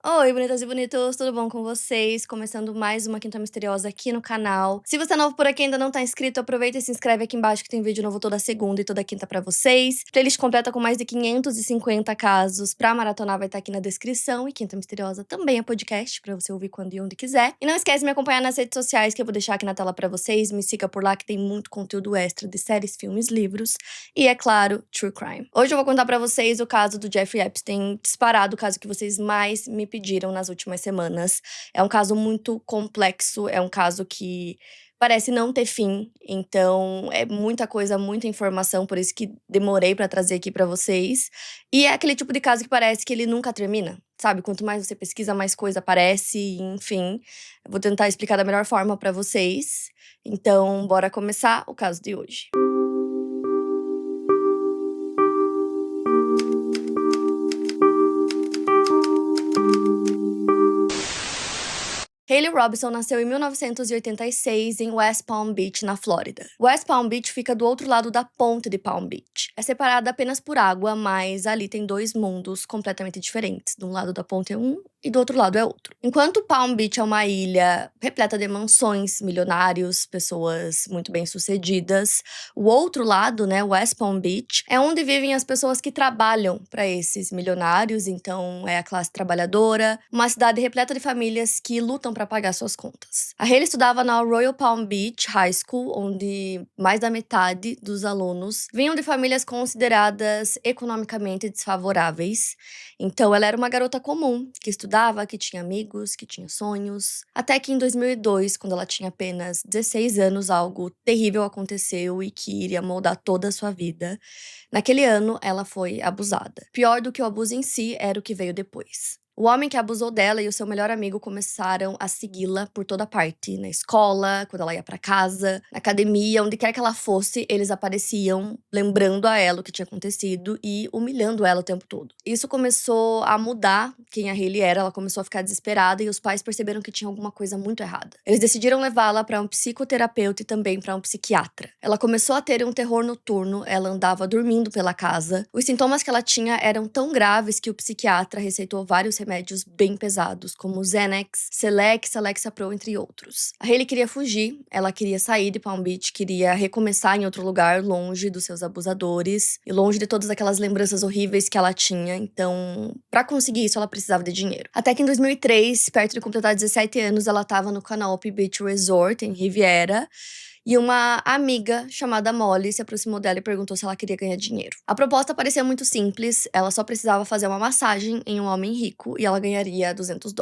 Oi, bonitas e bonitos, tudo bom com vocês? Começando mais uma Quinta Misteriosa aqui no canal. Se você é novo por aqui e ainda não tá inscrito, aproveita e se inscreve aqui embaixo que tem vídeo novo toda segunda e toda quinta pra vocês. Playlist completa com mais de 550 casos pra maratonar vai estar aqui na descrição. E Quinta Misteriosa também é podcast pra você ouvir quando e onde quiser. E não esquece de me acompanhar nas redes sociais que eu vou deixar aqui na tela pra vocês. Me siga por lá que tem muito conteúdo extra de séries, filmes, livros e, é claro, True Crime. Hoje eu vou contar pra vocês o caso do Jeffrey Epstein, disparado o caso que vocês mais me pediram nas últimas semanas. É um caso muito complexo, é um caso que parece não ter fim, então é muita coisa, muita informação, por isso que demorei pra trazer aqui pra vocês. E é aquele tipo de caso que parece que ele nunca termina, sabe? Quanto mais você pesquisa, mais coisa aparece, enfim. Eu vou tentar explicar da melhor forma pra vocês. Então, bora começar o caso de hoje. Hailey Robinson nasceu em 1986 em West Palm Beach, na Flórida. West Palm Beach fica do outro lado da ponte de Palm Beach. É separada apenas por água, mas ali tem dois mundos completamente diferentes. De um lado da ponte é um e do outro lado é outro. Enquanto Palm Beach é uma ilha repleta de mansões, milionários, pessoas muito bem-sucedidas, o outro lado, né, West Palm Beach, é onde vivem as pessoas que trabalham para esses milionários, então é a classe trabalhadora, uma cidade repleta de famílias que lutam para pagar suas contas. A Hailey estudava na Royal Palm Beach High School, onde mais da metade dos alunos vinham de famílias consideradas economicamente desfavoráveis. Então ela era uma garota comum, que estudava, que tinha amigos, que tinha sonhos. Até que em 2002, quando ela tinha apenas 16 anos, algo terrível aconteceu e que iria moldar toda a sua vida. Naquele ano, ela foi abusada. Pior do que o abuso em si era o que veio depois. O homem que abusou dela e o seu melhor amigo começaram a segui-la por toda parte, na escola, quando ela ia pra casa, na academia, onde quer que ela fosse, eles apareciam lembrando a ela o que tinha acontecido e humilhando ela o tempo todo. Isso começou a mudar quem a Hailey era, ela começou a ficar desesperada e os pais perceberam que tinha alguma coisa muito errada. Eles decidiram levá-la para um psicoterapeuta e também para um psiquiatra. Ela começou a ter um terror noturno, ela andava dormindo pela casa. Os sintomas que ela tinha eram tão graves que o psiquiatra receitou vários remédios bem pesados, como Xanax, Celex, Lexapro, entre outros. A Hailey queria fugir, ela queria sair de Palm Beach, queria recomeçar em outro lugar, longe dos seus abusadores e longe de todas aquelas lembranças horríveis que ela tinha. Então, pra conseguir isso, ela precisava de dinheiro. Até que em 2003, perto de completar 17 anos, ela estava no Canopy Beach Resort, em Riviera, e uma amiga chamada Molly se aproximou dela e perguntou se ela queria ganhar dinheiro. A proposta parecia muito simples, ela só precisava fazer uma massagem em um homem rico e ela ganharia $200.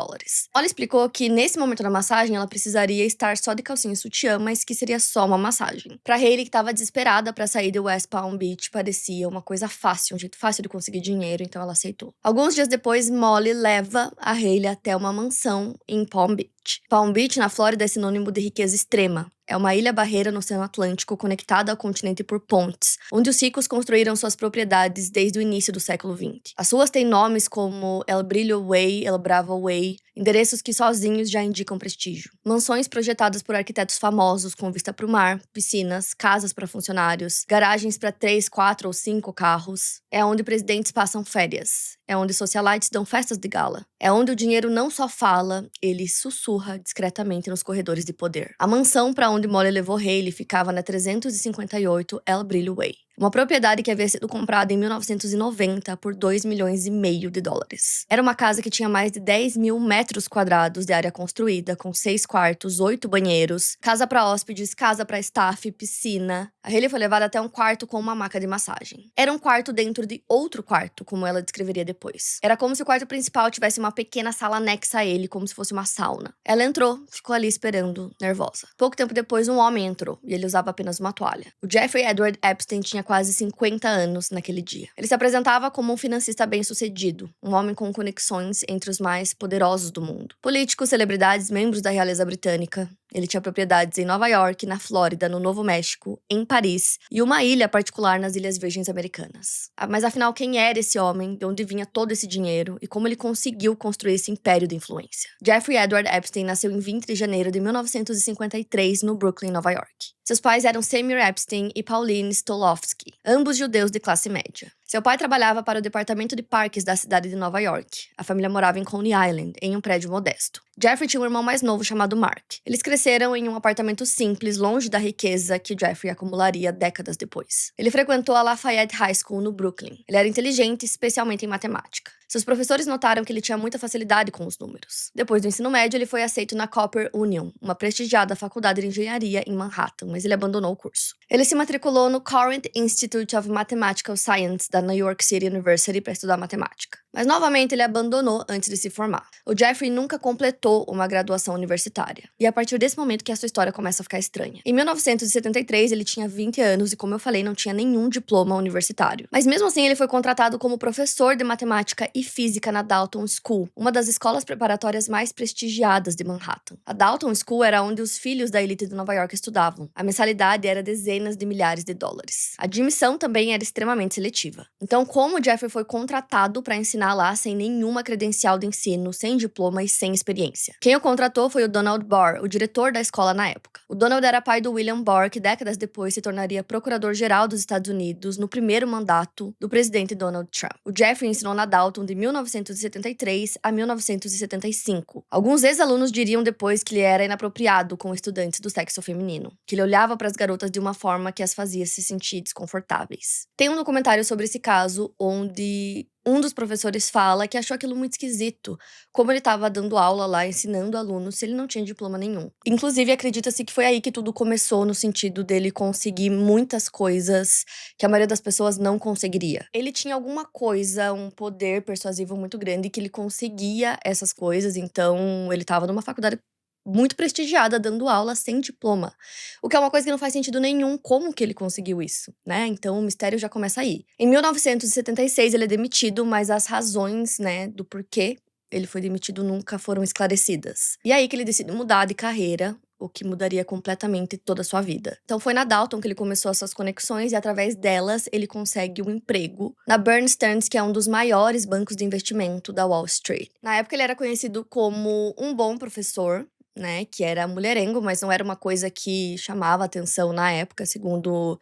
Molly explicou que nesse momento da massagem ela precisaria estar só de calcinha e sutiã, mas que seria só uma massagem. Pra Hailey, que estava desesperada pra sair de West Palm Beach, parecia uma coisa fácil, um jeito fácil de conseguir dinheiro, então ela aceitou. Alguns dias depois, Molly leva a Hailey até uma mansão em Palm Beach. Palm Beach, na Flórida, é sinônimo de riqueza extrema. É uma ilha-barreira no Oceano Atlântico conectada ao continente por pontes, onde os ricos construíram suas propriedades desde o início do século XX. As ruas têm nomes como El Brillo Way, El Bravo Way, endereços que sozinhos já indicam prestígio. Mansões projetadas por arquitetos famosos com vista para o mar, piscinas, casas para funcionários, garagens para 3, 4 ou 5 carros. É onde presidentes passam férias. É onde socialites dão festas de gala. É onde o dinheiro não só fala, ele sussurra discretamente nos corredores de poder. A mansão para onde Molly levou Hailey ficava na 358 El Brillo Way. Uma propriedade que havia sido comprada em 1990 por $2,5 milhões. Era uma casa que tinha mais de 10 mil metros quadrados de área construída, com 6 quartos, 8 banheiros, casa para hóspedes, casa para staff, piscina. A Hailey foi levada até um quarto com uma maca de massagem. Era um quarto dentro de outro quarto, como ela descreveria depois. Era como se o quarto principal tivesse uma pequena sala anexa a ele, como se fosse uma sauna. Ela entrou, ficou ali esperando, nervosa. Pouco tempo depois, um homem entrou, e ele usava apenas uma toalha. O Jeffrey Edward Epstein tinha quase 50 anos naquele dia. Ele se apresentava como um financista bem-sucedido, um homem com conexões entre os mais poderosos do mundo. Políticos, celebridades, membros da realeza britânica. Ele tinha propriedades em Nova York, na Flórida, no Novo México, em Paris e uma ilha particular nas Ilhas Virgens Americanas. Mas afinal, quem era esse homem? De onde vinha todo esse dinheiro? E como ele conseguiu construir esse império de influência? Jeffrey Edward Epstein nasceu em 20 de janeiro de 1953, no Brooklyn, Nova York. Seus pais eram Samir Epstein e Pauline Stolowski, ambos judeus de classe média. Seu pai trabalhava para o departamento de parques da cidade de Nova York. A família morava em Coney Island, em um prédio modesto. Jeffrey tinha um irmão mais novo chamado Mark. Eles cresceram em um apartamento simples, longe da riqueza que Jeffrey acumularia décadas depois. Ele frequentou a Lafayette High School no Brooklyn. Ele era inteligente, especialmente em matemática. Seus professores notaram que ele tinha muita facilidade com os números. Depois do ensino médio, ele foi aceito na Cooper Union, uma prestigiada faculdade de engenharia em Manhattan, mas ele abandonou o curso. Ele se matriculou no Courant Institute of Mathematical Science da New York City University para estudar matemática. Mas novamente ele abandonou antes de se formar. O Jeffrey nunca completou uma graduação universitária. E é a partir desse momento que a sua história começa a ficar estranha. Em 1973, ele tinha 20 anos e, como eu falei, não tinha nenhum diploma universitário. Mas mesmo assim, ele foi contratado como professor de matemática e física na Dalton School, uma das escolas preparatórias mais prestigiadas de Manhattan. A Dalton School era onde os filhos da elite de Nova York estudavam. A mensalidade era dezenas de milhares de dólares. A admissão também era extremamente seletiva. Então, como o Jeffrey foi contratado para ensinar lá sem nenhuma credencial de ensino, sem diploma e sem experiência? Quem o contratou foi o Donald Barr, o diretor da escola na época. O Donald era pai do William Barr, que décadas depois se tornaria procurador-geral dos Estados Unidos no primeiro mandato do presidente Donald Trump. O Jeffrey ensinou na Dalton de 1973 a 1975. Alguns ex-alunos diriam depois que ele era inapropriado com estudantes do sexo feminino, que ele olhava para as garotas de uma forma que as fazia se sentir desconfortáveis. Tem um documentário sobre esse caso onde um dos professores fala que achou aquilo muito esquisito, como ele estava dando aula lá, ensinando alunos, se ele não tinha diploma nenhum. Inclusive, acredita-se que foi aí que tudo começou, no sentido dele conseguir muitas coisas que a maioria das pessoas não conseguiria. Ele tinha alguma coisa, um poder persuasivo muito grande, que ele conseguia essas coisas, então ele estava numa faculdade muito prestigiada, dando aula sem diploma. O que é uma coisa que não faz sentido nenhum, como que ele conseguiu isso, né? Então o mistério já começa aí. Em 1976 ele é demitido, mas as razões, né, do porquê ele foi demitido nunca foram esclarecidas. E é aí que ele decide mudar de carreira, o que mudaria completamente toda a sua vida. Então foi na Dalton que ele começou as suas conexões e através delas ele consegue um emprego na Bear Stearns, que é um dos maiores bancos de investimento da Wall Street. Na época ele era conhecido como um bom professor, né, que era mulherengo, mas não era uma coisa que chamava atenção na época, segundo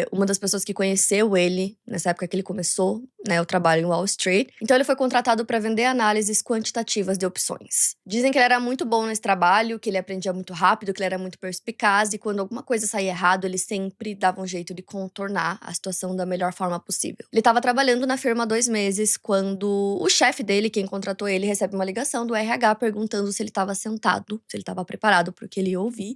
uma das pessoas que conheceu ele nessa época que ele começou, né, o trabalho em Wall Street. Então ele foi contratado para vender análises quantitativas de opções. Dizem que ele era muito bom nesse trabalho, que ele aprendia muito rápido, que ele era muito perspicaz e quando alguma coisa saía errado, ele sempre dava um jeito de contornar a situação da melhor forma possível. Ele estava trabalhando na firma há 2 meses quando o chefe dele, quem contratou ele, recebe uma ligação do RH perguntando se ele estava sentado, se ele estava preparado para o que ele ia ouvir.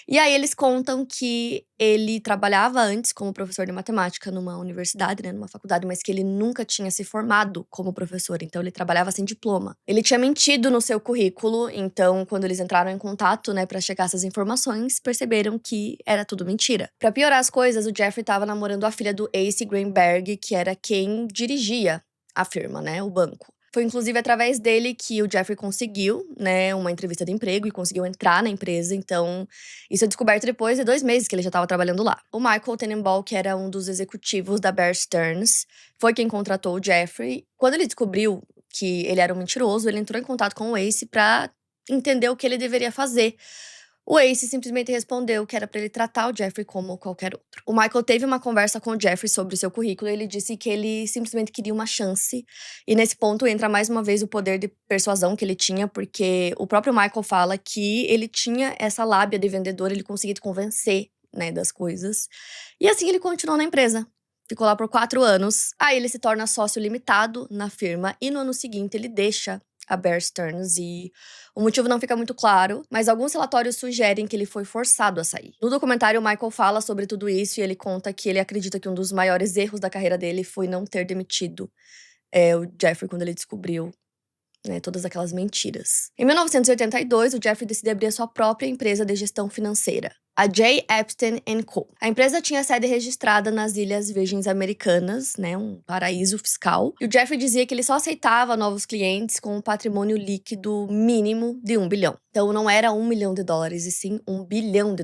E aí eles contam que ele trabalhava antes como professor de matemática numa universidade, né, numa faculdade, mas que ele nunca tinha se formado como professor, então ele trabalhava sem diploma. Ele tinha mentido no seu currículo, então quando eles entraram em contato, né, para checar essas informações, perceberam que era tudo mentira. Para piorar as coisas, o Jeffrey estava namorando a filha do Ace Greenberg, que era quem dirigia a firma, né, o banco. Foi inclusive através dele que o Jeffrey conseguiu, né, uma entrevista de emprego e conseguiu entrar na empresa. Então, isso é descoberto depois de 2 meses que ele já estava trabalhando lá. O Michael Tenenbaum, que era um dos executivos da Bear Stearns, foi quem contratou o Jeffrey. Quando ele descobriu que ele era um mentiroso, ele entrou em contato com o Ace para entender o que ele deveria fazer. O Ace simplesmente respondeu que era para ele tratar o Jeffrey como qualquer outro. O Michael teve uma conversa com o Jeffrey sobre o seu currículo e ele disse que ele simplesmente queria uma chance. E nesse ponto entra mais uma vez o poder de persuasão que ele tinha, porque o próprio Michael fala que ele tinha essa lábia de vendedor, ele conseguia te convencer, né, das coisas. E assim ele continuou na empresa. Ficou lá por 4 anos. Aí ele se torna sócio limitado na firma e no ano seguinte ele deixa a Bear Stearns e o motivo não fica muito claro, mas alguns relatórios sugerem que ele foi forçado a sair. No documentário, o Michael fala sobre tudo isso e ele conta que ele acredita que um dos maiores erros da carreira dele foi não ter demitido o Jeffrey quando ele descobriu, né, todas aquelas mentiras. Em 1982, o Jeffrey decide abrir a sua própria empresa de gestão financeira, a J. Epstein & Co. A empresa tinha sede registrada nas Ilhas Virgens Americanas, né, um paraíso fiscal. E o Jeffrey dizia que ele só aceitava novos clientes com um patrimônio líquido mínimo de $1 bilhão. Então não era $1 milhão, e sim $1 bilhão.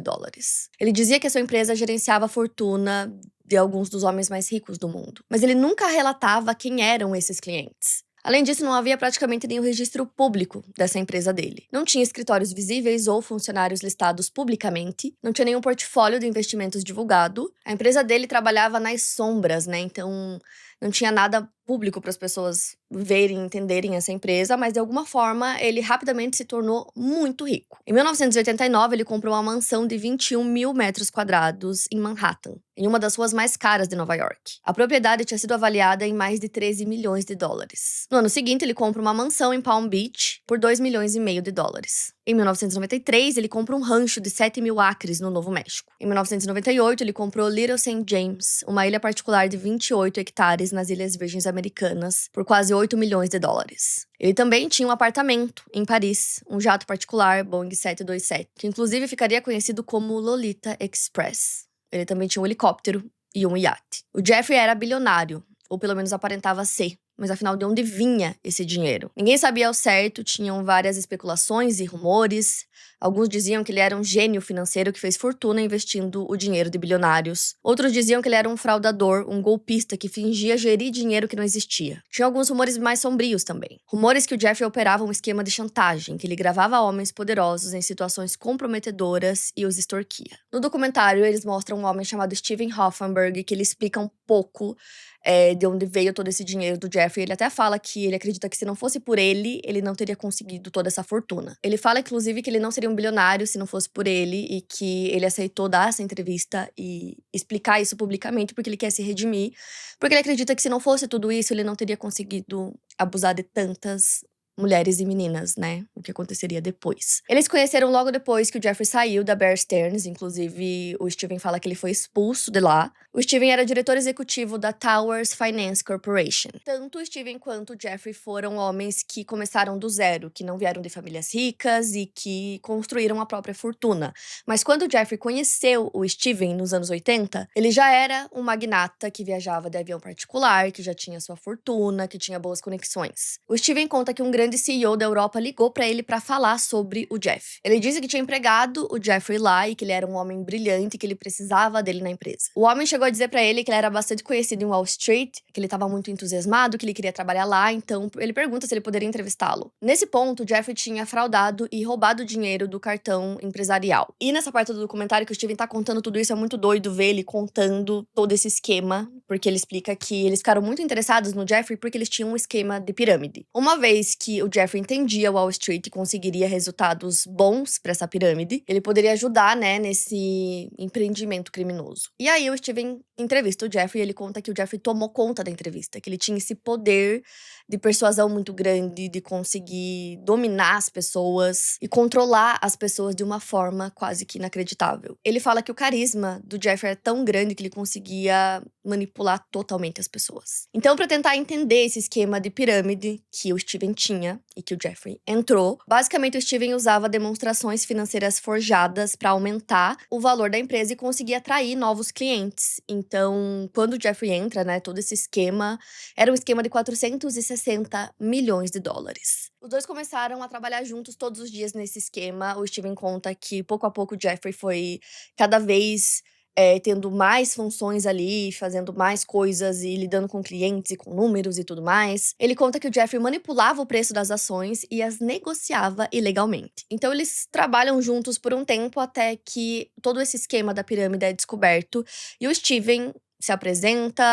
Ele dizia que a sua empresa gerenciava a fortuna de alguns dos homens mais ricos do mundo. Mas ele nunca relatava quem eram esses clientes. Além disso, não havia praticamente nenhum registro público dessa empresa dele. Não tinha escritórios visíveis ou funcionários listados publicamente, não tinha nenhum portfólio de investimentos divulgado. A empresa dele trabalhava nas sombras, né? Então, não tinha nada público para as pessoas verem, entenderem essa empresa, mas de alguma forma ele rapidamente se tornou muito rico. Em 1989, ele comprou uma mansão de 21 mil metros quadrados em Manhattan, em uma das ruas mais caras de Nova York. A propriedade tinha sido avaliada em mais de 13 milhões de dólares. No ano seguinte, ele compra uma mansão em Palm Beach por 2 milhões e meio de dólares. Em 1993, ele compra um rancho de 7 mil acres no Novo México. Em 1998, ele comprou Little St. James, uma ilha particular de 28 hectares nas Ilhas Virgens Americanas, por quase 8 milhões de dólares. Ele também tinha um apartamento em Paris, um jato particular Boeing 727, que inclusive ficaria conhecido como Lolita Express. Ele também tinha um helicóptero e um iate. O Jeffrey era bilionário, ou pelo menos aparentava ser. Mas afinal, de onde vinha esse dinheiro? Ninguém sabia ao certo, tinham várias especulações e rumores. Alguns diziam que ele era um gênio financeiro que fez fortuna investindo o dinheiro de bilionários. Outros diziam que ele era um fraudador, um golpista que fingia gerir dinheiro que não existia. Tinha alguns rumores mais sombrios também. Rumores que o Jeffrey operava um esquema de chantagem, que ele gravava homens poderosos em situações comprometedoras e os extorquia. No documentário, eles mostram um homem chamado Steven Hoffenberg, que ele explica um pouco de onde veio todo esse dinheiro do Jeffrey. Ele até fala que ele acredita que se não fosse por ele, ele não teria conseguido toda essa fortuna. Ele fala, inclusive, que ele não seria um bilionário se não fosse por ele e que ele aceitou dar essa entrevista e explicar isso publicamente porque ele quer se redimir. Porque ele acredita que se não fosse tudo isso, ele não teria conseguido abusar de tantas mulheres e meninas, né? O que aconteceria depois. Eles se conheceram logo depois que o Jeffrey saiu da Bear Stearns. Inclusive, o Steven fala que ele foi expulso de lá. O Steven era diretor executivo da Towers Finance Corporation. Tanto o Steven quanto o Jeffrey foram homens que começaram do zero, que não vieram de famílias ricas e que construíram a própria fortuna. Mas quando o Jeffrey conheceu o Steven nos anos 80, ele já era um magnata que viajava de avião particular, que já tinha sua fortuna, que tinha boas conexões. O Steven conta que um grande CEO da Europa ligou pra ele pra falar sobre o Jeff. Ele disse que tinha empregado o Jeffrey lá e que ele era um homem brilhante e que ele precisava dele na empresa. O homem chegou a dizer pra ele que ele era bastante conhecido em Wall Street, que ele tava muito entusiasmado, que ele queria trabalhar lá, então ele pergunta se ele poderia entrevistá-lo. Nesse ponto, o Jeffrey tinha fraudado e roubado dinheiro do cartão empresarial. E nessa parte do documentário que o Steven tá contando tudo isso, é muito doido ver ele contando todo esse esquema, porque ele explica que eles ficaram muito interessados no Jeffrey porque eles tinham um esquema de pirâmide. Uma vez que o Jeffrey entendia Wall Street e conseguiria resultados bons pra essa pirâmide, ele poderia ajudar, né, nesse empreendimento criminoso. E aí o Steven entrevista o Jeffrey e ele conta que o Jeffrey tomou conta da entrevista, que ele tinha esse poder de persuasão muito grande, de conseguir dominar as pessoas e controlar as pessoas de uma forma quase que inacreditável. Ele fala que o carisma do Jeffrey era tão grande que ele conseguia manipular totalmente as pessoas. Então, para tentar entender esse esquema de pirâmide que o Steven tinha e que o Jeffrey entrou, basicamente o Steven usava demonstrações financeiras forjadas para aumentar o valor da empresa e conseguir atrair novos clientes. Então, quando o Jeffrey entra, né, todo esse esquema era um esquema de 460 milhões de dólares. Os dois começaram a trabalhar juntos todos os dias nesse esquema. O Steven conta que pouco a pouco o Jeffrey foi cada vez tendo mais funções ali, fazendo mais coisas e lidando com clientes e com números e tudo mais. Ele conta que o Jeffrey manipulava o preço das ações e as negociava ilegalmente. Então eles trabalham juntos por um tempo até que todo esse esquema da pirâmide é descoberto e o Steven se apresenta,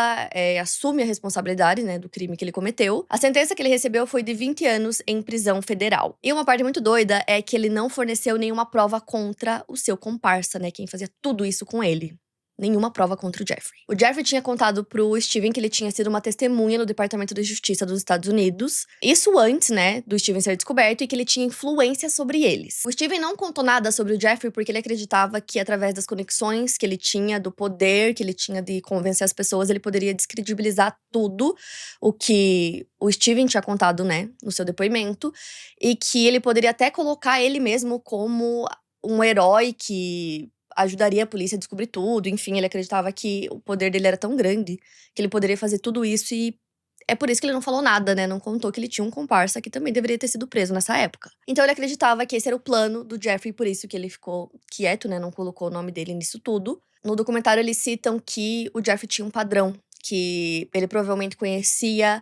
assume a responsabilidade, né, do crime que ele cometeu. A sentença que ele recebeu foi de 20 anos em prisão federal. E uma parte muito doida é que ele não forneceu nenhuma prova contra o seu comparsa, né, quem fazia tudo isso com ele. Nenhuma prova contra o Jeffrey. O Jeffrey tinha contado pro Steven que ele tinha sido uma testemunha no Departamento de Justiça dos Estados Unidos. Isso antes, né, do Steven ser descoberto e que ele tinha influência sobre eles. O Steven não contou nada sobre o Jeffrey porque ele acreditava que através das conexões que ele tinha, do poder que ele tinha de convencer as pessoas, ele poderia descredibilizar tudo o que o Steven tinha contado, né, no seu depoimento. E que ele poderia até colocar ele mesmo como um herói que ajudaria a polícia a descobrir tudo. Enfim, ele acreditava que o poder dele era tão grande que ele poderia fazer tudo isso e é por isso que ele não falou nada, né? Não contou que ele tinha um comparsa que também deveria ter sido preso nessa época. Então ele acreditava que esse era o plano do Jeffrey, por isso que ele ficou quieto, né? Não colocou o nome dele nisso tudo. No documentário eles citam que o Jeffrey tinha um padrão, que ele provavelmente conhecia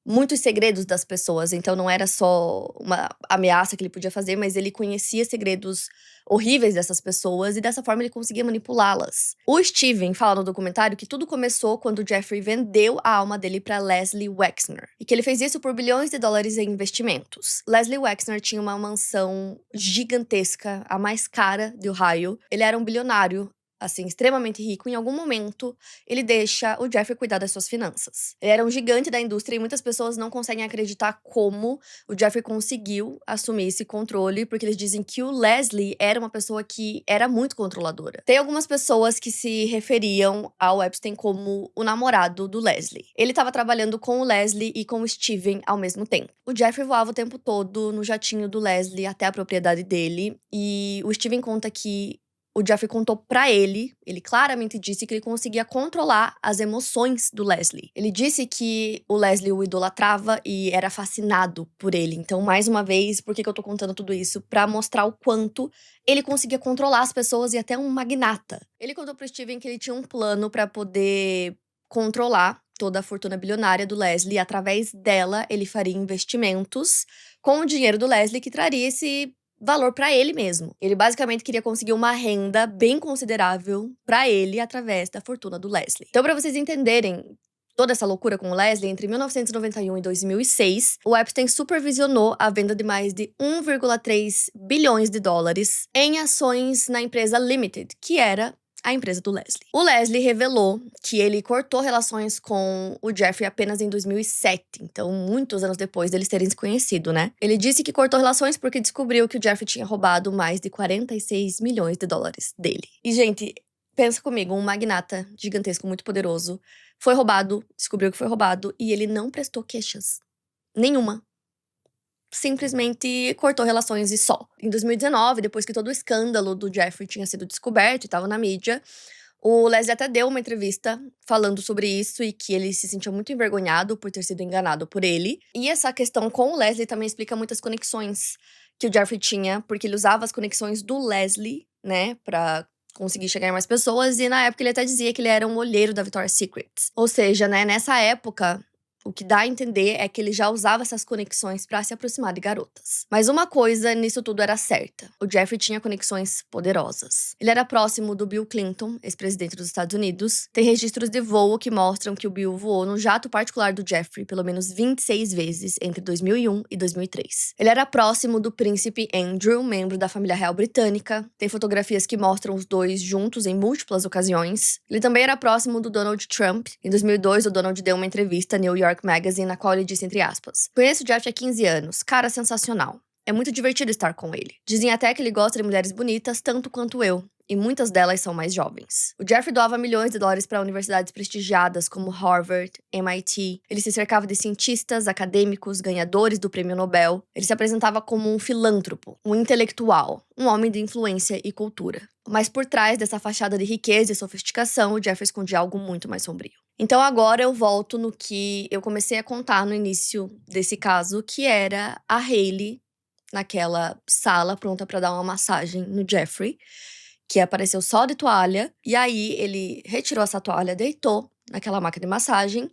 muitos segredos das pessoas. Então não era só uma ameaça que ele podia fazer, mas ele conhecia segredos horríveis dessas pessoas e dessa forma ele conseguia manipulá-las. O Steven fala no documentário que tudo começou quando o Jeffrey vendeu a alma dele para Leslie Wexner e que ele fez isso por bilhões de dólares em investimentos. Leslie Wexner tinha uma mansão gigantesca, a mais cara de Ohio. Ele era um bilionário, assim, extremamente rico. Em algum momento, ele deixa o Jeffrey cuidar das suas finanças. Ele era um gigante da indústria e muitas pessoas não conseguem acreditar como o Jeffrey conseguiu assumir esse controle, porque eles dizem que o Leslie era uma pessoa que era muito controladora. Tem algumas pessoas que se referiam ao Epstein como o namorado do Leslie. Ele estava trabalhando com o Leslie e com o Steven ao mesmo tempo. O Jeffrey voava o tempo todo no jatinho do Leslie até a propriedade dele, e o Steven conta que o Jeffrey contou pra ele claramente disse que ele conseguia controlar as emoções do Leslie. Ele disse que o Leslie o idolatrava e era fascinado por ele. Então, mais uma vez, por que eu tô contando tudo isso? Pra mostrar o quanto ele conseguia controlar as pessoas e até um magnata. Ele contou pro Steven que ele tinha um plano pra poder controlar toda a fortuna bilionária do Leslie. Através dela, ele faria investimentos com o dinheiro do Leslie que traria esse valor pra ele mesmo. Ele basicamente queria conseguir uma renda bem considerável pra ele através da fortuna do Leslie. Então, pra vocês entenderem toda essa loucura com o Leslie, entre 1991 e 2006, o Epstein supervisionou a venda de mais de 1,3 bilhões de dólares em ações na empresa Limited, que era a empresa do Leslie. O Leslie revelou que ele cortou relações com o Jeffrey apenas em 2007, então muitos anos depois deles terem se conhecido, né? Ele disse que cortou relações porque descobriu que o Jeffrey tinha roubado mais de 46 milhões de dólares dele. E, gente, pensa comigo, um magnata gigantesco, muito poderoso, foi roubado, descobriu que foi roubado e ele não prestou queixas. Nenhuma. Simplesmente cortou relações e só. Em 2019, depois que todo o escândalo do Jeffrey tinha sido descoberto e estava na mídia, o Leslie até deu uma entrevista falando sobre isso e que ele se sentiu muito envergonhado por ter sido enganado por ele. E essa questão com o Leslie também explica muitas conexões que o Jeffrey tinha, porque ele usava as conexões do Leslie, né, pra conseguir chegar em mais pessoas. E na época ele até dizia que ele era um olheiro da Victoria's Secret. Ou seja, né, nessa época, o que dá a entender é que ele já usava essas conexões pra se aproximar de garotas. Mas uma coisa nisso tudo era certa. O Jeffrey tinha conexões poderosas. Ele era próximo do Bill Clinton, ex-presidente dos Estados Unidos. Tem registros de voo que mostram que o Bill voou no jato particular do Jeffrey pelo menos 26 vezes entre 2001 e 2003. Ele era próximo do príncipe Andrew, membro da família real britânica. Tem fotografias que mostram os dois juntos em múltiplas ocasiões. Ele também era próximo do Donald Trump. Em 2002, o Donald deu uma entrevista à New York Magazine, na qual ele disse, entre aspas, "Conheço o Jeff há 15 anos, cara sensacional. É muito divertido estar com ele. Dizem até que ele gosta de mulheres bonitas tanto quanto eu, e muitas delas são mais jovens." O Jeffrey doava milhões de dólares para universidades prestigiadas como Harvard, MIT. Ele se cercava de cientistas, acadêmicos, ganhadores do prêmio Nobel. Ele se apresentava como um filântropo, um intelectual, um homem de influência e cultura. Mas por trás dessa fachada de riqueza e sofisticação, o Jeffrey escondia algo muito mais sombrio. Então agora eu volto no que eu comecei a contar no início desse caso, que era a Hailey naquela sala pronta pra dar uma massagem no Jeffrey, que apareceu só de toalha, e aí ele retirou essa toalha, deitou naquela máquina de massagem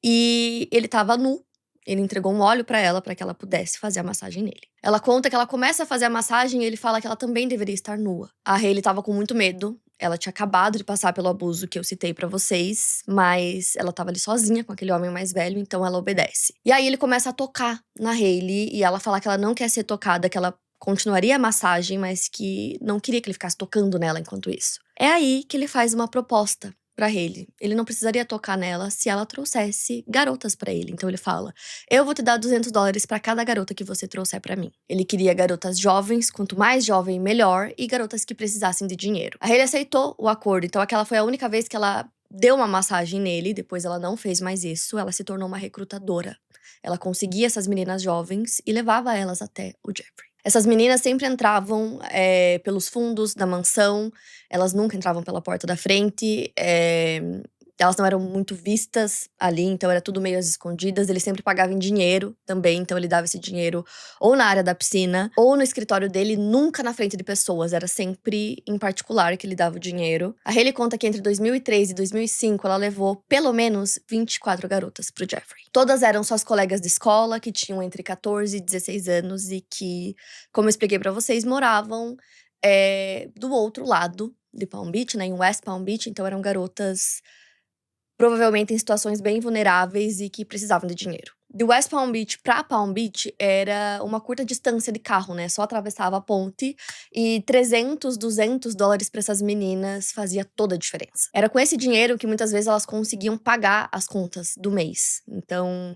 e ele tava nu. Ele entregou um óleo pra ela que ela pudesse fazer a massagem nele. Ela conta que ela começa a fazer a massagem e ele fala que ela também deveria estar nua. A Hailey tava com muito medo. Ela tinha acabado de passar pelo abuso que eu citei pra vocês, mas ela tava ali sozinha com aquele homem mais velho, então ela obedece. E aí ele começa a tocar na Hailey e ela fala que ela não quer ser tocada, que ela continuaria a massagem, mas que não queria que ele ficasse tocando nela enquanto isso. É aí que ele faz uma proposta pra Hailey. Ele não precisaria tocar nela se ela trouxesse garotas pra ele. Então ele fala, eu vou te dar 200 dólares pra cada garota que você trouxer pra mim. Ele queria garotas jovens, quanto mais jovem, melhor, e garotas que precisassem de dinheiro. A Hailey aceitou o acordo, então aquela foi a única vez que ela deu uma massagem nele, depois ela não fez mais isso, ela se tornou uma recrutadora. Ela conseguia essas meninas jovens e levava elas até o Jeffrey. Essas meninas sempre entravam pelos fundos da mansão, elas nunca entravam pela porta da frente. Elas não eram muito vistas ali, então era tudo meio às escondidas. Ele sempre pagava em dinheiro também, então ele dava esse dinheiro ou na área da piscina, ou no escritório dele, nunca na frente de pessoas. Era sempre em particular que ele dava o dinheiro. A Hailey conta que entre 2003 e 2005, ela levou pelo menos 24 garotas pro Jeffrey. Todas eram suas colegas de escola, que tinham entre 14 e 16 anos e que, como eu expliquei pra vocês, moravam do outro lado de Palm Beach, né, em West Palm Beach. Então eram garotas provavelmente em situações bem vulneráveis e que precisavam de dinheiro. De West Palm Beach pra Palm Beach era uma curta distância de carro, né? Só atravessava a ponte e 300, 200 dólares pra essas meninas fazia toda a diferença. Era com esse dinheiro que muitas vezes elas conseguiam pagar as contas do mês. Então,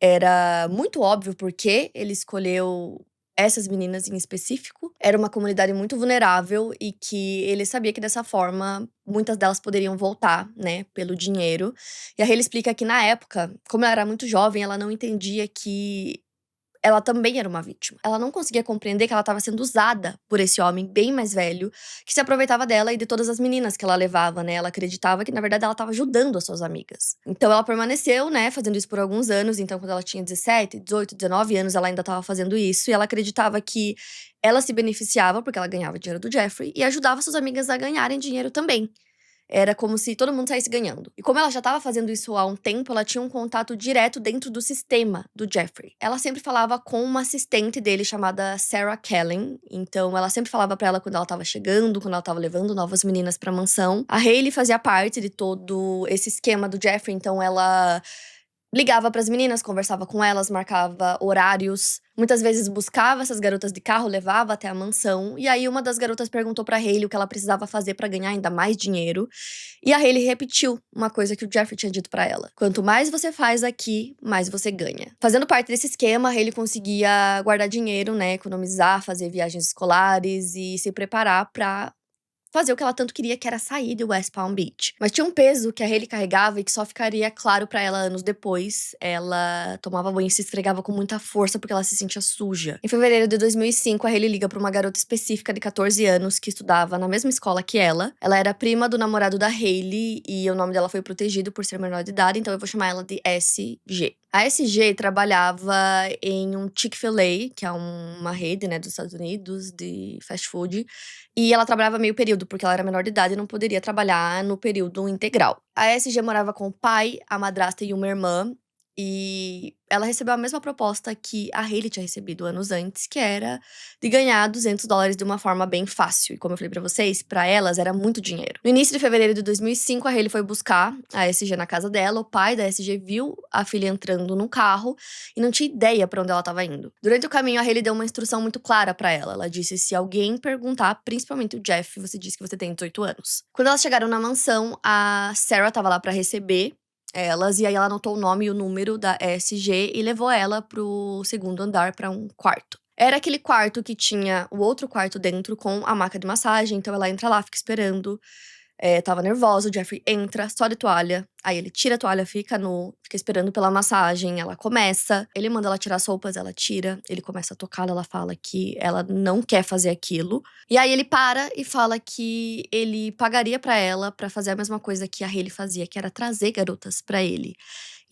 era muito óbvio porque ele escolheu essas meninas em específico. Era uma comunidade muito vulnerável e que ele sabia que dessa forma muitas delas poderiam voltar, né, pelo dinheiro. E aí ele explica que na época, como ela era muito jovem, ela não entendia que ela também era uma vítima. Ela não conseguia compreender que ela estava sendo usada por esse homem bem mais velho, que se aproveitava dela e de todas as meninas que ela levava, né? Ela acreditava que, na verdade, ela estava ajudando as suas amigas. Então, ela permaneceu, né, fazendo isso por alguns anos. Então, quando ela tinha 17, 18, 19 anos, ela ainda estava fazendo isso. E ela acreditava que ela se beneficiava, porque ela ganhava dinheiro do Jeffrey, e ajudava suas amigas a ganharem dinheiro também. Era como se todo mundo saísse ganhando. E como ela já estava fazendo isso há um tempo, ela tinha um contato direto dentro do sistema do Jeffrey. Ela sempre falava com uma assistente dele chamada Sarah Kellen. Então, ela sempre falava pra ela quando ela estava chegando, quando ela estava levando novas meninas pra mansão. A Hailey fazia parte de todo esse esquema do Jeffrey, então ela ligava pras meninas, conversava com elas, marcava horários. Muitas vezes buscava essas garotas de carro, levava até a mansão. E aí uma das garotas perguntou pra Hailey o que ela precisava fazer pra ganhar ainda mais dinheiro. E a Hailey repetiu uma coisa que o Jeffrey tinha dito pra ela. Quanto mais você faz aqui, mais você ganha. Fazendo parte desse esquema, a Hailey conseguia guardar dinheiro, né, economizar, fazer viagens escolares e se preparar pra fazer o que ela tanto queria, que era sair de West Palm Beach. Mas tinha um peso que a Hailey carregava e que só ficaria claro pra ela anos depois. Ela tomava banho e se esfregava com muita força porque ela se sentia suja. Em fevereiro de 2005, a Hailey liga pra uma garota específica de 14 anos que estudava na mesma escola que ela. Ela era prima do namorado da Hailey e o nome dela foi protegido por ser menor de idade, então eu vou chamar ela de SG. A SG trabalhava em um Chick-fil-A, que é uma rede, né, dos Estados Unidos de fast food. E ela trabalhava meio período, porque ela era menor de idade e não poderia trabalhar no período integral. A SG morava com o pai, a madrasta e uma irmã. E ela recebeu a mesma proposta que a Hailey tinha recebido anos antes, que era de ganhar 200 dólares de uma forma bem fácil. E como eu falei pra vocês, pra elas era muito dinheiro. No início de fevereiro de 2005, a Hailey foi buscar a SG na casa dela. O pai da SG viu a filha entrando no carro e não tinha ideia pra onde ela estava indo. Durante o caminho, a Hailey deu uma instrução muito clara pra ela. Ela disse: se alguém perguntar, principalmente o Jeff, você diz que você tem 18 anos. Quando elas chegaram na mansão, a Sarah estava lá pra receber elas, e aí ela anotou o nome e o número da SG e levou ela pro segundo andar pra um quarto. Era aquele quarto que tinha o outro quarto dentro com a maca de massagem, então ela entra lá, fica esperando. Tava nervosa, o Jeffrey entra só de toalha. Aí ele tira a toalha, fica esperando pela massagem. Ela começa, ele manda ela tirar as roupas, ela tira. Ele começa a tocá-la, ela fala que ela não quer fazer aquilo. E aí ele para e fala que ele pagaria pra ela pra fazer a mesma coisa que a Hailey fazia, que era trazer garotas pra ele.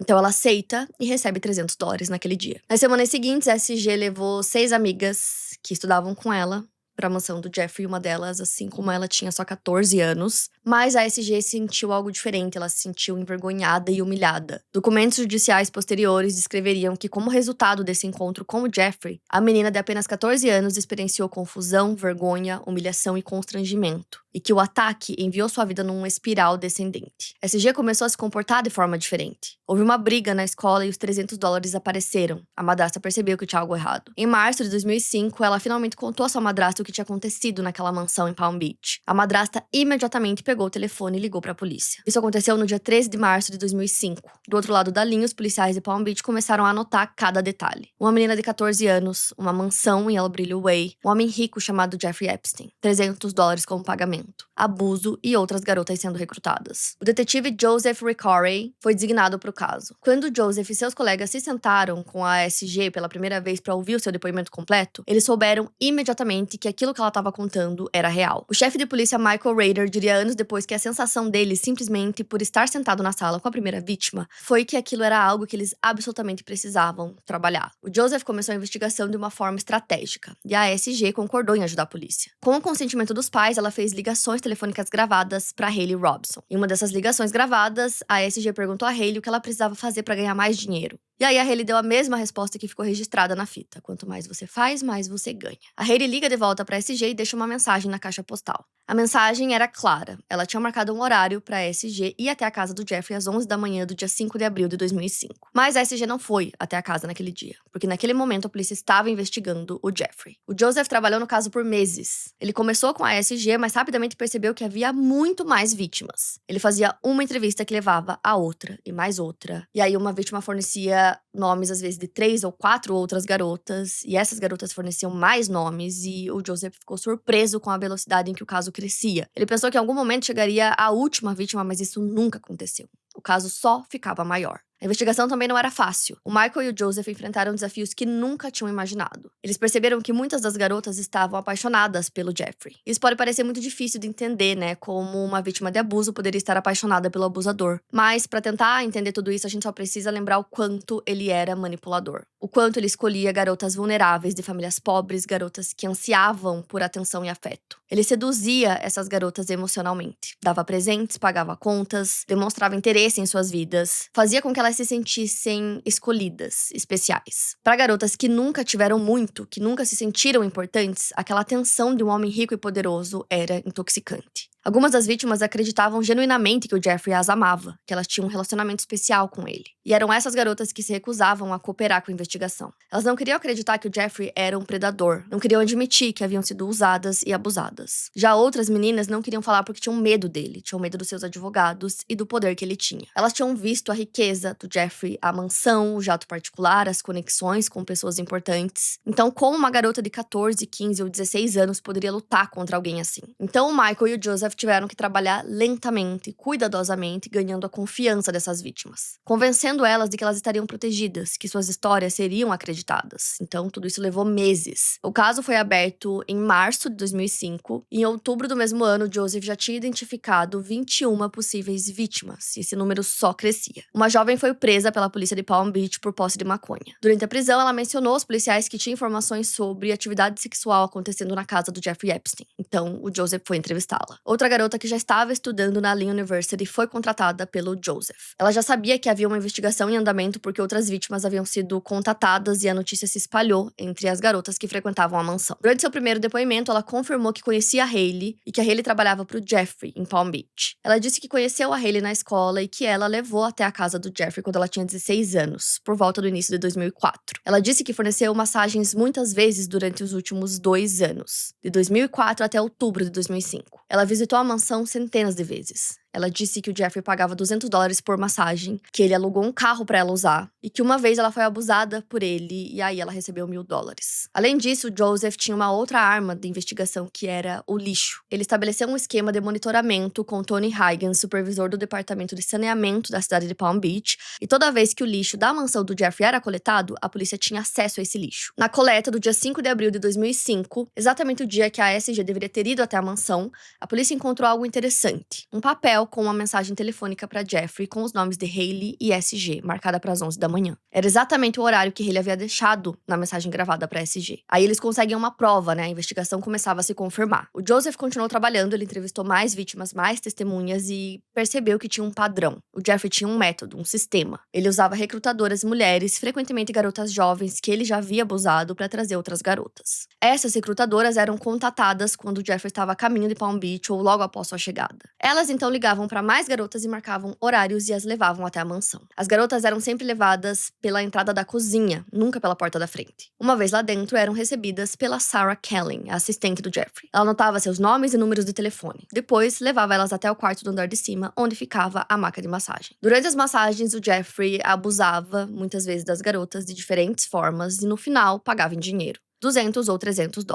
Então ela aceita e recebe 300 dólares naquele dia. Nas semanas seguintes, a SG levou 6 amigas que estudavam com ela pra mansão do Jeffrey. Uma delas, assim como ela, tinha só 14 anos. Mas a SG sentiu algo diferente, ela se sentiu envergonhada e humilhada. Documentos judiciais posteriores descreveriam que, como resultado desse encontro com o Jeffrey, a menina de apenas 14 anos experienciou confusão, vergonha, humilhação e constrangimento. E que o ataque enviou sua vida num espiral descendente. A SG começou a se comportar de forma diferente. Houve uma briga na escola e os 300 dólares apareceram. A madrasta percebeu que tinha algo errado. Em março de 2005, ela finalmente contou à sua madrasta o que tinha acontecido naquela mansão em Palm Beach. A madrasta imediatamente pegou o telefone e ligou pra polícia. Isso aconteceu no dia 13 de março de 2005. Do outro lado da linha, os policiais de Palm Beach começaram a anotar cada detalhe. Uma menina de 14 anos, uma mansão em El Brillo Way, um homem rico chamado Jeffrey Epstein, 300 dólares como pagamento, abuso e outras garotas sendo recrutadas. O detetive Joseph Ricorey foi designado para o caso. Quando Joseph e seus colegas se sentaram com a SG pela primeira vez para ouvir o seu depoimento completo, eles souberam imediatamente que aquilo que ela estava contando era real. O chefe de polícia Michael Rader diria anos depois que a sensação dele, simplesmente por estar sentado na sala com a primeira vítima, foi que aquilo era algo que eles absolutamente precisavam trabalhar. O Joseph começou a investigação de uma forma estratégica, e a ASG concordou em ajudar a polícia. Com o consentimento dos pais, ela fez ligações telefônicas gravadas para Hayley Robson. Em uma dessas ligações gravadas, a ASG perguntou a Hayley o que ela precisava fazer para ganhar mais dinheiro. E aí a Hayley deu a mesma resposta que ficou registrada na fita. Quanto mais você faz, mais você ganha. A Hayley liga de volta para a SG e deixa uma mensagem na caixa postal. A mensagem era clara. Ela tinha marcado um horário para a SG ir até a casa do Jeffrey às 11 da manhã do dia 5 de abril de 2005. Mas a SG não foi até a casa naquele dia, porque naquele momento a polícia estava investigando o Jeffrey. O Joseph trabalhou no caso por meses. Ele começou com a SG, mas rapidamente percebeu que havia muito mais vítimas. Ele fazia uma entrevista que levava a outra e mais outra. E aí uma vítima fornecia nomes, às vezes, de 3 ou 4 outras garotas, e essas garotas forneciam mais nomes, e o Joseph ficou surpreso com a velocidade em que o caso crescia. Ele pensou que em algum momento chegaria a última vítima, mas isso nunca aconteceu. O caso só ficava maior. A investigação também não era fácil. O Michael e o Joseph enfrentaram desafios que nunca tinham imaginado. Eles perceberam que muitas das garotas estavam apaixonadas pelo Jeffrey. Isso pode parecer muito difícil de entender, né? Como uma vítima de abuso poderia estar apaixonada pelo abusador. Mas, para tentar entender tudo isso, a gente só precisa lembrar o quanto ele era manipulador. O quanto ele escolhia garotas vulneráveis de famílias pobres, garotas que ansiavam por atenção e afeto. Ele seduzia essas garotas emocionalmente. Dava presentes, pagava contas, demonstrava interesse em suas vidas, fazia com que elas se sentissem escolhidas, especiais. Para garotas que nunca tiveram muito, que nunca se sentiram importantes, aquela atenção de um homem rico e poderoso era intoxicante. Algumas das vítimas acreditavam genuinamente que o Jeffrey as amava, que elas tinham um relacionamento especial com ele. E eram essas garotas que se recusavam a cooperar com a investigação. Elas não queriam acreditar que o Jeffrey era um predador, não queriam admitir que haviam sido usadas e abusadas. Já outras meninas não queriam falar porque tinham medo dele, tinham medo dos seus advogados e do poder que ele tinha. Elas tinham visto a riqueza do Jeffrey, a mansão, o jato particular, as conexões com pessoas importantes. Então, como uma garota de 14, 15 ou 16 anos poderia lutar contra alguém assim? Então, o Michael e o Joseph tiveram que trabalhar lentamente, cuidadosamente, ganhando a confiança dessas vítimas, convencendo elas de que elas estariam protegidas, que suas histórias seriam acreditadas. Então, tudo isso levou meses. O caso foi aberto em março de 2005 e em outubro do mesmo ano, Joseph já tinha identificado 21 possíveis vítimas, e esse número só crescia. Uma jovem foi presa pela polícia de Palm Beach por posse de maconha. Durante a prisão, ela mencionou aos policiais que tinha informações sobre atividade sexual acontecendo na casa do Jeffrey Epstein. Então, o Joseph foi entrevistá-la. Outra garota que já estava estudando na Lynn University foi contratada pelo Joseph. Ela já sabia que havia uma investigação em andamento porque outras vítimas haviam sido contatadas e a notícia se espalhou entre as garotas que frequentavam a mansão. Durante seu primeiro depoimento, ela confirmou que conhecia a Hayley e que a Hayley trabalhava para o Jeffrey em Palm Beach. Ela disse que conheceu a Hayley na escola e que ela levou até a casa do Jeffrey quando ela tinha 16 anos, por volta do início de 2004. Ela disse que forneceu massagens muitas vezes durante os últimos 2 anos, de 2004 até outubro de 2005. Ela visitou a mansão centenas de vezes. Ela disse que o Jeffrey pagava $200 por massagem, que ele alugou um carro para ela usar e que uma vez ela foi abusada por ele e aí ela recebeu $1.000. Além disso, o Joseph tinha uma outra arma de investigação que era o lixo. Ele estabeleceu um esquema de monitoramento com Tony Higgins, supervisor do departamento de saneamento da cidade de Palm Beach, e toda vez que o lixo da mansão do Jeffrey era coletado, a polícia tinha acesso a esse lixo. Na coleta do dia 5 de abril de 2005, exatamente o dia que a SG deveria ter ido até a mansão, a polícia encontrou algo interessante. Um papel com uma mensagem telefônica para Jeffrey com os nomes de Hayley e SG, marcada para as 11 da manhã. Era exatamente o horário que Hayley havia deixado na mensagem gravada para SG. Aí eles conseguiam uma prova, né? A investigação começava a se confirmar. O Joseph continuou trabalhando, ele entrevistou mais vítimas, mais testemunhas e percebeu que tinha um padrão. O Jeffrey tinha um método, um sistema. Ele usava recrutadoras mulheres, frequentemente garotas jovens que ele já havia abusado para trazer outras garotas. Essas recrutadoras eram contatadas quando o Jeffrey estava a caminho de Palm Beach ou logo após sua chegada. Elas então ligavam para mais garotas e marcavam horários e as levavam até a mansão. As garotas eram sempre levadas pela entrada da cozinha, nunca pela porta da frente. Uma vez lá dentro, eram recebidas pela Sarah Kelly, a assistente do Jeffrey. Ela anotava seus nomes e números de telefone. Depois, levava elas até o quarto do andar de cima, onde ficava a maca de massagem. Durante as massagens, o Jeffrey abusava, muitas vezes, das garotas de diferentes formas e, no final, pagava em dinheiro. $200 ou $300.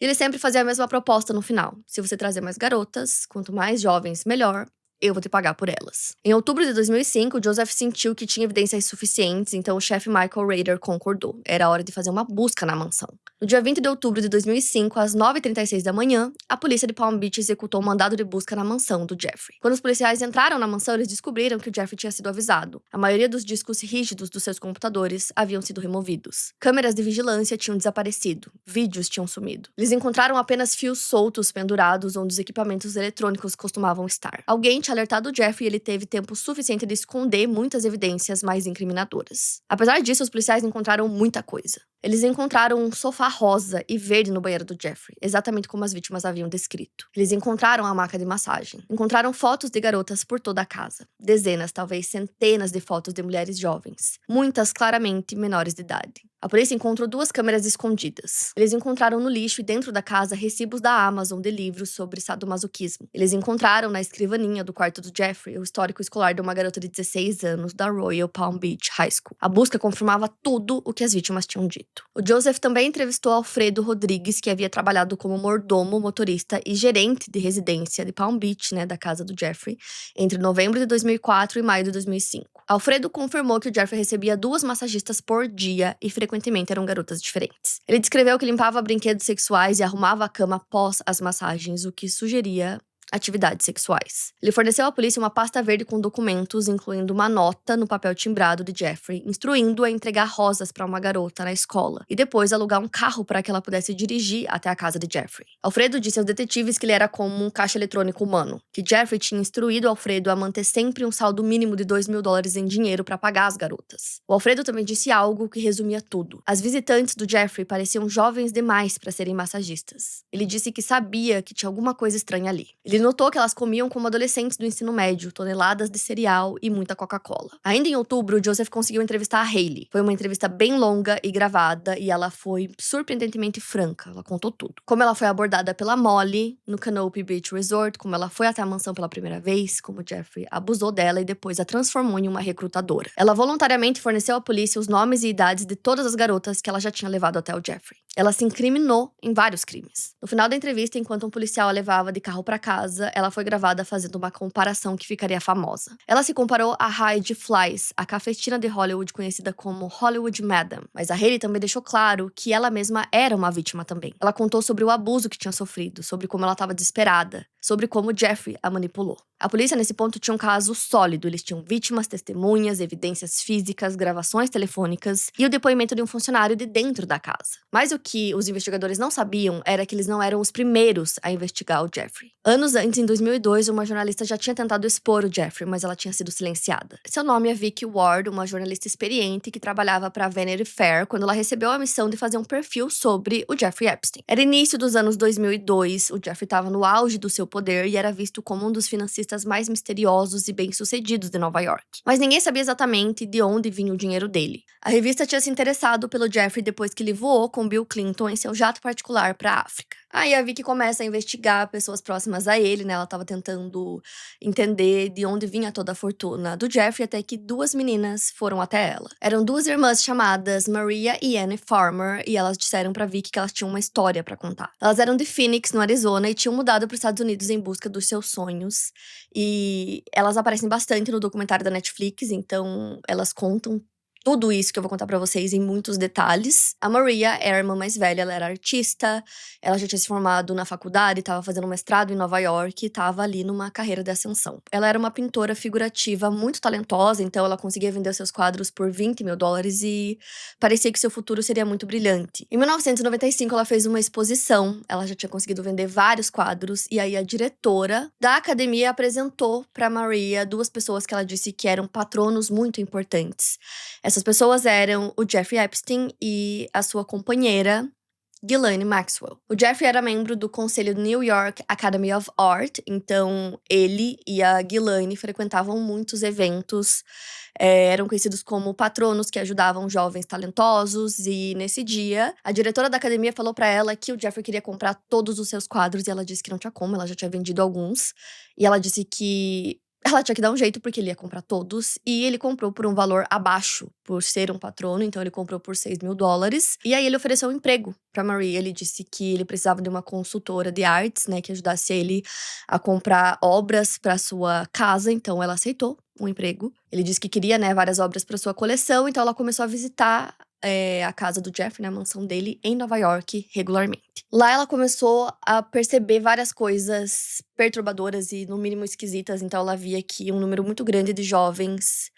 E ele sempre fazia a mesma proposta no final. Se você trazer mais garotas, quanto mais jovens, melhor. eu vou ter que pagar por elas. Em outubro de 2005, Joseph sentiu que tinha evidências suficientes, então o chefe Michael Rader concordou. Era hora de fazer uma busca na mansão. No dia 20 de outubro de 2005, às 9h36 da manhã, a polícia de Palm Beach executou um mandado de busca na mansão do Jeffrey. Quando os policiais entraram na mansão, eles descobriram que o Jeffrey tinha sido avisado. A maioria dos discos rígidos dos seus computadores haviam sido removidos. Câmeras de vigilância tinham desaparecido. Vídeos tinham sumido. Eles encontraram apenas fios soltos pendurados onde os equipamentos eletrônicos costumavam estar. Alguém tinha alertado o Jeffrey e ele teve tempo suficiente de esconder muitas evidências mais incriminadoras. Apesar disso, os policiais encontraram muita coisa. Eles encontraram um sofá rosa e verde no banheiro do Jeffrey, exatamente como as vítimas haviam descrito. Eles encontraram a maca de massagem. Encontraram fotos de garotas por toda a casa. Dezenas, talvez centenas de fotos de mulheres jovens. Muitas claramente menores de idade. A polícia encontrou 2 câmeras escondidas. Eles encontraram no lixo e dentro da casa recibos da Amazon de livros sobre sadomasoquismo. Eles encontraram na escrivaninha do quarto do Jeffrey o histórico escolar de uma garota de 16 anos da Royal Palm Beach High School. A busca confirmava tudo o que as vítimas tinham dito. O Joseph também entrevistou Alfredo Rodrigues, que havia trabalhado como mordomo, motorista e gerente de residência de Palm Beach, da casa do Jeffrey, entre novembro de 2004 e maio de 2005. Alfredo confirmou que o Jeffrey recebia 2 massagistas por dia e frequentemente eram garotas diferentes. Ele descreveu que limpava brinquedos sexuais e arrumava a cama após as massagens, o que sugeria atividades sexuais. Ele forneceu à polícia uma pasta verde com documentos, incluindo uma nota no papel timbrado de Jeffrey, instruindo-o a entregar rosas para uma garota na escola e depois alugar um carro para que ela pudesse dirigir até a casa de Jeffrey. Alfredo disse aos detetives que ele era como um caixa eletrônico humano, que Jeffrey tinha instruído Alfredo a manter sempre um saldo mínimo de $2.000 em dinheiro para pagar as garotas. O Alfredo também disse algo que resumia tudo. As visitantes do Jeffrey pareciam jovens demais para serem massagistas. Ele disse que sabia que tinha alguma coisa estranha ali. Ele notou que elas comiam como adolescentes do ensino médio, toneladas de cereal e muita Coca-Cola. Ainda em outubro, Joseph conseguiu entrevistar a Hailey. Foi uma entrevista bem longa e gravada e ela foi surpreendentemente franca. Ela contou tudo. Como ela foi abordada pela Molly no Canopy Beach Resort, como ela foi até a mansão pela primeira vez, como Jeffrey abusou dela e depois a transformou em uma recrutadora. Ela voluntariamente forneceu à polícia os nomes e idades de todas as garotas que ela já tinha levado até o Jeffrey. Ela se incriminou em vários crimes. No final da entrevista, enquanto um policial a levava de carro para casa, ela foi gravada fazendo uma comparação que ficaria famosa. Ela se comparou a Heidi Fleiss, a cafetina de Hollywood conhecida como Hollywood Madam. Mas a Hailey também deixou claro que ela mesma era uma vítima também. Ela contou sobre o abuso que tinha sofrido, sobre como ela estava desesperada, sobre como Jeffrey a manipulou. A polícia, nesse ponto, tinha um caso sólido. Eles tinham vítimas, testemunhas, evidências físicas, gravações telefônicas e o depoimento de um funcionário de dentro da casa. Mas o que os investigadores não sabiam era que eles não eram os primeiros a investigar o Jeffrey. Anos antes, em 2002, uma jornalista já tinha tentado expor o Jeffrey, mas ela tinha sido silenciada. Seu nome é Vicky Ward, uma jornalista experiente que trabalhava para a Vanity Fair quando ela recebeu a missão de fazer um perfil sobre o Jeffrey Epstein. Era início dos anos 2002, o Jeffrey estava no auge do seu poder e era visto como um dos financistas mais misteriosos e bem-sucedidos de Nova York. Mas ninguém sabia exatamente de onde vinha o dinheiro dele. A revista tinha se interessado pelo Jeffrey depois que ele voou com Bill Clinton em seu jato particular para a África. Aí a Vicky começa a investigar pessoas próximas a ele, Ela tava tentando entender de onde vinha toda a fortuna do Jeffrey, até que 2 meninas foram até ela. Eram 2 irmãs chamadas Maria e Anne Farmer, e elas disseram pra Vicky que elas tinham uma história pra contar. Elas eram de Phoenix, no Arizona, e tinham mudado para os Estados Unidos em busca dos seus sonhos. E elas aparecem bastante no documentário da Netflix, então elas contam tudo isso que eu vou contar pra vocês em muitos detalhes. A Maria era a irmã mais velha, ela era artista, ela já tinha se formado na faculdade, estava fazendo um mestrado em Nova York e estava ali numa carreira de ascensão. Ela era uma pintora figurativa muito talentosa, então ela conseguia vender seus quadros por $20.000 e parecia que seu futuro seria muito brilhante. Em 1995, ela fez uma exposição, ela já tinha conseguido vender vários quadros, e aí a diretora da academia apresentou pra Maria 2 pessoas que ela disse que eram patronos muito importantes. Essas pessoas eram o Jeffrey Epstein e a sua companheira, Ghislaine Maxwell. O Jeffrey era membro do conselho do New York Academy of Art, então ele e a Ghislaine frequentavam muitos eventos, eram conhecidos como patronos que ajudavam jovens talentosos, e nesse dia, a diretora da academia falou pra ela que o Jeffrey queria comprar todos os seus quadros, e ela disse que não tinha como, ela já tinha vendido alguns, e ela disse que ela tinha que dar um jeito, porque ele ia comprar todos, e ele comprou por um valor abaixo, por ser um patrono, então ele comprou por $6.000. E aí ele ofereceu um emprego pra Marie. Ele disse que ele precisava de uma consultora de artes, né, que ajudasse ele a comprar obras pra sua casa, então ela aceitou o emprego. Ele disse que queria, né, várias obras pra sua coleção, então ela começou a visitar a casa do Jeffrey, né, a mansão dele, em Nova York, regularmente. Lá ela começou a perceber várias coisas perturbadoras e, no mínimo, esquisitas. Então ela via que um número muito grande de jovens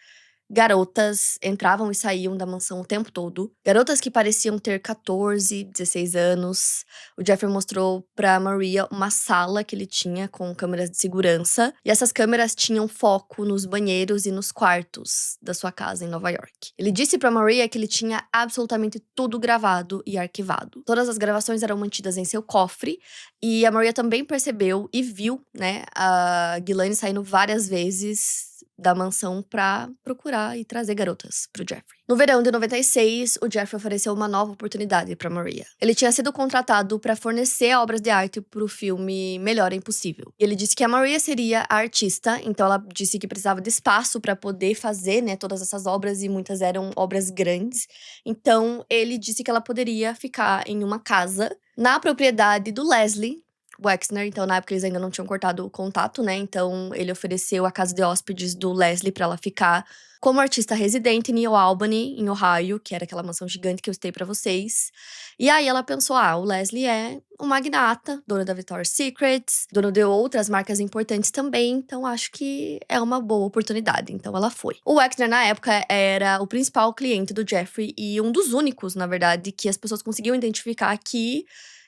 garotas entravam e saíam da mansão o tempo todo. Garotas que pareciam ter 14, 16 anos. O Jeffrey mostrou pra Maria uma sala que ele tinha com câmeras de segurança. E essas câmeras tinham foco nos banheiros e nos quartos da sua casa em Nova York. Ele disse pra Maria que ele tinha absolutamente tudo gravado e arquivado. Todas as gravações eram mantidas em seu cofre. E a Maria também percebeu e viu, né, a Ghislaine saindo várias vezes da mansão pra procurar e trazer garotas pro Jeffrey. No verão de 96, o Jeffrey ofereceu uma nova oportunidade pra Maria. Ele tinha sido contratado pra fornecer obras de arte pro filme Melhor é Impossível. Ele disse que a Maria seria a artista, então ela disse que precisava de espaço pra poder fazer, né, todas essas obras, e muitas eram obras grandes. Então ele disse que ela poderia ficar em uma casa na propriedade do Leslie Wexner. Então na época eles ainda não tinham cortado o contato, né, então ele ofereceu a casa de hóspedes do Leslie pra ela ficar como artista residente em New Albany, em Ohio, que era aquela mansão gigante que eu citei pra vocês. E aí ela pensou, o Leslie é um magnata, dono da Victoria's Secrets, dono de outras marcas importantes também, então acho que é uma boa oportunidade, então ela foi. O Wexner, na época, era o principal cliente do Jeffrey e um dos únicos, na verdade, que as pessoas conseguiam identificar que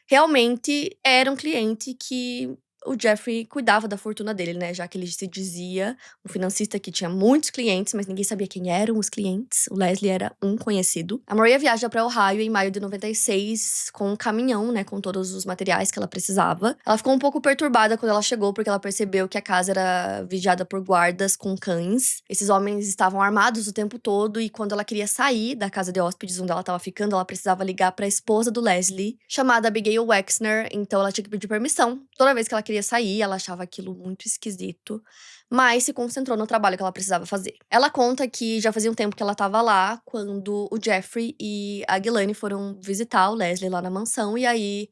realmente era um cliente que o Jeffrey cuidava da fortuna dele, né, já que ele se dizia um financista que tinha muitos clientes, mas ninguém sabia quem eram os clientes. O Leslie era um conhecido. A Maria viaja pra Ohio em maio de 96 com um caminhão, né, com todos os materiais que ela precisava. Ela ficou um pouco perturbada quando ela chegou, porque ela percebeu que a casa era vigiada por guardas com cães. Esses homens estavam armados o tempo todo, e quando ela queria sair da casa de hóspedes onde ela estava ficando, ela precisava ligar pra esposa do Leslie, chamada Abigail Wexner, então ela tinha que pedir permissão. Toda vez que ela queria sair, ela achava aquilo muito esquisito, mas se concentrou no trabalho que ela precisava fazer. Ela conta que já fazia um tempo que ela estava lá quando o Jeffrey e a Ghislaine foram visitar o Leslie lá na mansão, e aí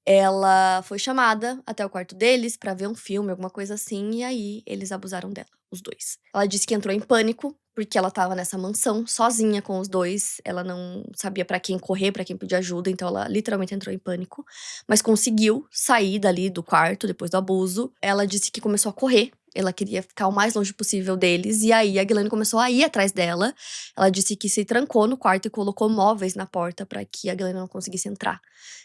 ela foi chamada até o quarto deles pra ver um filme, alguma coisa assim, e aí eles abusaram dela, os dois. Ela disse que entrou em pânico, porque ela estava nessa mansão sozinha com os dois. Ela não sabia pra quem correr, pra quem pedir ajuda, então ela literalmente entrou em pânico. Mas conseguiu sair dali do quarto depois do abuso. Ela disse que começou a correr. Ela queria ficar o mais longe possível deles. E aí a Ghislaine começou a ir atrás dela. Ela disse que se trancou no quarto e colocou móveis na porta pra que a Ghislaine não conseguisse entrar.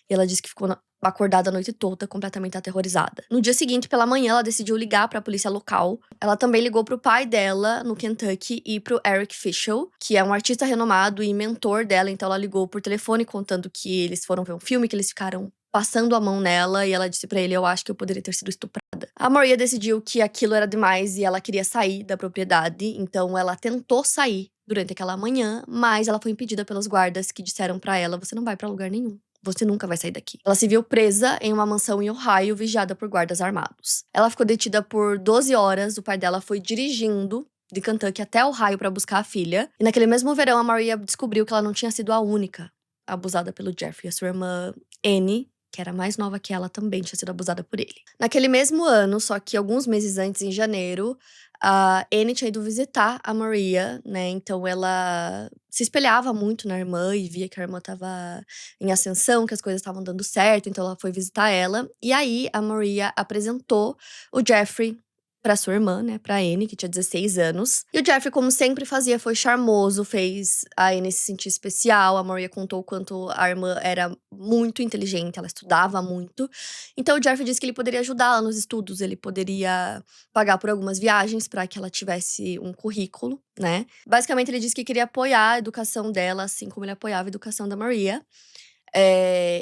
E ela disse que ficou acordada a noite toda, completamente aterrorizada. No dia seguinte, pela manhã, ela decidiu ligar pra polícia local. Ela também ligou pro pai dela, no Kentucky, e pro Eric Fischel, que é um artista renomado e mentor dela. Então ela ligou por telefone contando que eles foram ver um filme, que eles ficaram passando a mão nela, e ela disse pra ele: eu acho que eu poderia ter sido estuprada. A Maria decidiu que aquilo era demais e ela queria sair da propriedade, então ela tentou sair durante aquela manhã, mas ela foi impedida pelos guardas, que disseram pra ela: você não vai pra lugar nenhum. Você nunca vai sair daqui. Ela se viu presa em uma mansão em Ohio, vigiada por guardas armados. Ela ficou detida por 12 horas. O pai dela foi dirigindo de Kentucky até Ohio pra buscar a filha. E naquele mesmo verão, a Maria descobriu que ela não tinha sido a única abusada pelo Jeffrey. A sua irmã Annie, que era mais nova que ela, também tinha sido abusada por ele. Naquele mesmo ano, só que alguns meses antes, em janeiro, a Annie tinha ido visitar a Maria, né? Então ela se espelhava muito na irmã e via que a irmã estava em ascensão, que as coisas estavam dando certo, então ela foi visitar ela. E aí a Maria apresentou o Jeffrey pra sua irmã, né, pra Annie, que tinha 16 anos. E o Jeffrey, como sempre fazia, foi charmoso, fez a Annie se sentir especial. A Maria contou o quanto a irmã era muito inteligente, ela estudava muito. Então o Jeffrey disse que ele poderia ajudá-la nos estudos, ele poderia pagar por algumas viagens pra que ela tivesse um currículo, né. Basicamente ele disse que queria apoiar a educação dela, assim como ele apoiava a educação da Maria.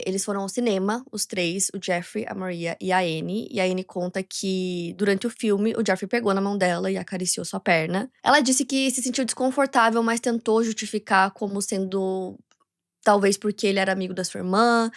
Eles foram ao cinema, os três, o Jeffrey, a Maria e a Annie. E a Annie conta que, durante o filme, o Jeffrey pegou na mão dela e acariciou sua perna. Ela disse que se sentiu desconfortável, mas tentou justificar como sendo, talvez porque ele era amigo da sua irmã,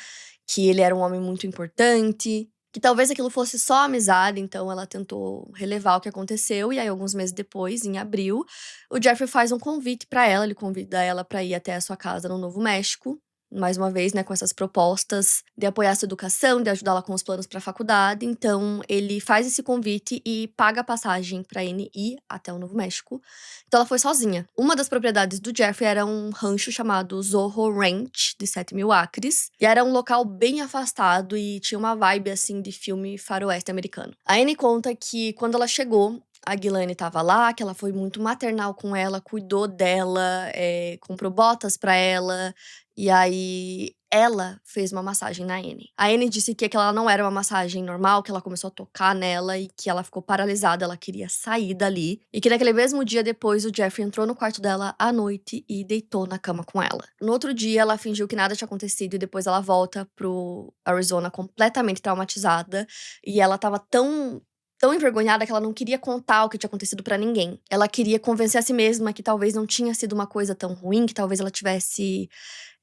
que ele era um homem muito importante, que talvez aquilo fosse só amizade, então ela tentou relevar o que aconteceu. E aí, alguns meses depois, em abril, o Jeffrey faz um convite pra ela. Ele convida ela pra ir até a sua casa no Novo México. Mais uma vez, né, com essas propostas de apoiar sua educação, de ajudá-la com os planos pra faculdade. Então, ele faz esse convite e paga a passagem pra Anne ir até o Novo México. Então, ela foi sozinha. Uma das propriedades do Jeffrey era um rancho chamado Zorro Ranch, de 7.000 acres. E era um local bem afastado e tinha uma vibe, assim, de filme faroeste americano. A Anne conta que, quando ela chegou, a Ghislaine estava lá, que ela foi muito maternal com ela, cuidou dela, comprou botas pra ela. E aí, ela fez uma massagem na Anne. A Anne disse que aquela não era uma massagem normal, que ela começou a tocar nela e que ela ficou paralisada, ela queria sair dali. E que naquele mesmo dia depois, o Jeffrey entrou no quarto dela à noite e deitou na cama com ela. No outro dia, ela fingiu que nada tinha acontecido e depois ela volta pro Arizona completamente traumatizada. E ela tava tão envergonhada que ela não queria contar o que tinha acontecido pra ninguém. Ela queria convencer a si mesma que talvez não tinha sido uma coisa tão ruim, que talvez ela tivesse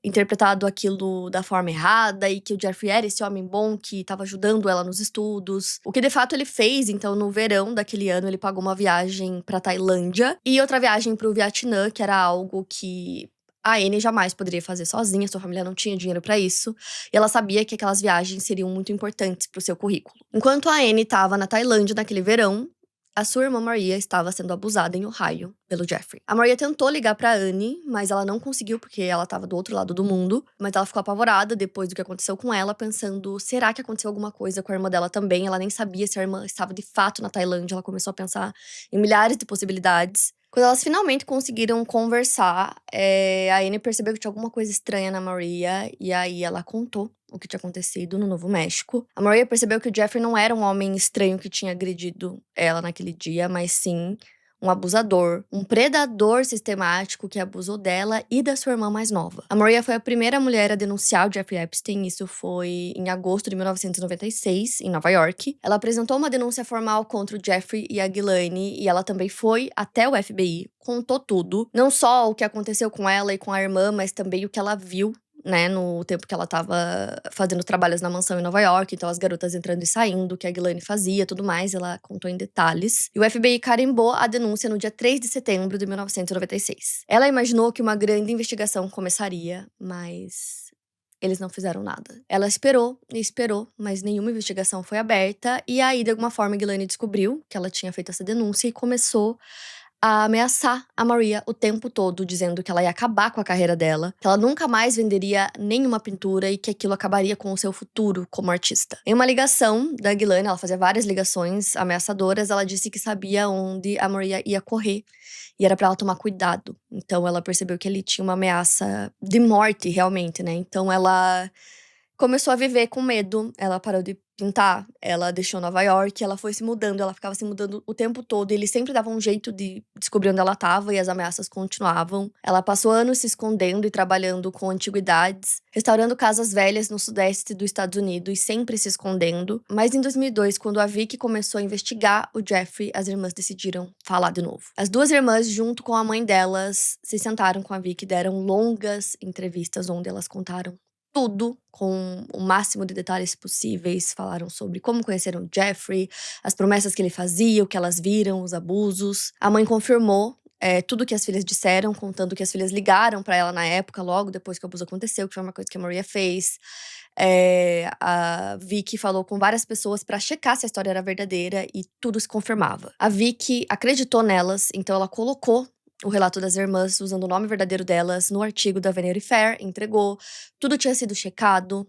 interpretado aquilo da forma errada e que o Jeffrey era esse homem bom que estava ajudando ela nos estudos. O que de fato ele fez, então, no verão daquele ano, ele pagou uma viagem pra Tailândia e outra viagem pro Vietnã, que era algo que a Anne jamais poderia fazer sozinha, sua família não tinha dinheiro pra isso, e ela sabia que aquelas viagens seriam muito importantes pro seu currículo. Enquanto a Anne estava na Tailândia naquele verão, a sua irmã Maria estava sendo abusada em Ohio pelo Jeffrey. A Maria tentou ligar pra Anne, mas ela não conseguiu porque ela estava do outro lado do mundo. Mas ela ficou apavorada depois do que aconteceu com ela, pensando: será que aconteceu alguma coisa com a irmã dela também? Ela nem sabia se a irmã estava de fato na Tailândia. Ela começou a pensar em milhares de possibilidades. Quando elas finalmente conseguiram conversar, a Anne percebeu que tinha alguma coisa estranha na Maria. E aí ela contou o que tinha acontecido no Novo México. A Maria percebeu que o Jeffrey não era um homem estranho que tinha agredido ela naquele dia, mas sim um abusador, um predador sistemático que abusou dela e da sua irmã mais nova. A Maria foi a primeira mulher a denunciar o Jeffrey Epstein, isso foi em agosto de 1996, em Nova York. Ela apresentou uma denúncia formal contra o Jeffrey e a Ghislaine, e ela também foi até o FBI, contou tudo, não só o que aconteceu com ela e com a irmã, mas também o que ela viu, né, no tempo que ela tava fazendo trabalhos na mansão em Nova York, então as garotas entrando e saindo, o que a Ghislaine fazia, tudo mais, ela contou em detalhes. E o FBI carimbou a denúncia no dia 3 de setembro de 1996. Ela imaginou que uma grande investigação começaria, mas eles não fizeram nada. Ela esperou e esperou, mas nenhuma investigação foi aberta, e aí, de alguma forma, a Ghislaine descobriu que ela tinha feito essa denúncia e começou a ameaçar a Maria o tempo todo, dizendo que ela ia acabar com a carreira dela, que ela nunca mais venderia nenhuma pintura e que aquilo acabaria com o seu futuro como artista. Em uma ligação da Ghislaine, ela fazia várias ligações ameaçadoras, ela disse que sabia onde a Maria ia correr e era pra ela tomar cuidado. Então ela percebeu que ali tinha uma ameaça de morte, realmente, né? Então ela começou a viver com medo, ela parou de pintar, ela deixou Nova York, ela foi se mudando, ela ficava se mudando o tempo todo, e ele sempre dava um jeito de descobrir onde ela estava e as ameaças continuavam. Ela passou anos se escondendo e trabalhando com antiguidades, restaurando casas velhas no sudeste dos Estados Unidos, sempre se escondendo. Mas em 2002, quando a Vicky começou a investigar o Jeffrey, as irmãs decidiram falar de novo. As duas irmãs, junto com a mãe delas, se sentaram com a Vicky e deram longas entrevistas onde elas contaram tudo, com o máximo de detalhes possíveis. Falaram sobre como conheceram o Jeffrey, as promessas que ele fazia, o que elas viram, os abusos. A mãe confirmou tudo que as filhas disseram, contando que as filhas ligaram pra ela na época, logo depois que o abuso aconteceu, que foi uma coisa que a Maria fez. A Vicky falou com várias pessoas pra checar se a história era verdadeira e tudo se confirmava. A Vicky acreditou nelas, então ela colocou o relato das irmãs, usando o nome verdadeiro delas, no artigo da Vanity Fair, entregou. Tudo tinha sido checado.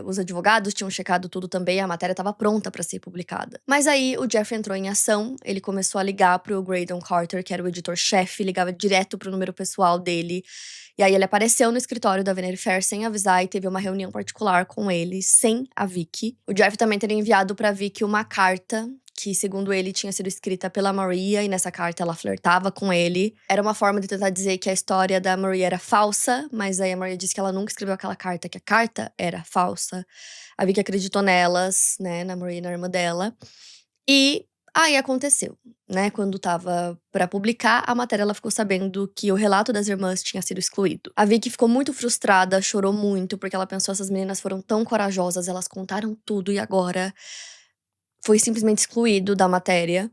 Os advogados tinham checado tudo também, a matéria estava pronta para ser publicada. Mas aí o Jeffrey entrou em ação, ele começou a ligar pro Graydon Carter, que era o editor-chefe, ligava direto pro número pessoal dele. E aí ele apareceu no escritório da Vanity Fair sem avisar e teve uma reunião particular com ele, sem a Vicky. O Jeffrey também teria enviado pra Vicky uma carta que, segundo ele, tinha sido escrita pela Maria, e nessa carta ela flertava com ele. Era uma forma de tentar dizer que a história da Maria era falsa, mas aí a Maria disse que ela nunca escreveu aquela carta, que a carta era falsa. A Vicky acreditou nelas, né, na Maria e na irmã dela. E Aí aconteceu, né, quando estava pra publicar a matéria, ela ficou sabendo que o relato das irmãs tinha sido excluído. A Vicky ficou muito frustrada, chorou muito, porque ela pensou: "Essas meninas foram tão corajosas, elas contaram tudo e agora foi simplesmente excluído da matéria".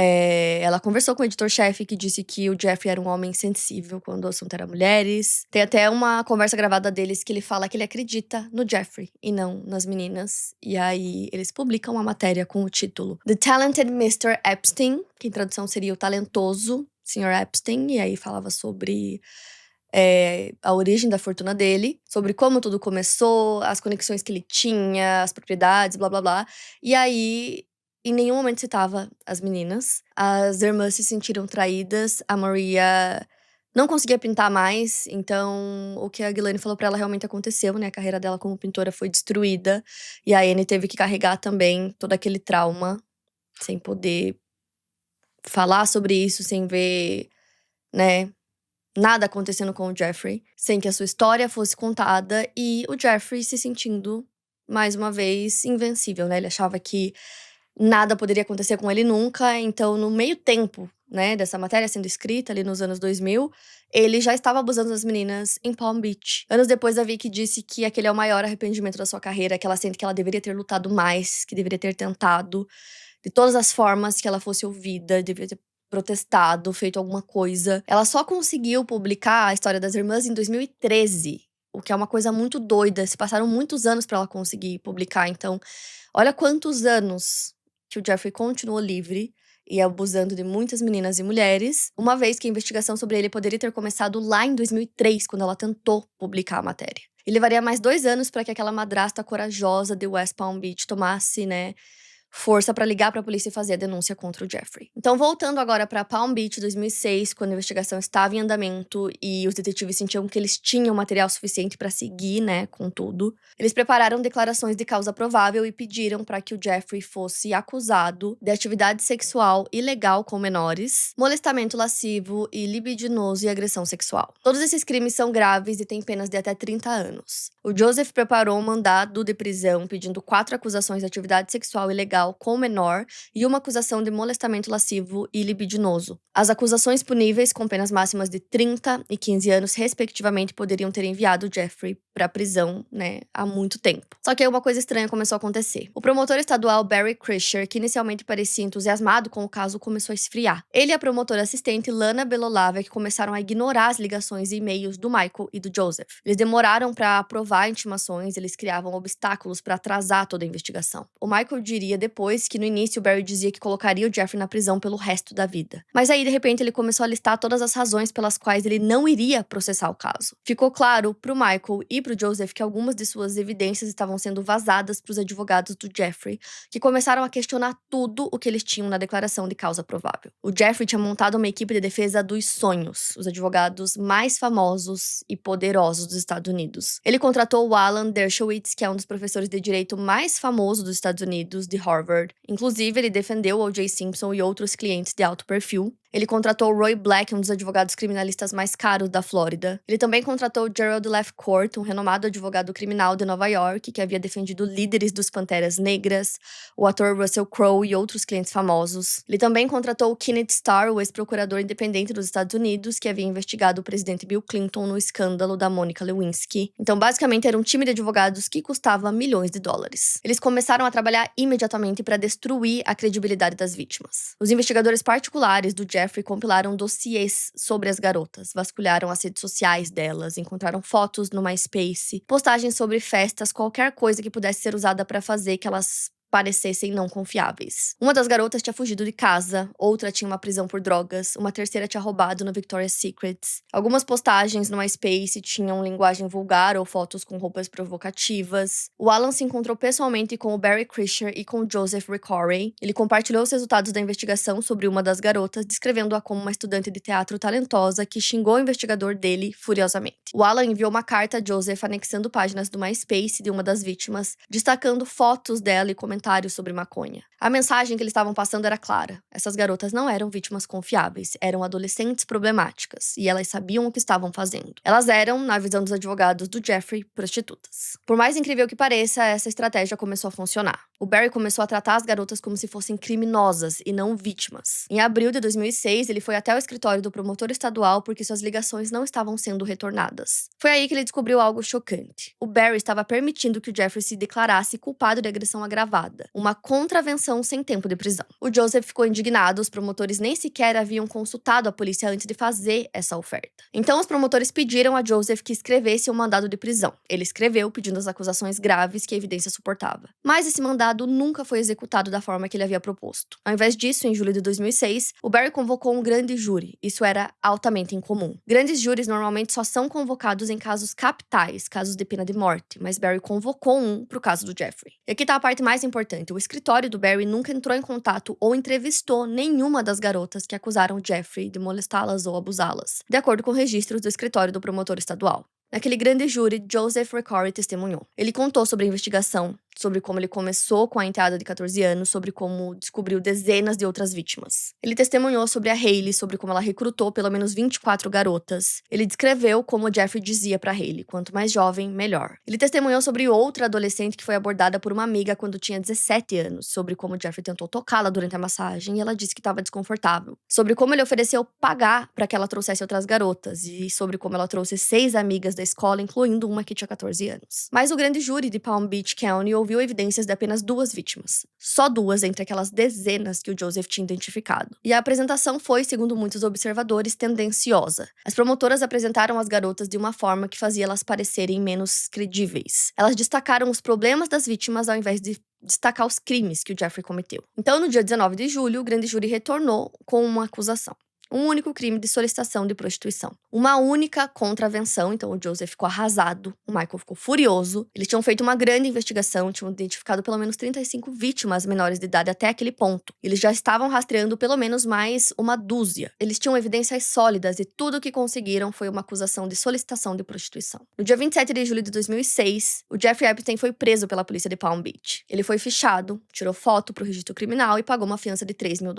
Ela conversou com o editor-chefe, que disse que o Jeffrey era um homem sensível quando o assunto era mulheres. Tem até uma conversa gravada deles que ele fala que ele acredita no Jeffrey e não nas meninas. E aí eles publicam uma matéria com o título The Talented Mr. Epstein, que em tradução seria o talentoso Sr. Epstein. E aí falava sobre a origem da fortuna dele, sobre como tudo começou, as conexões que ele tinha, as propriedades, blá blá blá. E aí, em nenhum momento citava as meninas. As irmãs se sentiram traídas, a Maria não conseguia pintar mais, então o que a Ghislaine falou pra ela realmente aconteceu, né? A carreira dela como pintora foi destruída. E a Anne teve que carregar também todo aquele trauma, sem poder falar sobre isso, sem ver, né, nada acontecendo com o Jeffrey, sem que a sua história fosse contada e o Jeffrey se sentindo, mais uma vez, invencível, né? Ele achava que nada poderia acontecer com ele nunca, então no meio tempo, né, dessa matéria sendo escrita ali nos anos 2000, ele já estava abusando das meninas em Palm Beach. Anos depois, a Vicky disse que aquele é o maior arrependimento da sua carreira, que ela sente que ela deveria ter lutado mais, que deveria ter tentado de todas as formas que ela fosse ouvida, deveria ter protestado, feito alguma coisa. Ela só conseguiu publicar a história das irmãs em 2013, o que é uma coisa muito doida. Se passaram muitos anos pra ela conseguir publicar, então olha quantos anos que o Jeffrey continuou livre e abusando de muitas meninas e mulheres, uma vez que a investigação sobre ele poderia ter começado lá em 2003, quando ela tentou publicar a matéria. E levaria mais 2 anos pra que aquela madrasta corajosa de West Palm Beach tomasse, né, força pra ligar pra polícia e fazer a denúncia contra o Jeffrey. Então, voltando agora pra Palm Beach, 2006, quando a investigação estava em andamento e os detetives sentiam que eles tinham material suficiente pra seguir, né, com tudo, eles prepararam declarações de causa provável e pediram pra que o Jeffrey fosse acusado de atividade sexual ilegal com menores, molestamento lascivo e libidinoso e agressão sexual. Todos esses crimes são graves e têm penas de até 30 anos. O Joseph preparou um mandado de prisão pedindo 4 acusações de atividade sexual ilegal com menor e uma acusação de molestamento lascivo e libidinoso. As acusações puníveis, com penas máximas de 30 e 15 anos, respectivamente, poderiam ter enviado o Jeffrey pra prisão, né, há muito tempo. Só que aí uma coisa estranha começou a acontecer. O promotor estadual Barry Krischer, que inicialmente parecia entusiasmado com o caso, começou a esfriar. Ele e a promotora assistente Lana Belolavec começaram a ignorar as ligações e e-mails do Michael e do Joseph. Eles demoraram pra aprovar intimações, eles criavam obstáculos pra atrasar toda a investigação. O Michael diria depois que no início o Barry dizia que colocaria o Jeffrey na prisão pelo resto da vida. Mas aí, de repente, ele começou a listar todas as razões pelas quais ele não iria processar o caso. Ficou claro pro Michael e pro Joseph que algumas de suas evidências estavam sendo vazadas pros advogados do Jeffrey, que começaram a questionar tudo o que eles tinham na declaração de causa provável. O Jeffrey tinha montado uma equipe de defesa dos sonhos, os advogados mais famosos e poderosos dos Estados Unidos. Ele contratou o Alan Dershowitz, que é um dos professores de direito mais famosos dos Estados Unidos, de Harvard. Inclusive, ele defendeu O.J. Simpson e outros clientes de alto perfil. Ele contratou Roy Black, um dos advogados criminalistas mais caros da Flórida. Ele também contratou Gerald Lefcourt, um renomado advogado criminal de Nova York, que havia defendido líderes dos Panteras Negras, o ator Russell Crowe e outros clientes famosos. Ele também contratou Kenneth Starr, o ex-procurador independente dos Estados Unidos, que havia investigado o presidente Bill Clinton no escândalo da Monica Lewinsky. Então, basicamente, era um time de advogados que custava milhões de dólares. Eles começaram a trabalhar imediatamente para destruir a credibilidade das vítimas. Os investigadores particulares do Jeffrey compilaram dossiês sobre as garotas, vasculharam as redes sociais delas, encontraram fotos no MySpace, postagens sobre festas, qualquer coisa que pudesse ser usada para fazer que elas parecessem não confiáveis. Uma das garotas tinha fugido de casa, outra tinha uma prisão por drogas, uma terceira tinha roubado no Victoria's Secrets. Algumas postagens no MySpace tinham linguagem vulgar ou fotos com roupas provocativas. O Alan se encontrou pessoalmente com o Barry Krischer e com o Joseph Recorey. Ele compartilhou os resultados da investigação sobre uma das garotas, descrevendo-a como uma estudante de teatro talentosa que xingou o investigador dele furiosamente. O Alan enviou uma carta a Joseph anexando páginas do MySpace de uma das vítimas, destacando fotos dela e comentários documentário sobre maconha. A mensagem que eles estavam passando era clara. Essas garotas não eram vítimas confiáveis, eram adolescentes problemáticas, e elas sabiam o que estavam fazendo. Elas eram, na visão dos advogados do Jeffrey, prostitutas. Por mais incrível que pareça, essa estratégia começou a funcionar. O Barry começou a tratar as garotas como se fossem criminosas e não vítimas. Em abril de 2006, ele foi até o escritório do promotor estadual porque suas ligações não estavam sendo retornadas. Foi aí que ele descobriu algo chocante. O Barry estava permitindo que o Jeffrey se declarasse culpado de agressão agravada, uma contravenção sem tempo de prisão. O Joseph ficou indignado, os promotores nem sequer haviam consultado a polícia antes de fazer essa oferta. Então os promotores pediram a Joseph que escrevesse um mandado de prisão. Ele escreveu pedindo as acusações graves que a evidência suportava. Mas esse mandado nunca foi executado da forma que ele havia proposto. Ao invés disso, em julho de 2006, o Barry convocou um grande júri. Isso era altamente incomum. Grandes júris normalmente só são convocados em casos capitais, casos de pena de morte, mas Barry convocou um para o caso do Jeffrey. E aqui está a parte mais importante. O escritório do Barry nunca entrou em contato ou entrevistou nenhuma das garotas que acusaram o Jeffrey de molestá-las ou abusá-las, de acordo com registros do escritório do promotor estadual. Naquele grande júri, Joseph Recorey testemunhou. Ele contou sobre a investigação, sobre como ele começou com a enteada de 14 anos, sobre como descobriu dezenas de outras vítimas. Ele testemunhou sobre a Hailey, sobre como ela recrutou pelo menos 24 garotas. Ele descreveu como o Jeffrey dizia pra Hailey, quanto mais jovem, melhor. Ele testemunhou sobre outra adolescente que foi abordada por uma amiga quando tinha 17 anos, sobre como o Jeffrey tentou tocá-la durante a massagem e ela disse que estava desconfortável. Sobre como ele ofereceu pagar para que ela trouxesse outras garotas e sobre como ela trouxe 6 amigas da escola, incluindo uma que tinha 14 anos. Mas o grande júri de Palm Beach County ouviu evidências de apenas 2 vítimas. Só 2 entre aquelas dezenas que o Joseph tinha identificado. E a apresentação foi, segundo muitos observadores, tendenciosa. As promotoras apresentaram as garotas de uma forma que fazia elas parecerem menos credíveis. Elas destacaram os problemas das vítimas ao invés de destacar os crimes que o Jeffrey cometeu. Então, no dia 19 de julho, o grande júri retornou com uma acusação. Um único crime de solicitação de prostituição. Uma única contravenção, então o Joseph ficou arrasado, o Michael ficou furioso. Eles tinham feito uma grande investigação, tinham identificado pelo menos 35 vítimas menores de idade até aquele ponto. Eles já estavam rastreando pelo menos mais uma dúzia. Eles tinham evidências sólidas e tudo o que conseguiram foi uma acusação de solicitação de prostituição. No dia 27 de julho de 2006, o Jeffrey Epstein foi preso pela polícia de Palm Beach. Ele foi fichado, tirou foto pro registro criminal e pagou uma fiança de $3 mil.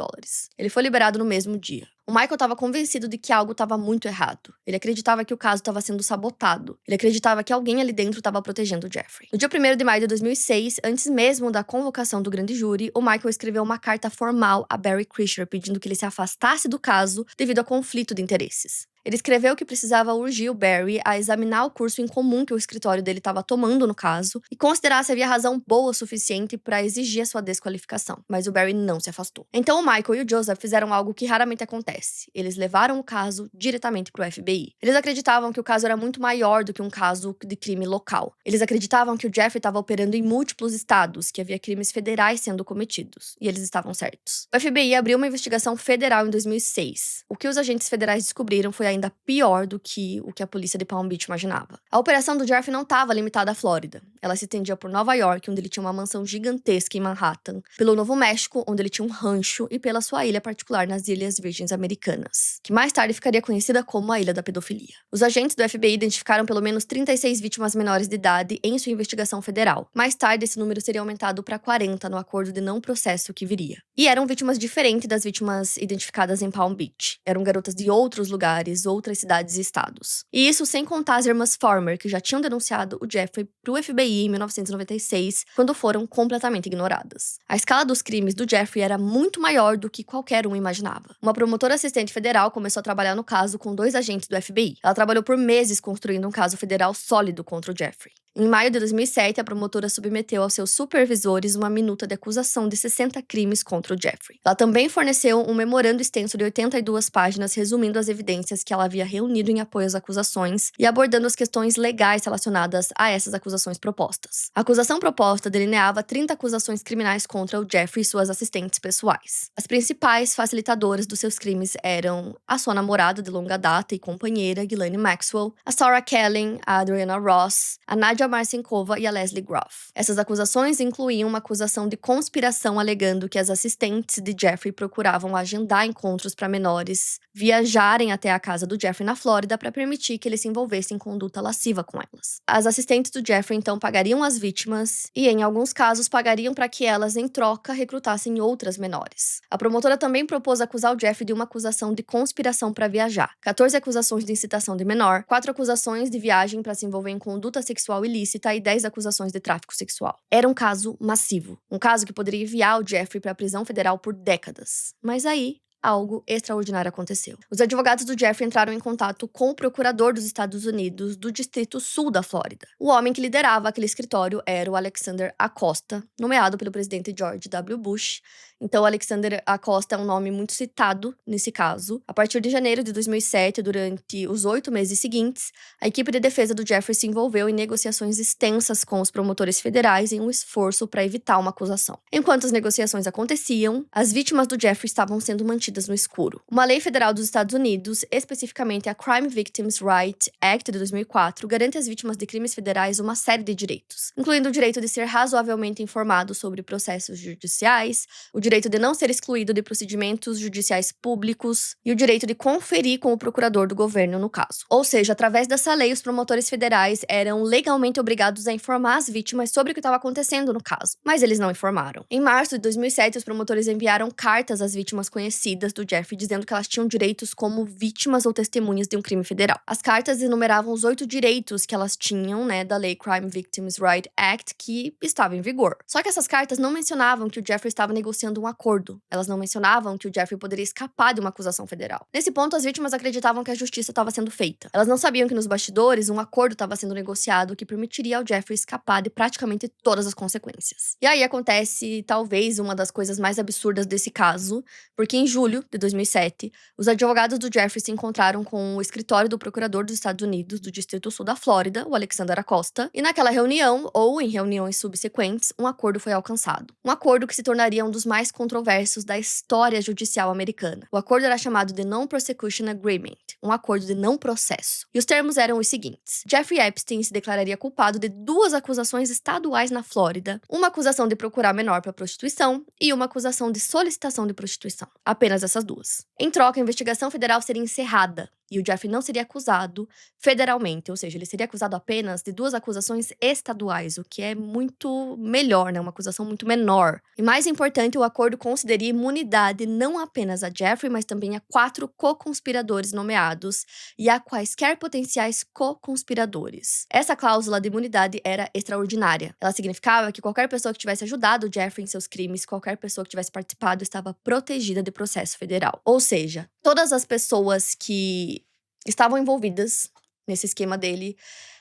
Ele foi liberado no mesmo dia. O Michael estava convencido de que algo estava muito errado. Ele acreditava que o caso estava sendo sabotado. Ele acreditava que alguém ali dentro estava protegendo o Jeffrey. No dia 1º de maio de 2006, antes mesmo da convocação do grande júri, o Michael escreveu uma carta formal a Barry Krischer pedindo que ele se afastasse do caso devido a conflito de interesses. Ele escreveu que precisava urgir o Barry a examinar o curso em comum que o escritório dele estava tomando no caso e considerar se havia razão boa o suficiente para exigir a sua desqualificação, mas o Barry não se afastou. Então o Michael e o Joseph fizeram algo que raramente acontece. Eles levaram o caso diretamente para o FBI. Eles acreditavam que o caso era muito maior do que um caso de crime local. Eles acreditavam que o Jeffrey estava operando em múltiplos estados, que havia crimes federais sendo cometidos, e eles estavam certos. O FBI abriu uma investigação federal em 2006. O que os agentes federais descobriram foi ainda pior do que o que a polícia de Palm Beach imaginava. A operação do Jeffrey não estava limitada à Flórida. Ela se estendia por Nova York, onde ele tinha uma mansão gigantesca em Manhattan, pelo Novo México, onde ele tinha um rancho, e pela sua ilha particular nas Ilhas Virgens Americanas, que mais tarde ficaria conhecida como a Ilha da Pedofilia. Os agentes do FBI identificaram pelo menos 36 vítimas menores de idade em sua investigação federal. Mais tarde, esse número seria aumentado para 40 no acordo de não processo que viria. E eram vítimas diferentes das vítimas identificadas em Palm Beach. Eram garotas de outros lugares, outras cidades e estados. E isso sem contar as irmãs Farmer, que já tinham denunciado o Jeffrey pro FBI em 1996, quando foram completamente ignoradas. A escala dos crimes do Jeffrey era muito maior do que qualquer um imaginava. Uma promotora assistente federal começou a trabalhar no caso com 2 agentes do FBI. Ela trabalhou por meses construindo um caso federal sólido contra o Jeffrey. Em maio de 2007, a promotora submeteu aos seus supervisores uma minuta de acusação de 60 crimes contra o Jeffrey. Ela também forneceu um memorando extenso de 82 páginas resumindo as evidências que ela havia reunido em apoio às acusações e abordando as questões legais relacionadas a essas acusações propostas. A acusação proposta delineava 30 acusações criminais contra o Jeffrey e suas assistentes pessoais. As principais facilitadoras dos seus crimes eram a sua namorada de longa data e companheira, Ghislaine Maxwell, a Sarah Kellen, a Adriana Ross, a Nadia Nadia Marcinkova e a Leslie Groff. Essas acusações incluíam uma acusação de conspiração alegando que as assistentes de Jeffrey procuravam agendar encontros para menores viajarem até a casa do Jeffrey na Flórida para permitir que ele se envolvesse em conduta lasciva com elas. As assistentes do Jeffrey então pagariam as vítimas e, em alguns casos, pagariam para que elas, em troca, recrutassem outras menores. A promotora também propôs acusar o Jeffrey de uma acusação de conspiração para viajar, 14 acusações de incitação de menor, 4 acusações de viagem para se envolver em conduta sexual ilícita e 10 acusações de tráfico sexual. Era um caso massivo, um caso que poderia enviar o Jeffrey para a prisão federal por décadas. Mas aí, algo extraordinário aconteceu. Os advogados do Jeffrey entraram em contato com o procurador dos Estados Unidos do Distrito Sul da Flórida. O homem que liderava aquele escritório era o Alexander Acosta, nomeado pelo presidente George W. Bush. Então, Alexander Acosta é um nome muito citado nesse caso. A partir de janeiro de 2007, durante os 8 meses seguintes, a equipe de defesa do Jeffrey se envolveu em negociações extensas com os promotores federais em um esforço para evitar uma acusação. Enquanto as negociações aconteciam, as vítimas do Jeffrey estavam sendo mantidas no escuro. Uma lei federal dos Estados Unidos, especificamente a Crime Victims' Rights Act de 2004, garante às vítimas de crimes federais uma série de direitos, incluindo o direito de ser razoavelmente informado sobre processos judiciais, o direito de não ser excluído de procedimentos judiciais públicos e o direito de conferir com o procurador do governo no caso. Ou seja, através dessa lei, os promotores federais eram legalmente obrigados a informar as vítimas sobre o que estava acontecendo no caso, mas eles não informaram. Em março de 2007, os promotores enviaram cartas às vítimas conhecidas do Jeffrey dizendo que elas tinham direitos como vítimas ou testemunhas de um crime federal. As cartas enumeravam os 8 direitos que elas tinham, da lei Crime Victims' Rights Act, que estava em vigor. Só que essas cartas não mencionavam que o Jeffrey estava negociando um acordo. Elas não mencionavam que o Jeffrey poderia escapar de uma acusação federal. Nesse ponto, as vítimas acreditavam que a justiça estava sendo feita. Elas não sabiam que nos bastidores um acordo estava sendo negociado que permitiria ao Jeffrey escapar de praticamente todas as consequências. E aí acontece, talvez, uma das coisas mais absurdas desse caso, porque em julho de 2007, os advogados do Jeffrey se encontraram com o escritório do procurador dos Estados Unidos do Distrito Sul da Flórida, o Alexander Acosta, e naquela reunião, ou em reuniões subsequentes, um acordo foi alcançado. Um acordo que se tornaria um dos mais controversos da história judicial americana. O acordo era chamado de Non-Prosecution Agreement, um acordo de não processo. E os termos eram os seguintes: Jeffrey Epstein se declararia culpado de 2 acusações estaduais na Flórida, uma acusação de procurar menor para prostituição e uma acusação de solicitação de prostituição. Apenas essas 2. Em troca, a investigação federal seria encerrada e o Jeffrey não seria acusado federalmente, ou seja, ele seria acusado apenas de 2 acusações estaduais, o que é muito melhor, uma acusação muito menor. E mais importante, o acordo concederia imunidade não apenas a Jeffrey, mas também a 4 co-conspiradores nomeados e a quaisquer potenciais co-conspiradores. Essa cláusula de imunidade era extraordinária. Ela significava que qualquer pessoa que tivesse ajudado o Jeffrey em seus crimes, qualquer pessoa que tivesse participado, estava protegida de processo federal. Ou seja, todas as pessoas que estavam envolvidas nesse esquema dele,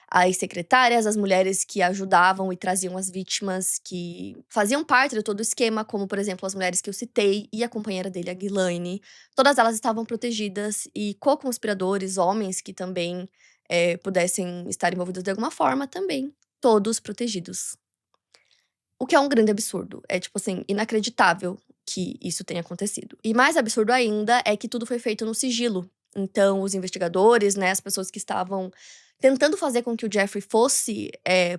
as secretárias, as mulheres que ajudavam e traziam as vítimas que faziam parte de todo o esquema, como, por exemplo, as mulheres que eu citei e a companheira dele, a Ghislaine, todas elas estavam protegidas e co-conspiradores, homens que também pudessem estar envolvidos de alguma forma, também todos protegidos. O que é um grande absurdo. É, inacreditável que isso tenha acontecido. E mais absurdo ainda é que tudo foi feito no sigilo. Então, os investigadores, as pessoas que estavam tentando fazer com que o Jeffrey fosse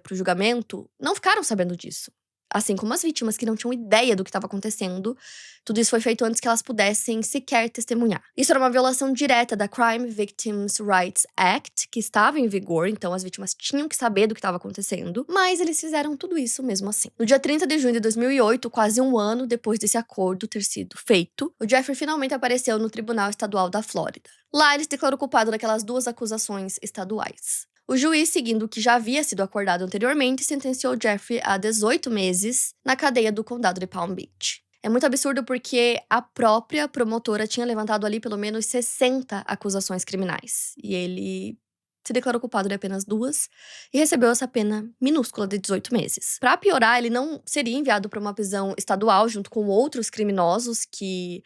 pro julgamento, não ficaram sabendo disso. Assim como as vítimas, que não tinham ideia do que estava acontecendo. Tudo isso foi feito antes que elas pudessem sequer testemunhar. Isso era uma violação direta da Crime Victims' Rights Act, que estava em vigor, então as vítimas tinham que saber do que estava acontecendo, mas eles fizeram tudo isso mesmo assim. No dia 30 de junho de 2008, quase um ano depois desse acordo ter sido feito, o Jeffrey finalmente apareceu no Tribunal Estadual da Flórida. Lá, ele se declarou culpado daquelas 2 acusações estaduais. O juiz, seguindo o que já havia sido acordado anteriormente, sentenciou Jeffrey a 18 meses na cadeia do condado de Palm Beach. É muito absurdo porque a própria promotora tinha levantado ali pelo menos 60 acusações criminais. E ele se declarou culpado de apenas 2 e recebeu essa pena minúscula de 18 meses. Para piorar, ele não seria enviado para uma prisão estadual junto com outros criminosos, que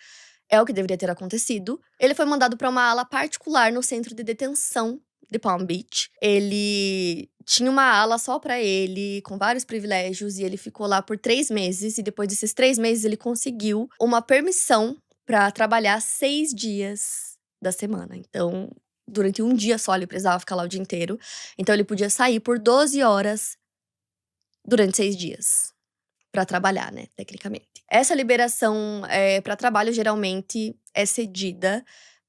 é o que deveria ter acontecido. Ele foi mandado para uma ala particular no centro de detenção de Palm Beach. Ele tinha uma ala só pra ele, com vários privilégios, e ele ficou lá por 3 meses. E depois desses 3 meses, ele conseguiu uma permissão pra trabalhar 6 dias da semana. Então, durante um dia só, ele precisava ficar lá o dia inteiro. Então ele podia sair por 12 horas durante 6 dias. Pra trabalhar, né, tecnicamente. Essa liberação, pra trabalho geralmente é cedida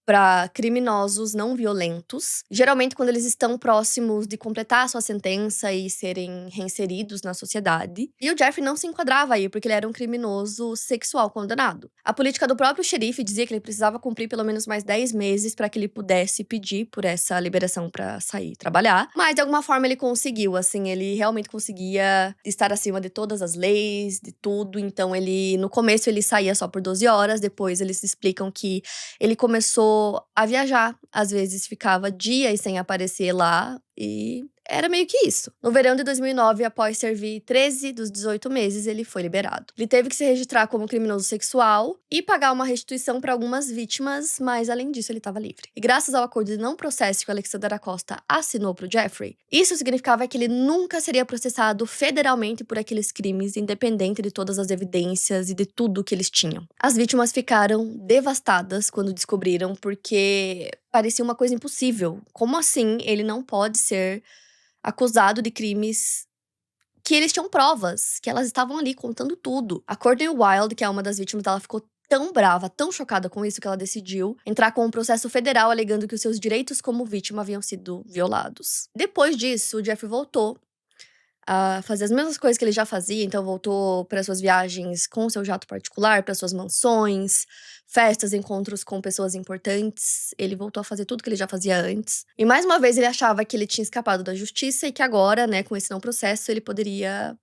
pra criminosos não violentos, geralmente quando eles estão próximos de completar a sua sentença e serem reinseridos na sociedade. E o Jeffrey não se enquadrava aí, porque ele era um criminoso sexual condenado. A política do próprio xerife dizia que ele precisava cumprir pelo menos mais 10 meses pra que ele pudesse pedir por essa liberação pra sair trabalhar, mas de alguma forma ele conseguiu, assim, ele realmente conseguia estar acima de todas as leis, de tudo. Então ele, no começo ele saía só por 12 horas, depois eles explicam que ele começou a viajar, às vezes ficava dias sem aparecer lá e era meio que isso. No verão de 2009, após servir 13 dos 18 meses, ele foi liberado. Ele teve que se registrar como criminoso sexual e pagar uma restituição para algumas vítimas, mas além disso ele estava livre. E graças ao acordo de não processo que o Alexander Acosta assinou para o Jeffrey, isso significava que ele nunca seria processado federalmente por aqueles crimes, independente de todas as evidências e de tudo que eles tinham. As vítimas ficaram devastadas quando descobriram, porque parecia uma coisa impossível. Como assim ele não pode ser acusado de crimes que eles tinham provas, que elas estavam ali contando tudo? A Courtney Wild, que é uma das vítimas, ela ficou tão brava, tão chocada com isso, que ela decidiu entrar com um processo federal alegando que os seus direitos como vítima haviam sido violados. Depois disso, o Jeffrey voltou a fazer as mesmas coisas que ele já fazia, então voltou para suas viagens com o seu jato particular, para suas mansões, festas, encontros com pessoas importantes. Ele voltou a fazer tudo que ele já fazia antes. E mais uma vez ele achava que ele tinha escapado da justiça e que agora, né, com esse não processo, ele poderia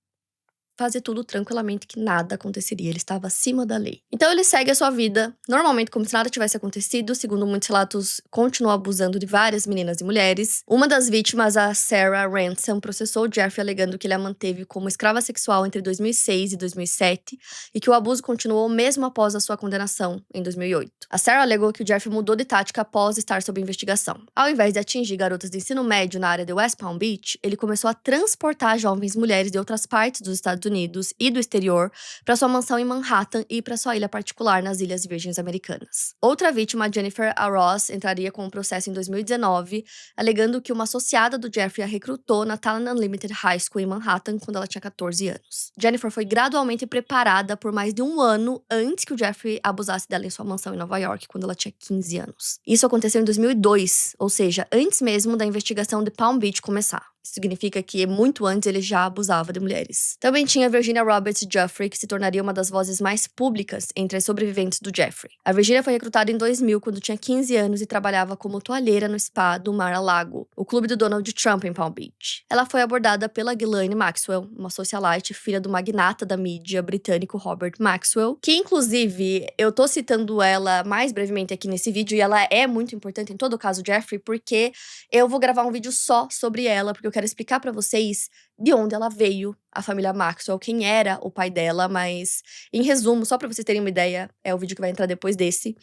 fazer tudo tranquilamente, que nada aconteceria, ele estava acima da lei. Então ele segue a sua vida, normalmente como se nada tivesse acontecido. Segundo muitos relatos, continuou abusando de várias meninas e mulheres. Uma das vítimas, a Sarah Ransom, processou o Jeffrey alegando que ele a manteve como escrava sexual entre 2006 e 2007 e que o abuso continuou mesmo após a sua condenação em 2008. A Sarah alegou que o Jeffrey mudou de tática após estar sob investigação. Ao invés de atingir garotas de ensino médio na área de West Palm Beach, ele começou a transportar jovens mulheres de outras partes dos Estados Unidos e do exterior para sua mansão em Manhattan e para sua ilha particular nas Ilhas Virgens Americanas. Outra vítima, Jennifer A. Ross, entraria com um processo em 2019, alegando que uma associada do Jeffrey a recrutou na Talent Unlimited High School em Manhattan quando ela tinha 14 anos. Jennifer foi gradualmente preparada por mais de um ano antes que o Jeffrey abusasse dela em sua mansão em Nova York, quando ela tinha 15 anos. Isso aconteceu em 2002, ou seja, antes mesmo da investigação de Palm Beach começar. Isso significa que muito antes ele já abusava de mulheres. Também tinha Virginia Roberts Giuffre, que se tornaria uma das vozes mais públicas entre as sobreviventes do Jeffrey. A Virginia foi recrutada em 2000, quando tinha 15 anos e trabalhava como toalheira no spa do Mar-a-Lago, o clube do Donald Trump em Palm Beach. Ela foi abordada pela Ghislaine Maxwell, uma socialite, filha do magnata da mídia britânico Robert Maxwell, que inclusive eu tô citando ela mais brevemente aqui nesse vídeo, e ela é muito importante em todo o caso Jeffrey, porque eu vou gravar um vídeo só sobre ela, porque eu quero explicar pra vocês de onde ela veio, a família Maxwell, quem era o pai dela, mas em resumo, só pra vocês terem uma ideia, é o vídeo que vai entrar depois desse.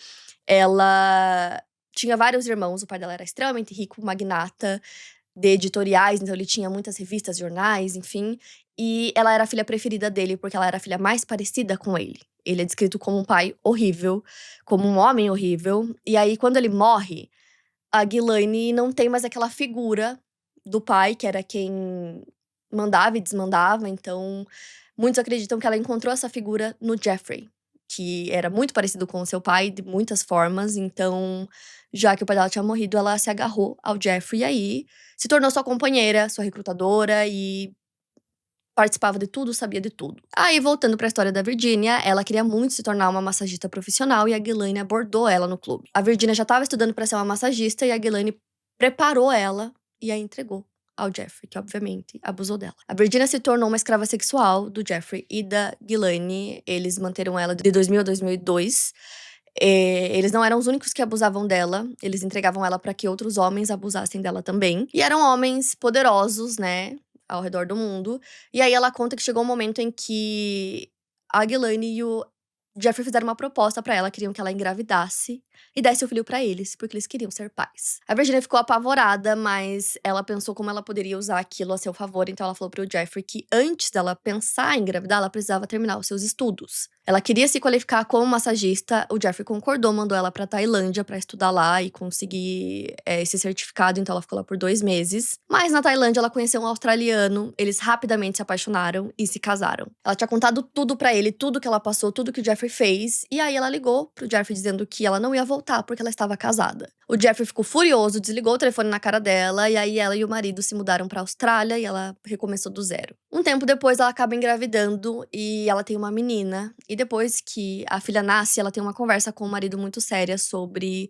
Ela tinha vários irmãos, o pai dela era extremamente rico, magnata de editoriais, então ele tinha muitas revistas, jornais, enfim. E ela era a filha preferida dele, porque ela era a filha mais parecida com ele. Ele é descrito como um pai horrível, como um homem horrível. E aí, quando ele morre, a Ghislaine não tem mais aquela figura do pai, que era quem mandava e desmandava. Então, muitos acreditam que ela encontrou essa figura no Jeffrey, que era muito parecido com o seu pai de muitas formas. Então, já que o pai dela tinha morrido, ela se agarrou ao Jeffrey e aí se tornou sua companheira, sua recrutadora e participava de tudo, sabia de tudo. Aí, voltando pra história da Virginia, ela queria muito se tornar uma massagista profissional e a Ghislaine abordou ela no clube. A Virginia já estava estudando para ser uma massagista e a Ghislaine preparou ela e a entregou ao Jeffrey, que obviamente abusou dela. A Virginia se tornou uma escrava sexual do Jeffrey e da Ghislaine. Eles manteram ela de 2000 a 2002. Eles não eram os únicos que abusavam dela, eles entregavam ela para que outros homens abusassem dela também. E eram homens poderosos, né, ao redor do mundo. E aí ela conta que chegou um momento em que a Ghislaine e o Jeffrey fizeram uma proposta pra ela, queriam que ela engravidasse e desse o filho pra eles, porque eles queriam ser pais. A Virginia ficou apavorada, mas ela pensou como ela poderia usar aquilo a seu favor, então ela falou pro Jeffrey que antes dela pensar em engravidar, ela precisava terminar os seus estudos. Ela queria se qualificar como massagista, o Jeffrey concordou, mandou ela pra Tailândia pra estudar lá e conseguir esse certificado, então ela ficou lá por 2 meses. Mas na Tailândia ela conheceu um australiano, eles rapidamente se apaixonaram e se casaram. Ela tinha contado tudo pra ele, tudo que ela passou, tudo que o Jeffrey fez, e aí ela ligou pro Jeffrey dizendo que ela não ia voltar porque ela estava casada. O Jeffrey ficou furioso, desligou o telefone na cara dela, e aí ela e o marido se mudaram pra Austrália e ela recomeçou do zero. Um tempo depois ela acaba engravidando e ela tem uma menina, e depois que a filha nasce, ela tem uma conversa com o marido muito séria sobre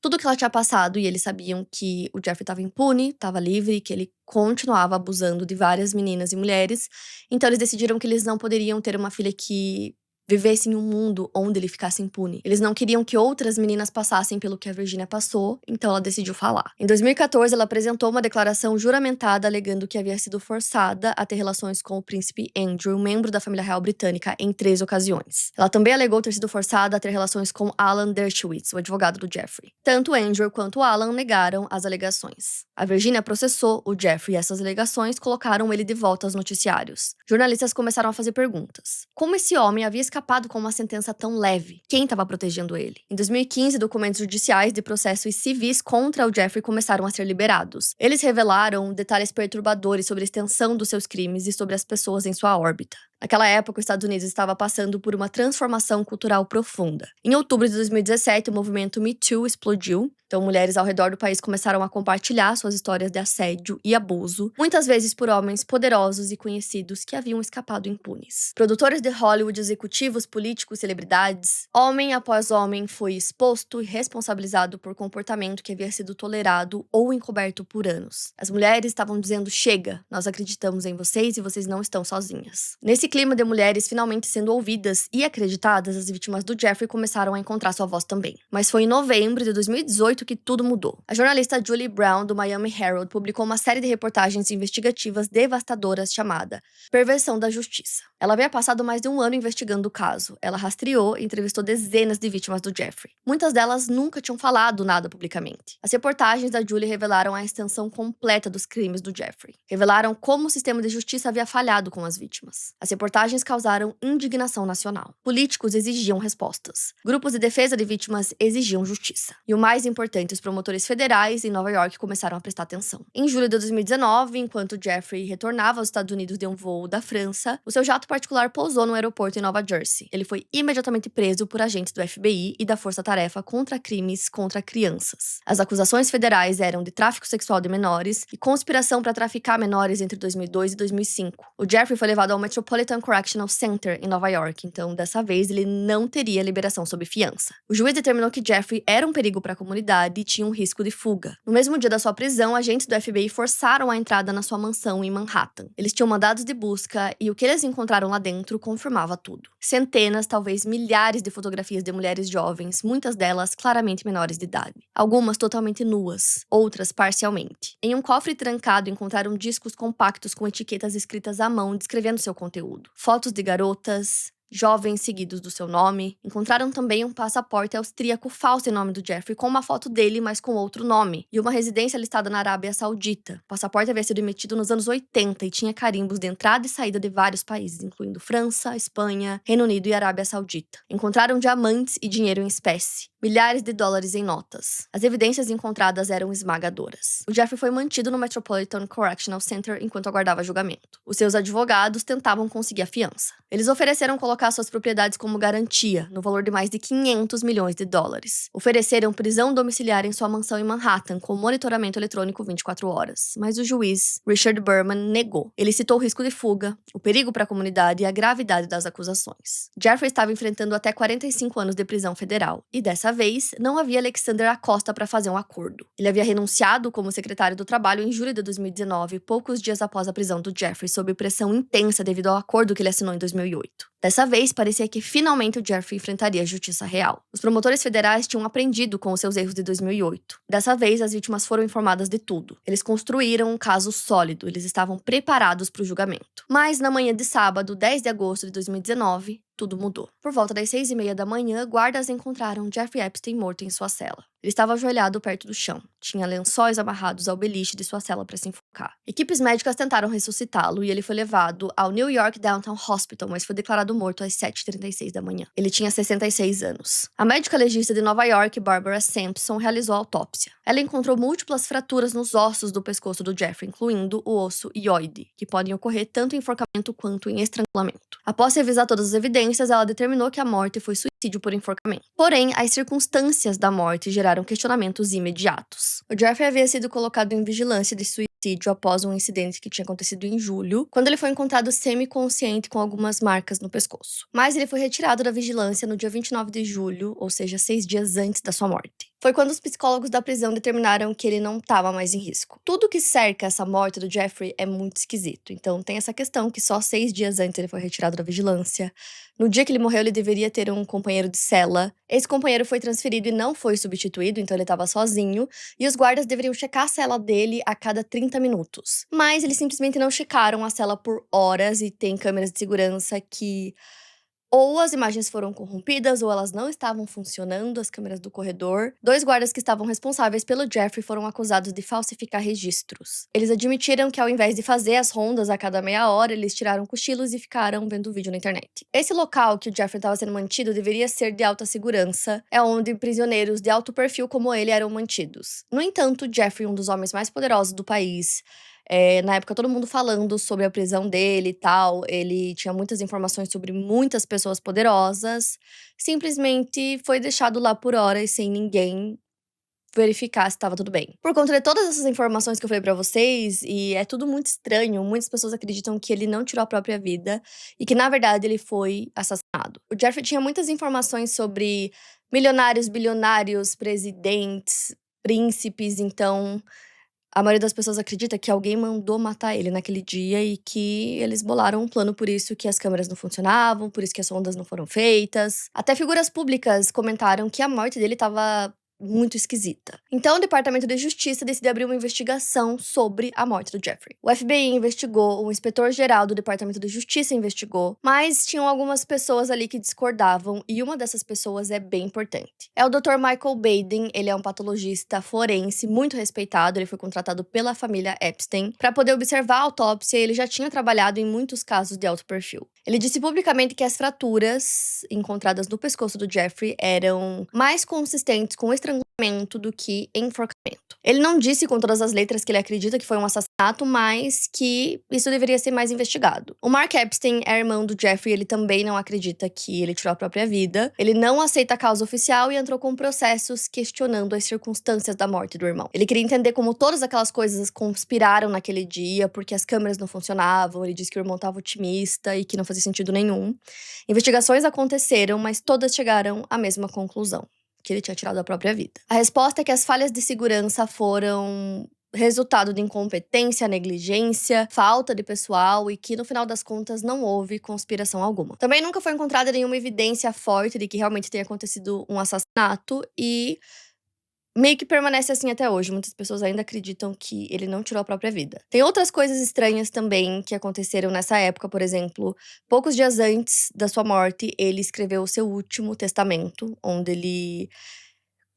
tudo que ela tinha passado, e eles sabiam que o Jeffrey estava impune, estava livre, que ele continuava abusando de várias meninas e mulheres. Então eles decidiram que eles não poderiam ter uma filha que vivesse em um mundo onde ele ficasse impune. Eles não queriam que outras meninas passassem pelo que a Virginia passou, então ela decidiu falar. Em 2014, ela apresentou uma declaração juramentada alegando que havia sido forçada a ter relações com o príncipe Andrew, membro da família real britânica, em 3 ocasiões. Ela também alegou ter sido forçada a ter relações com Alan Dershowitz, o advogado do Jeffrey. Tanto Andrew quanto Alan negaram as alegações. A Virginia processou o Jeffrey e essas alegações colocaram ele de volta aos noticiários. Jornalistas começaram a fazer perguntas. Como esse homem havia escapado com uma sentença tão leve? Quem estava protegendo ele? Em 2015, documentos judiciais de processos civis contra o Jeffrey começaram a ser liberados. Eles revelaram detalhes perturbadores sobre a extensão dos seus crimes e sobre as pessoas em sua órbita. Naquela época, os Estados Unidos estava passando por uma transformação cultural profunda. Em outubro de 2017, o movimento Me Too explodiu. Então, mulheres ao redor do país começaram a compartilhar suas histórias de assédio e abuso, muitas vezes por homens poderosos e conhecidos que haviam escapado impunes. Produtores de Hollywood, executivos, políticos, celebridades, homem após homem foi exposto e responsabilizado por comportamento que havia sido tolerado ou encoberto por anos. As mulheres estavam dizendo: chega, nós acreditamos em vocês e vocês não estão sozinhas. Nesse clima de mulheres finalmente sendo ouvidas e acreditadas, as vítimas do Jeffrey começaram a encontrar sua voz também. Mas foi em novembro de 2018 que tudo mudou. A jornalista Julie Brown, do Miami Herald, publicou uma série de reportagens investigativas devastadoras chamada Perversão da Justiça. Ela havia passado mais de 1 ano investigando o caso. Ela rastreou e entrevistou dezenas de vítimas do Jeffrey. Muitas delas nunca tinham falado nada publicamente. As reportagens da Julie revelaram a extensão completa dos crimes do Jeffrey. Revelaram como o sistema de justiça havia falhado com as vítimas. As reportagens causaram indignação nacional. Políticos exigiam respostas. Grupos de defesa de vítimas exigiam justiça. E o mais importante, os promotores federais em Nova York começaram a prestar atenção. Em julho de 2019, enquanto Jeffrey retornava aos Estados Unidos de um voo da França, o seu jato particular pousou no aeroporto em Nova Jersey. Ele foi imediatamente preso por agentes do FBI e da Força Tarefa contra Crimes contra Crianças. As acusações federais eram de tráfico sexual de menores e conspiração para traficar menores entre 2002 e 2005. O Jeffrey foi levado ao Metropolitan Correctional Center em Nova York, então dessa vez ele não teria liberação sob fiança. O juiz determinou que Jeffrey era um perigo para a comunidade e tinha um risco de fuga. No mesmo dia da sua prisão, agentes do FBI forçaram a entrada na sua mansão em Manhattan. Eles tinham mandados de busca e o que eles encontraram lá dentro confirmava tudo. Centenas, talvez milhares de fotografias de mulheres jovens, muitas delas claramente menores de idade. Algumas totalmente nuas, outras parcialmente. Em um cofre trancado encontraram discos compactos com etiquetas escritas à mão descrevendo seu conteúdo. Fotos de garotas, jovens seguidos do seu nome. Encontraram também um passaporte austríaco falso em nome do Jeffrey, com uma foto dele, mas com outro nome, e uma residência listada na Arábia Saudita. O passaporte havia sido emitido nos anos 80 e tinha carimbos de entrada e saída de vários países, incluindo França, Espanha, Reino Unido e Arábia Saudita. Encontraram diamantes e dinheiro em espécie, milhares de dólares em notas. As evidências encontradas eram esmagadoras. O Jeffrey foi mantido no Metropolitan Correctional Center enquanto aguardava julgamento. Os seus advogados tentavam conseguir a fiança. Eles ofereceram colocar suas propriedades como garantia, no valor de mais de 500 milhões de dólares. Ofereceram prisão domiciliar em sua mansão em Manhattan, com monitoramento eletrônico 24 horas. Mas o juiz, Richard Berman, negou. Ele citou o risco de fuga, o perigo para a comunidade e a gravidade das acusações. Jeffrey estava enfrentando até 45 anos de prisão federal, e dessa vez, não havia Alexander Acosta para fazer um acordo. Ele havia renunciado como secretário do Trabalho em julho de 2019, poucos dias após a prisão do Jeffrey, sob pressão intensa devido ao acordo que ele assinou em 2008. Dessa vez, parecia que finalmente o Jeffrey enfrentaria a justiça real. Os promotores federais tinham aprendido com os seus erros de 2008. Dessa vez, as vítimas foram informadas de tudo. Eles construíram um caso sólido, eles estavam preparados para o julgamento. Mas, na manhã de sábado, 10 de agosto de 2019, tudo mudou. Por volta das 6h30 da manhã, guardas encontraram Jeffrey Epstein morto em sua cela. Ele estava ajoelhado perto do chão. Tinha lençóis amarrados ao beliche de sua cela para se enforcar. Equipes médicas tentaram ressuscitá-lo e ele foi levado ao New York Downtown Hospital, mas foi declarado morto às 7h36 da manhã. Ele tinha 66 anos. A médica legista de Nova York, Barbara Sampson, realizou a autópsia. Ela encontrou múltiplas fraturas nos ossos do pescoço do Jeffrey, incluindo o osso hioide, que podem ocorrer tanto em enforcamento quanto em estrangulamento. Após revisar todas as evidências, ela determinou que a morte foi suicídio por enforcamento. Porém, as circunstâncias da morte geraram questionamentos imediatos. O Jeffrey havia sido colocado em vigilância de suicídio após um incidente que tinha acontecido em julho, quando ele foi encontrado semi-consciente com algumas marcas no pescoço. Mas ele foi retirado da vigilância no dia 29 de julho, ou seja, 6 dias antes da sua morte. Foi quando os psicólogos da prisão determinaram que ele não estava mais em risco. Tudo que cerca essa morte do Jeffrey é muito esquisito. Então tem essa questão que só 6 dias antes ele foi retirado da vigilância. No dia que ele morreu, ele deveria ter um companheiro de cela. Esse companheiro foi transferido e não foi substituído, então ele estava sozinho. E os guardas deveriam checar a cela dele a cada 30 minutos. Mas eles simplesmente não checaram a cela por horas e tem câmeras de segurança que ou as imagens foram corrompidas, ou elas não estavam funcionando, as câmeras do corredor. 2 guardas que estavam responsáveis pelo Jeffrey foram acusados de falsificar registros. Eles admitiram que ao invés de fazer as rondas a cada meia hora, eles tiraram cochilos e ficaram vendo vídeo na internet. Esse local que o Jeffrey estava sendo mantido deveria ser de alta segurança, é onde prisioneiros de alto perfil como ele eram mantidos. No entanto, Jeffrey, um dos homens mais poderosos do país, na época, todo mundo falando sobre a prisão dele e tal. Ele tinha muitas informações sobre muitas pessoas poderosas. Simplesmente foi deixado lá por horas sem ninguém verificar se estava tudo bem. Por conta de todas essas informações que eu falei pra vocês, e é tudo muito estranho, muitas pessoas acreditam que ele não tirou a própria vida e que, na verdade, ele foi assassinado. O Jeffrey tinha muitas informações sobre milionários, bilionários, presidentes, príncipes, então a maioria das pessoas acredita que alguém mandou matar ele naquele dia e que eles bolaram um plano, por isso que as câmeras não funcionavam, por isso que as sondas não foram feitas. Até figuras públicas comentaram que a morte dele estava muito esquisita. Então, o Departamento de Justiça decidiu abrir uma investigação sobre a morte do Jeffrey. O FBI investigou, o inspetor-geral do Departamento de Justiça investigou, mas tinham algumas pessoas ali que discordavam, e uma dessas pessoas é bem importante. É o Dr. Michael Baden, ele é um patologista forense muito respeitado, ele foi contratado pela família Epstein para poder observar a autópsia, e ele já tinha trabalhado em muitos casos de alto perfil. Ele disse publicamente que as fraturas encontradas no pescoço do Jeffrey eram mais consistentes com estrangulamento do que enforcamento. Ele não disse com todas as letras que ele acredita que foi um assassinato, mas que isso deveria ser mais investigado. O Mark Epstein é irmão do Jeffrey, ele também não acredita que ele tirou a própria vida. Ele não aceita a causa oficial e entrou com processos questionando as circunstâncias da morte do irmão. Ele queria entender como todas aquelas coisas conspiraram naquele dia, porque as câmeras não funcionavam, ele disse que o irmão estava otimista e que não fazia sentido nenhum. Investigações aconteceram, mas todas chegaram à mesma conclusão: que ele tinha tirado a própria vida. A resposta é que as falhas de segurança foram resultado de incompetência, negligência, falta de pessoal e que, no final das contas, não houve conspiração alguma. Também nunca foi encontrada nenhuma evidência forte de que realmente tenha acontecido um assassinato e meio que permanece assim até hoje. Muitas pessoas ainda acreditam que ele não tirou a própria vida. Tem outras coisas estranhas também que aconteceram nessa época, por exemplo, poucos dias antes da sua morte, ele escreveu o seu último testamento, onde ele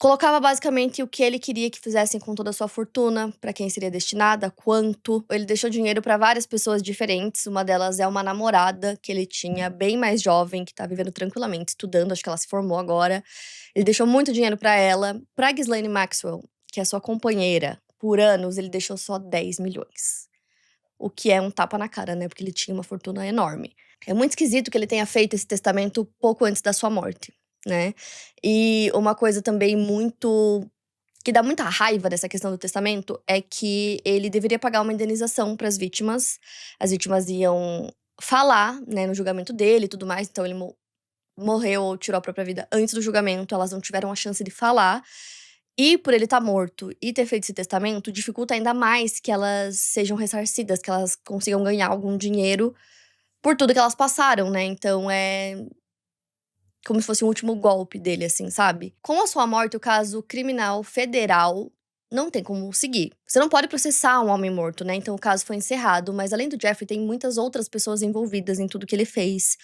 colocava basicamente o que ele queria que fizessem com toda a sua fortuna, para quem seria destinada, quanto. Ele deixou dinheiro para várias pessoas diferentes. Uma delas é uma namorada que ele tinha bem mais jovem, que tá vivendo tranquilamente, estudando, acho que ela se formou agora. Ele deixou muito dinheiro para ela. Pra Ghislaine Maxwell, que é sua companheira, por anos ele deixou só 10 milhões. O que é um tapa na cara, né? Porque ele tinha uma fortuna enorme. É muito esquisito que ele tenha feito esse testamento pouco antes da sua morte, né? E uma coisa também que dá muita raiva dessa questão do testamento é que ele deveria pagar uma indenização para as vítimas. As vítimas iam falar, né, no julgamento dele e tudo mais. Então ele morreu ou tirou a própria vida antes do julgamento. Elas não tiveram a chance de falar. E por ele estar morto e ter feito esse testamento, dificulta ainda mais que elas sejam ressarcidas, que elas consigam ganhar algum dinheiro por tudo que elas passaram, né? Então é como se fosse o último golpe dele, assim, sabe? Com a sua morte, o caso criminal federal não tem como seguir. Você não pode processar um homem morto, né? Então o caso foi encerrado, mas além do Jeffrey, tem muitas outras pessoas envolvidas em tudo que ele fez.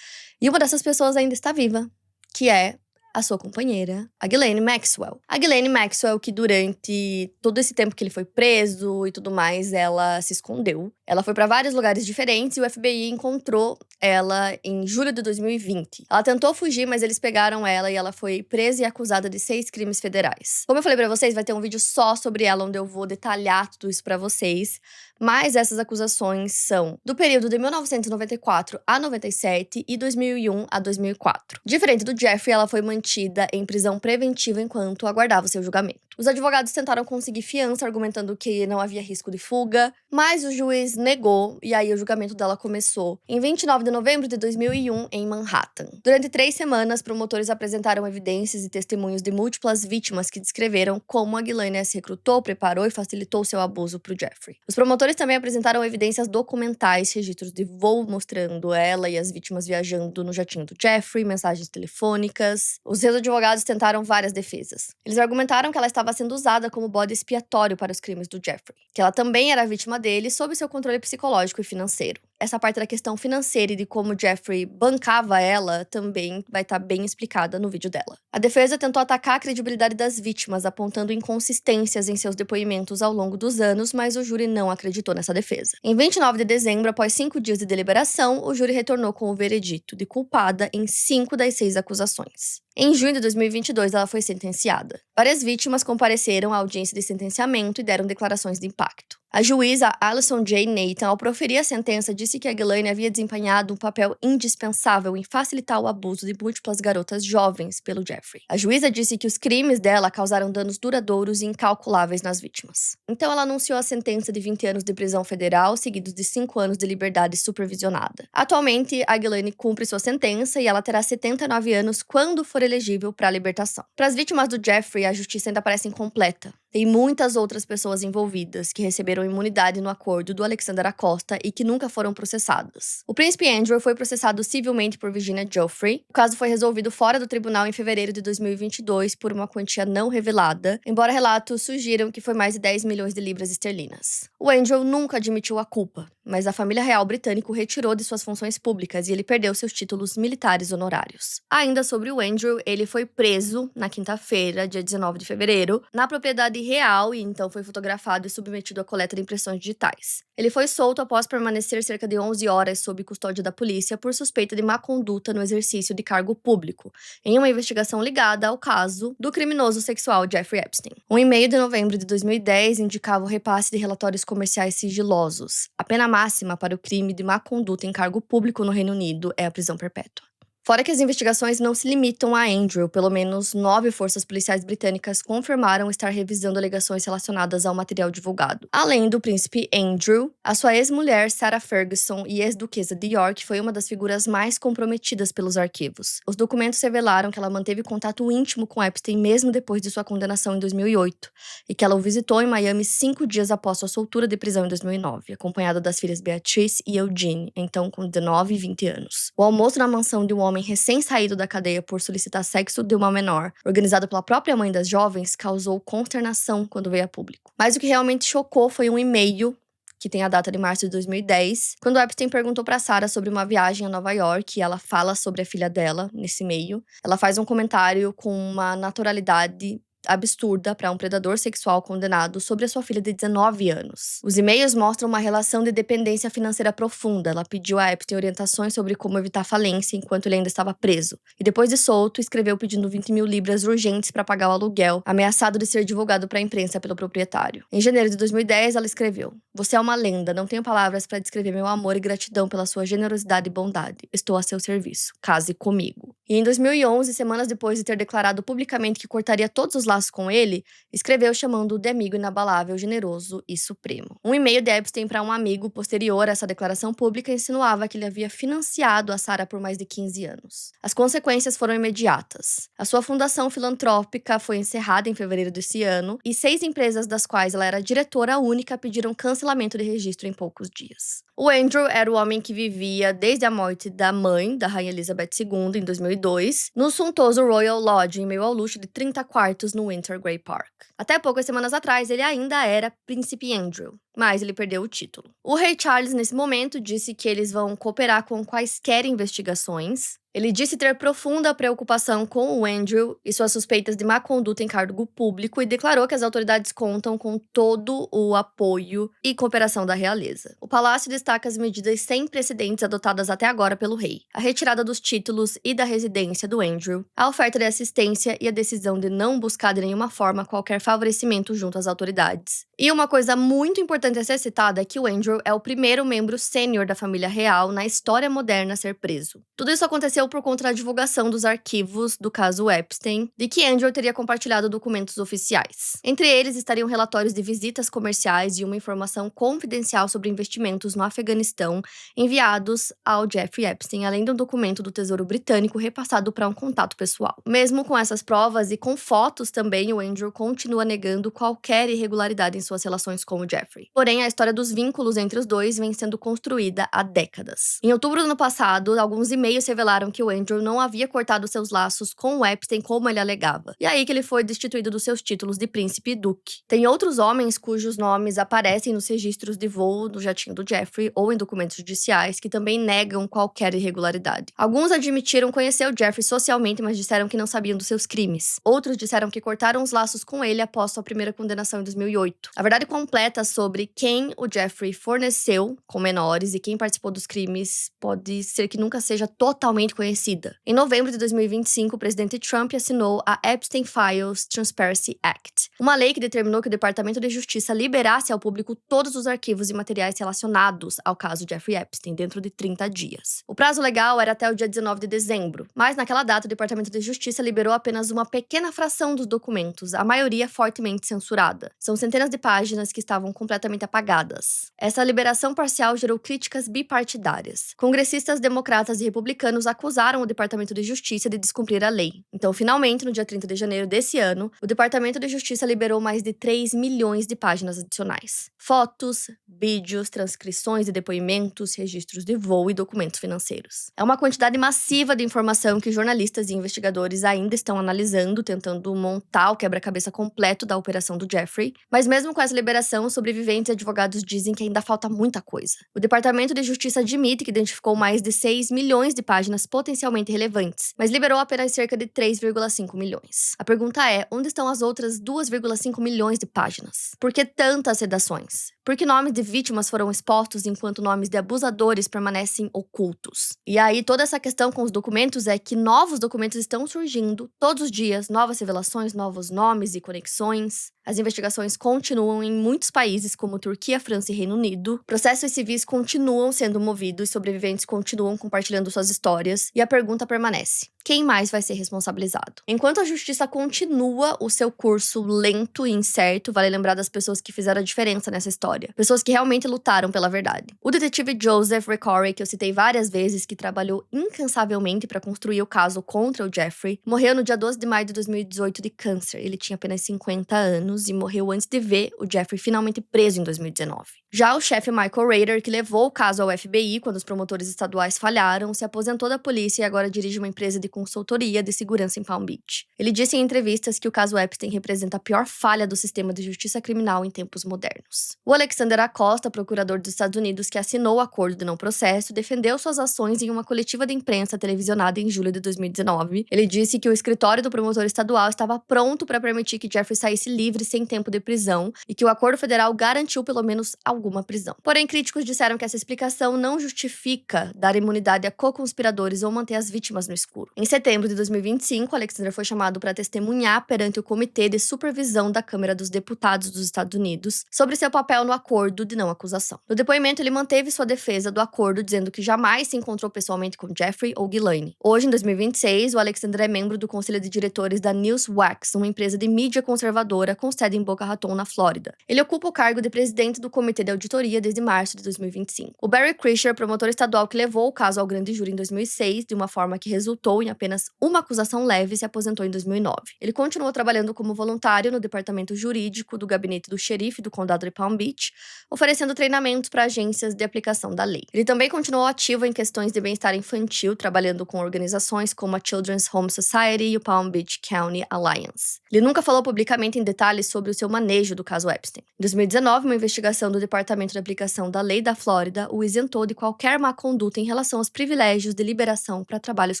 E uma dessas pessoas ainda está viva, que é a sua companheira, a Ghislaine Maxwell. A Ghislaine Maxwell, que durante todo esse tempo que ele foi preso e tudo mais, ela se escondeu. Ela foi para vários lugares diferentes e o FBI encontrou ela em julho de 2020. Ela tentou fugir, mas eles pegaram ela e ela foi presa e acusada de 6 crimes federais. Como eu falei pra vocês, vai ter um vídeo só sobre ela, onde eu vou detalhar tudo isso pra vocês. Mas essas acusações são do período de 1994 a 97 e 2001 a 2004. Diferente do Jeffrey, ela foi mantida em prisão preventiva enquanto aguardava o seu julgamento. Os advogados tentaram conseguir fiança, argumentando que não havia risco de fuga, mas o juiz negou e aí o julgamento dela começou em 29 de novembro de 2001 em Manhattan. Durante 3 semanas, promotores apresentaram evidências e testemunhos de múltiplas vítimas que descreveram como a Ghislaine se recrutou, preparou e facilitou seu abuso para o Jeffrey. Os promotores também apresentaram evidências documentais, registros de voo mostrando ela e as vítimas viajando no jatinho do Jeffrey, mensagens telefônicas. Os seus advogados tentaram várias defesas. Eles argumentaram que ela estava sendo usada como bode expiatório para os crimes do Jeffrey, que ela também era vítima dele sob seu controle psicológico e financeiro. Essa parte da questão financeira e de como Jeffrey bancava ela também vai estar bem explicada no vídeo dela. A defesa tentou atacar a credibilidade das vítimas, apontando inconsistências em seus depoimentos ao longo dos anos, mas o júri não acreditou nessa defesa. Em 29 de dezembro, após 5 dias de deliberação, o júri retornou com o veredito de culpada em 5 das 6 acusações. Em junho de 2022, ela foi sentenciada. Várias vítimas compareceram à audiência de sentenciamento e deram declarações de impacto. A juíza Alison J. Nathan, ao proferir a sentença, disse que a Ghislaine havia desempenhado um papel indispensável em facilitar o abuso de múltiplas garotas jovens pelo Jeffrey. A juíza disse que os crimes dela causaram danos duradouros e incalculáveis nas vítimas. Então ela anunciou a sentença de 20 anos de prisão federal, seguidos de 5 anos de liberdade supervisionada. Atualmente, a Ghislaine cumpre sua sentença e ela terá 79 anos quando for elegível para a libertação. Para as vítimas do Jeffrey, a justiça ainda parece incompleta. Tem muitas outras pessoas envolvidas que receberam imunidade no acordo do Alexander Acosta e que nunca foram processadas. O príncipe Andrew foi processado civilmente por Virginia Giuffre. O caso foi resolvido fora do tribunal em fevereiro de 2022 por uma quantia não revelada, embora relatos sugiram que foi mais de 10 milhões de libras esterlinas. O Andrew nunca admitiu a culpa, mas a família real britânica o retirou de suas funções públicas e ele perdeu seus títulos militares honorários. Ainda sobre o Andrew, ele foi preso na quinta-feira, dia 19 de fevereiro, na propriedade real e então foi fotografado e submetido à coleta de impressões digitais. Ele foi solto após permanecer cerca de 11 horas sob custódia da polícia por suspeita de má conduta no exercício de cargo público, em uma investigação ligada ao caso do criminoso sexual Jeffrey Epstein. Um e-mail de novembro de 2010 indicava o repasse de relatórios comerciais sigilosos. A pena máxima para o crime de má conduta em cargo público no Reino Unido é a prisão perpétua. Fora que as investigações não se limitam a Andrew, pelo menos 9 forças policiais britânicas confirmaram estar revisando alegações relacionadas ao material divulgado. Além do príncipe Andrew, a sua ex-mulher Sarah Ferguson e ex-duquesa de York foi uma das figuras mais comprometidas pelos arquivos. Os documentos revelaram que ela manteve contato íntimo com Epstein mesmo depois de sua condenação em 2008, e que ela o visitou em Miami 5 dias após sua soltura de prisão em 2009, acompanhada das filhas Beatrice e Eugene, então com 19 e 20 anos. O almoço na mansão de um homem recém-saído da cadeia por solicitar sexo de uma menor, organizado pela própria mãe das jovens, causou consternação quando veio a público. Mas o que realmente chocou foi um e-mail que tem a data de março de 2010, quando Epstein perguntou para Sarah sobre uma viagem a Nova York e ela fala sobre a filha dela nesse e-mail. Ela faz um comentário com uma naturalidade absurda para um predador sexual condenado sobre a sua filha de 19 anos. Os e-mails mostram uma relação de dependência financeira profunda. Ela pediu a Epstein orientações sobre como evitar falência enquanto ele ainda estava preso. E depois de solto, escreveu pedindo 20 mil libras urgentes para pagar o aluguel, ameaçado de ser divulgado para a imprensa pelo proprietário. Em janeiro de 2010, ela escreveu: "Você é uma lenda, não tenho palavras para descrever meu amor e gratidão pela sua generosidade e bondade. Estou a seu serviço. Case comigo." E em 2011, semanas depois de ter declarado publicamente que cortaria todos os laços com ele, escreveu chamando-o de amigo inabalável, generoso e supremo. Um e-mail de Epstein para um amigo posterior a essa declaração pública insinuava que ele havia financiado a Sarah por mais de 15 anos. As consequências foram imediatas. A sua fundação filantrópica foi encerrada em fevereiro desse ano e 6 empresas das quais ela era diretora única pediram cancelamento de registro em poucos dias. O Andrew era o homem que vivia desde a morte da mãe da Rainha Elizabeth II, em 2002, no suntuoso Royal Lodge, em meio ao luxo de 30 quartos no Winter Grey Park. Até poucas semanas atrás, ele ainda era Príncipe Andrew, mas ele perdeu o título. O rei Charles, nesse momento, disse que eles vão cooperar com quaisquer investigações. Ele disse ter profunda preocupação com o Andrew e suas suspeitas de má conduta em cargo público e declarou que as autoridades contam com todo o apoio e cooperação da realeza. O palácio destaca as medidas sem precedentes adotadas até agora pelo rei: a retirada dos títulos e da residência do Andrew, a oferta de assistência e a decisão de não buscar de nenhuma forma qualquer favorecimento junto às autoridades. E uma coisa muito importante a ser citada é que o Andrew é o primeiro membro sênior da família real na história moderna a ser preso. Tudo isso aconteceu por conta da divulgação dos arquivos do caso Epstein, de que Andrew teria compartilhado documentos oficiais. Entre eles estariam relatórios de visitas comerciais e uma informação confidencial sobre investimentos no Afeganistão enviados ao Jeffrey Epstein, além de um documento do Tesouro Britânico repassado para um contato pessoal. Mesmo com essas provas e com fotos também, o Andrew continua negando qualquer irregularidade em suas relações com o Jeffrey. Porém, a história dos vínculos entre os dois vem sendo construída há décadas. Em outubro do ano passado, alguns e-mails revelaram que o Andrew não havia cortado seus laços com o Epstein como ele alegava. E aí que ele foi destituído dos seus títulos de príncipe e duque. Tem outros homens cujos nomes aparecem nos registros de voo do jatinho do Jeffrey ou em documentos judiciais que também negam qualquer irregularidade. Alguns admitiram conhecer o Jeffrey socialmente, mas disseram que não sabiam dos seus crimes. Outros disseram que cortaram os laços com ele após sua primeira condenação em 2008. A verdade completa sobre quem o Jeffrey forneceu com menores e quem participou dos crimes pode ser que nunca seja totalmente conhecida. Em novembro de 2025, o presidente Trump assinou a Epstein Files Transparency Act, uma lei que determinou que o Departamento de Justiça liberasse ao público todos os arquivos e materiais relacionados ao caso Jeffrey Epstein dentro de 30 dias. O prazo legal era até o dia 19 de dezembro, mas naquela data o Departamento de Justiça liberou apenas uma pequena fração dos documentos, a maioria fortemente censurada. São centenas de páginas que estavam completamente apagadas. Essa liberação parcial gerou críticas bipartidárias. Congressistas democratas e republicanos acusaram o Departamento de Justiça de descumprir a lei. Então, finalmente, no dia 30 de janeiro desse ano, o Departamento de Justiça liberou mais de 3 milhões de páginas adicionais. Fotos, vídeos, transcrições de depoimentos, registros de voo e documentos financeiros. É uma quantidade massiva de informação que jornalistas e investigadores ainda estão analisando, tentando montar o quebra-cabeça completo da operação do Jeffrey, mas mesmo com essa liberação, sobreviventes e advogados dizem que ainda falta muita coisa. O Departamento de Justiça admite que identificou mais de 6 milhões de páginas potencialmente relevantes, mas liberou apenas cerca de 3,5 milhões. A pergunta é, onde estão as outras 2,5 milhões de páginas? Por que tantas redações? Por que nomes de vítimas foram expostos enquanto nomes de abusadores permanecem ocultos? E aí, toda essa questão com os documentos é que novos documentos estão surgindo todos os dias, novas revelações, novos nomes e conexões. As investigações continuam em muitos países, como Turquia, França e Reino Unido. Processos civis continuam sendo movidos, sobreviventes continuam compartilhando suas histórias, e a pergunta permanece: quem mais vai ser responsabilizado? Enquanto a justiça continua o seu curso lento e incerto, vale lembrar das pessoas que fizeram a diferença nessa história. Pessoas que realmente lutaram pela verdade. O detetive Joseph Recorey, que eu citei várias vezes, que trabalhou incansavelmente para construir o caso contra o Jeffrey, morreu no dia 12 de maio de 2018 de câncer. Ele tinha apenas 50 anos e morreu antes de ver o Jeffrey finalmente preso em 2019. Já o chefe Michael Rader, que levou o caso ao FBI quando os promotores estaduais falharam, se aposentou da polícia e agora dirige uma empresa de consultoria de segurança em Palm Beach. Ele disse em entrevistas que o caso Epstein representa a pior falha do sistema de justiça criminal em tempos modernos. O Alexander Acosta, procurador dos Estados Unidos que assinou o acordo de não processo, defendeu suas ações em uma coletiva de imprensa televisionada em julho de 2019. Ele disse que o escritório do promotor estadual estava pronto para permitir que Jeffrey saísse livre sem tempo de prisão e que o acordo federal garantiu pelo menos alguma prisão. Porém, críticos disseram que essa explicação não justifica dar imunidade a co-conspiradores ou manter as vítimas no escuro. Em setembro de 2025, Alexander foi chamado para testemunhar perante o Comitê de Supervisão da Câmara dos Deputados dos Estados Unidos sobre seu papel no acordo de não acusação. No depoimento, ele manteve sua defesa do acordo, dizendo que jamais se encontrou pessoalmente com Jeffrey ou Ghislaine. Hoje, em 2026, o Alexander é membro do Conselho de Diretores da Newswax, uma empresa de mídia conservadora com sede em Boca Raton, na Flórida. Ele ocupa o cargo de presidente do Comitê de Auditoria desde março de 2025. O Barry Krischer, promotor estadual que levou o caso ao grande júri em 2006, de uma forma que resultou em tinha apenas uma acusação leve e se aposentou em 2009. Ele continuou trabalhando como voluntário no departamento jurídico do gabinete do xerife do condado de Palm Beach, oferecendo treinamentos para agências de aplicação da lei. Ele também continuou ativo em questões de bem-estar infantil, trabalhando com organizações como a Children's Home Society e o Palm Beach County Alliance. Ele nunca falou publicamente em detalhes sobre o seu manejo do caso Epstein. Em 2019, uma investigação do Departamento de Aplicação da Lei da Flórida o isentou de qualquer má conduta em relação aos privilégios de liberação para trabalhos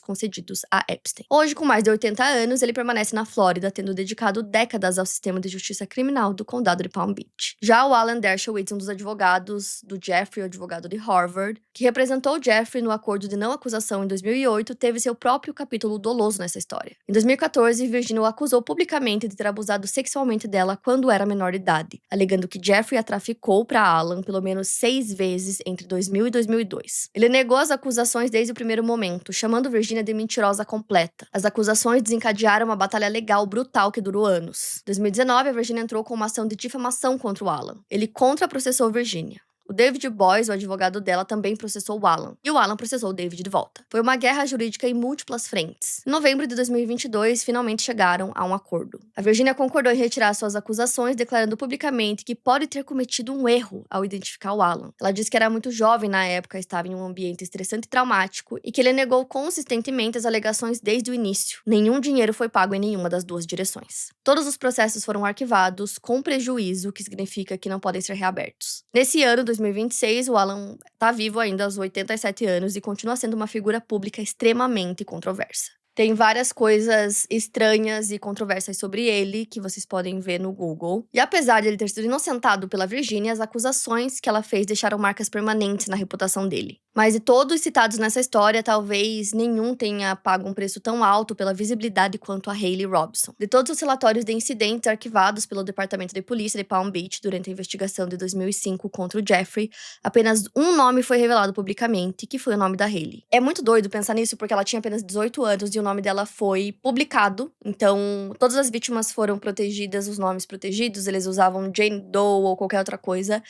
concedidos a Epstein. Hoje, com mais de 80 anos, ele permanece na Flórida, tendo dedicado décadas ao sistema de justiça criminal do condado de Palm Beach. Já o Alan Dershowitz, um dos advogados do Jeffrey, o advogado de Harvard, que representou o Jeffrey no acordo de não acusação em 2008, teve seu próprio capítulo doloso nessa história. Em 2014, Virginia o acusou publicamente de ter abusado sexualmente dela quando era menor de idade, alegando que Jeffrey a traficou para Alan pelo menos 6 vezes entre 2000 e 2002. Ele negou as acusações desde o primeiro momento, chamando Virginia de mentirosa completa. As acusações desencadearam uma batalha legal brutal que durou anos. Em 2019, a Virginia entrou com uma ação de difamação contra o Alan. Ele contra-processou Virginia. O David Boies, o advogado dela, também processou o Alan. E o Alan processou o David de volta. Foi uma guerra jurídica em múltiplas frentes. Em novembro de 2022, finalmente chegaram a um acordo. A Virginia concordou em retirar suas acusações, declarando publicamente que pode ter cometido um erro ao identificar o Alan. Ela disse que era muito jovem na época, estava em um ambiente estressante e traumático, e que ele negou consistentemente as alegações desde o início. Nenhum dinheiro foi pago em nenhuma das duas direções. Todos os processos foram arquivados com prejuízo, o que significa que não podem ser reabertos. Nesse ano, 2026, o Alan está vivo ainda aos 87 anos e continua sendo uma figura pública extremamente controversa. Tem várias coisas estranhas e controversas sobre ele que vocês podem ver no Google. E apesar de ele ter sido inocentado pela Virginia, as acusações que ela fez deixaram marcas permanentes na reputação dele. Mas de todos citados nessa história, talvez nenhum tenha pago um preço tão alto pela visibilidade quanto a Hailey Robson. De todos os relatórios de incidentes arquivados pelo Departamento de Polícia de Palm Beach durante a investigação de 2005 contra o Jeffrey, apenas um nome foi revelado publicamente, que foi o nome da Hailey. É muito doido pensar nisso porque ela tinha apenas 18 anos e o nome dela foi publicado. Então, todas as vítimas foram protegidas, os nomes protegidos, eles usavam Jane Doe ou qualquer outra coisa.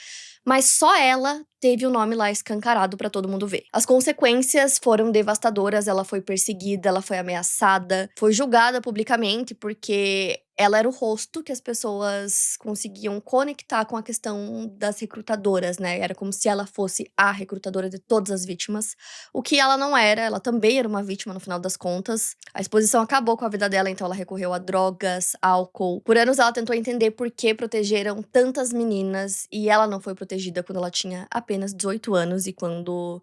Mas só ela teve o nome lá escancarado pra todo mundo ver. As consequências foram devastadoras, ela foi perseguida, ela foi ameaçada, foi julgada publicamente porque ela era o rosto que as pessoas conseguiam conectar com a questão das recrutadoras, né? Era como se ela fosse a recrutadora de todas as vítimas, o que ela não era, ela também era uma vítima no final das contas. A exposição acabou com a vida dela, então ela recorreu a drogas, álcool. Por anos ela tentou entender por que protegeram tantas meninas e ela não foi protegida quando ela tinha apenas 18 anos e quando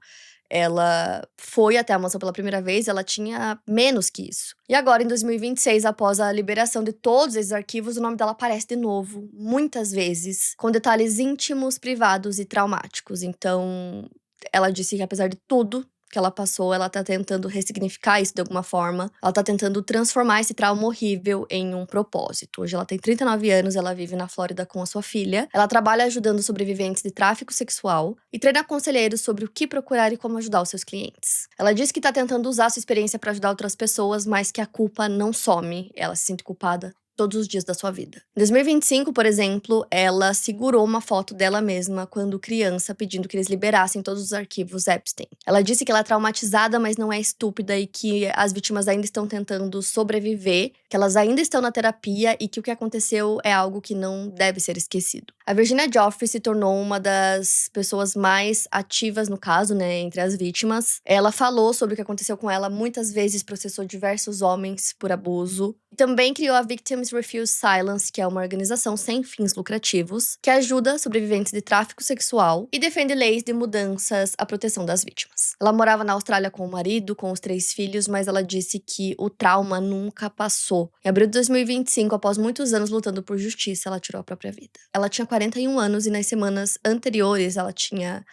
ela foi até a mansão pela primeira vez, ela tinha menos que isso. E agora, em 2026, após a liberação de todos esses arquivos, o nome dela aparece de novo, muitas vezes, com detalhes íntimos, privados e traumáticos. Então, ela disse que apesar de tudo que ela passou, ela tá tentando ressignificar isso de alguma forma. Ela tá tentando transformar esse trauma horrível em um propósito. Hoje ela tem 39 anos, ela vive na Flórida com a sua filha. Ela trabalha ajudando sobreviventes de tráfico sexual e treina conselheiros sobre o que procurar e como ajudar os seus clientes. Ela diz que tá tentando usar sua experiência para ajudar outras pessoas, mas que a culpa não some. Ela se sente culpada todos os dias da sua vida. Em 2025, por exemplo, ela segurou uma foto dela mesma quando criança, pedindo que eles liberassem todos os arquivos Epstein. Ela disse que ela é traumatizada, mas não é estúpida e que as vítimas ainda estão tentando sobreviver, que elas ainda estão na terapia e que o que aconteceu é algo que não deve ser esquecido. A Virginia Giuffre se tornou uma das pessoas mais ativas no caso, né, entre as vítimas. Ela falou sobre o que aconteceu com ela, muitas vezes processou diversos homens por abuso. E também criou a Victims Refuse Silence, que é uma organização sem fins lucrativos, que ajuda sobreviventes de tráfico sexual e defende leis de mudanças à proteção das vítimas. Ela morava na Austrália com o marido, com os 3 filhos, mas ela disse que o trauma nunca passou. Em abril de 2025, após muitos anos lutando por justiça, ela tirou a própria vida. Ela tinha 41 anos e nas semanas anteriores ela tinha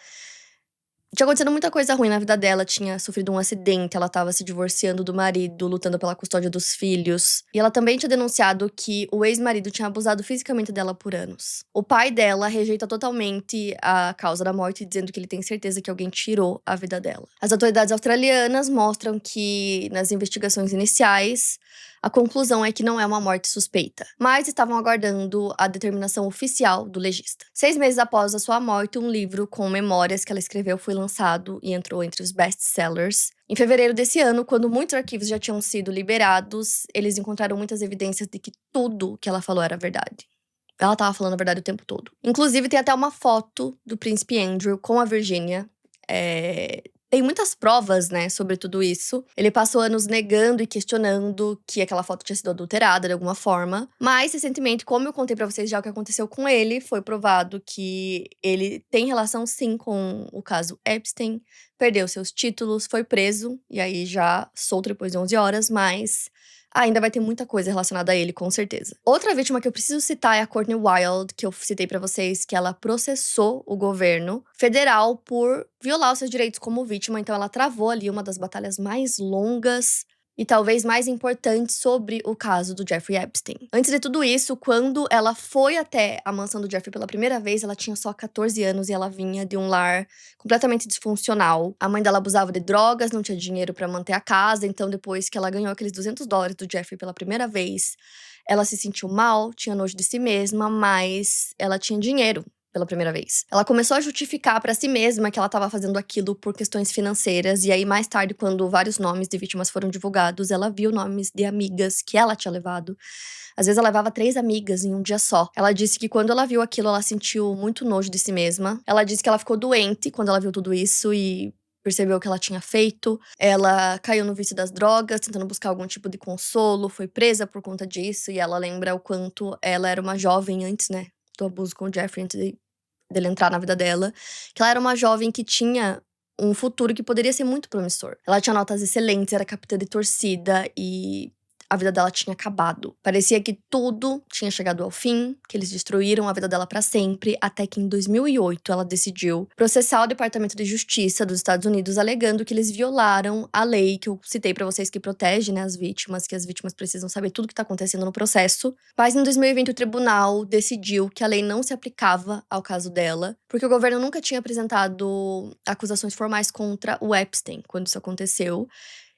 acontecido muita coisa ruim na vida dela, tinha sofrido um acidente, ela estava se divorciando do marido, lutando pela custódia dos filhos. E ela também tinha denunciado que o ex-marido tinha abusado fisicamente dela por anos. O pai dela rejeita totalmente a causa da morte, dizendo que ele tem certeza que alguém tirou a vida dela. As autoridades australianas mostram que, nas investigações iniciais, A conclusão é que não é uma morte suspeita, mas estavam aguardando a determinação oficial do legista. 6 meses após a sua morte, um livro com memórias que ela escreveu foi lançado e entrou entre os best-sellers. Em fevereiro desse ano, quando muitos arquivos já tinham sido liberados, eles encontraram muitas evidências de que tudo que ela falou era verdade. Ela tava falando a verdade o tempo todo. Inclusive, tem até uma foto do príncipe Andrew com a Virginia. Tem muitas provas, né, sobre tudo isso. Ele passou anos negando e questionando que aquela foto tinha sido adulterada de alguma forma. Mas, recentemente, como eu contei pra vocês já o que aconteceu com ele, foi provado que ele tem relação, sim, com o caso Epstein. Perdeu seus títulos, foi preso. E aí, já solto depois de 11 horas, mas ainda vai ter muita coisa relacionada a ele, com certeza. Outra vítima que eu preciso citar é a Courtney Wild, que eu citei pra vocês, que ela processou o governo federal por violar os seus direitos como vítima. Então ela travou ali uma das batalhas mais longas e talvez mais importantes sobre o caso do Jeffrey Epstein. Antes de tudo isso, quando ela foi até a mansão do Jeffrey pela primeira vez, ela tinha só 14 anos e ela vinha de um lar completamente disfuncional. A mãe dela abusava de drogas, não tinha dinheiro pra manter a casa, então depois que ela ganhou aqueles $200 do Jeffrey pela primeira vez, ela se sentiu mal, tinha nojo de si mesma, mas ela tinha dinheiro pela primeira vez. Ela começou a justificar pra si mesma que ela estava fazendo aquilo por questões financeiras, e aí mais tarde, quando vários nomes de vítimas foram divulgados, ela viu nomes de amigas que ela tinha levado. Às vezes ela levava 3 amigas em um dia só. Ela disse que quando ela viu aquilo, ela sentiu muito nojo de si mesma. Ela disse que ela ficou doente quando ela viu tudo isso e percebeu o que ela tinha feito. Ela caiu no vício das drogas, tentando buscar algum tipo de consolo, foi presa por conta disso, e ela lembra o quanto ela era uma jovem antes, né, do abuso com o Jeffrey, antes dele entrar na vida dela, que ela era uma jovem que tinha um futuro que poderia ser muito promissor. Ela tinha notas excelentes, era capitã de torcida e a vida dela tinha acabado. Parecia que tudo tinha chegado ao fim, que eles destruíram a vida dela pra sempre, até que em 2008 ela decidiu processar o Departamento de Justiça dos Estados Unidos, alegando que eles violaram a lei que eu citei pra vocês, que protege, né, as vítimas, que as vítimas precisam saber tudo que tá acontecendo no processo. Mas em 2020 o tribunal decidiu que a lei não se aplicava ao caso dela, porque o governo nunca tinha apresentado acusações formais contra o Epstein quando isso aconteceu.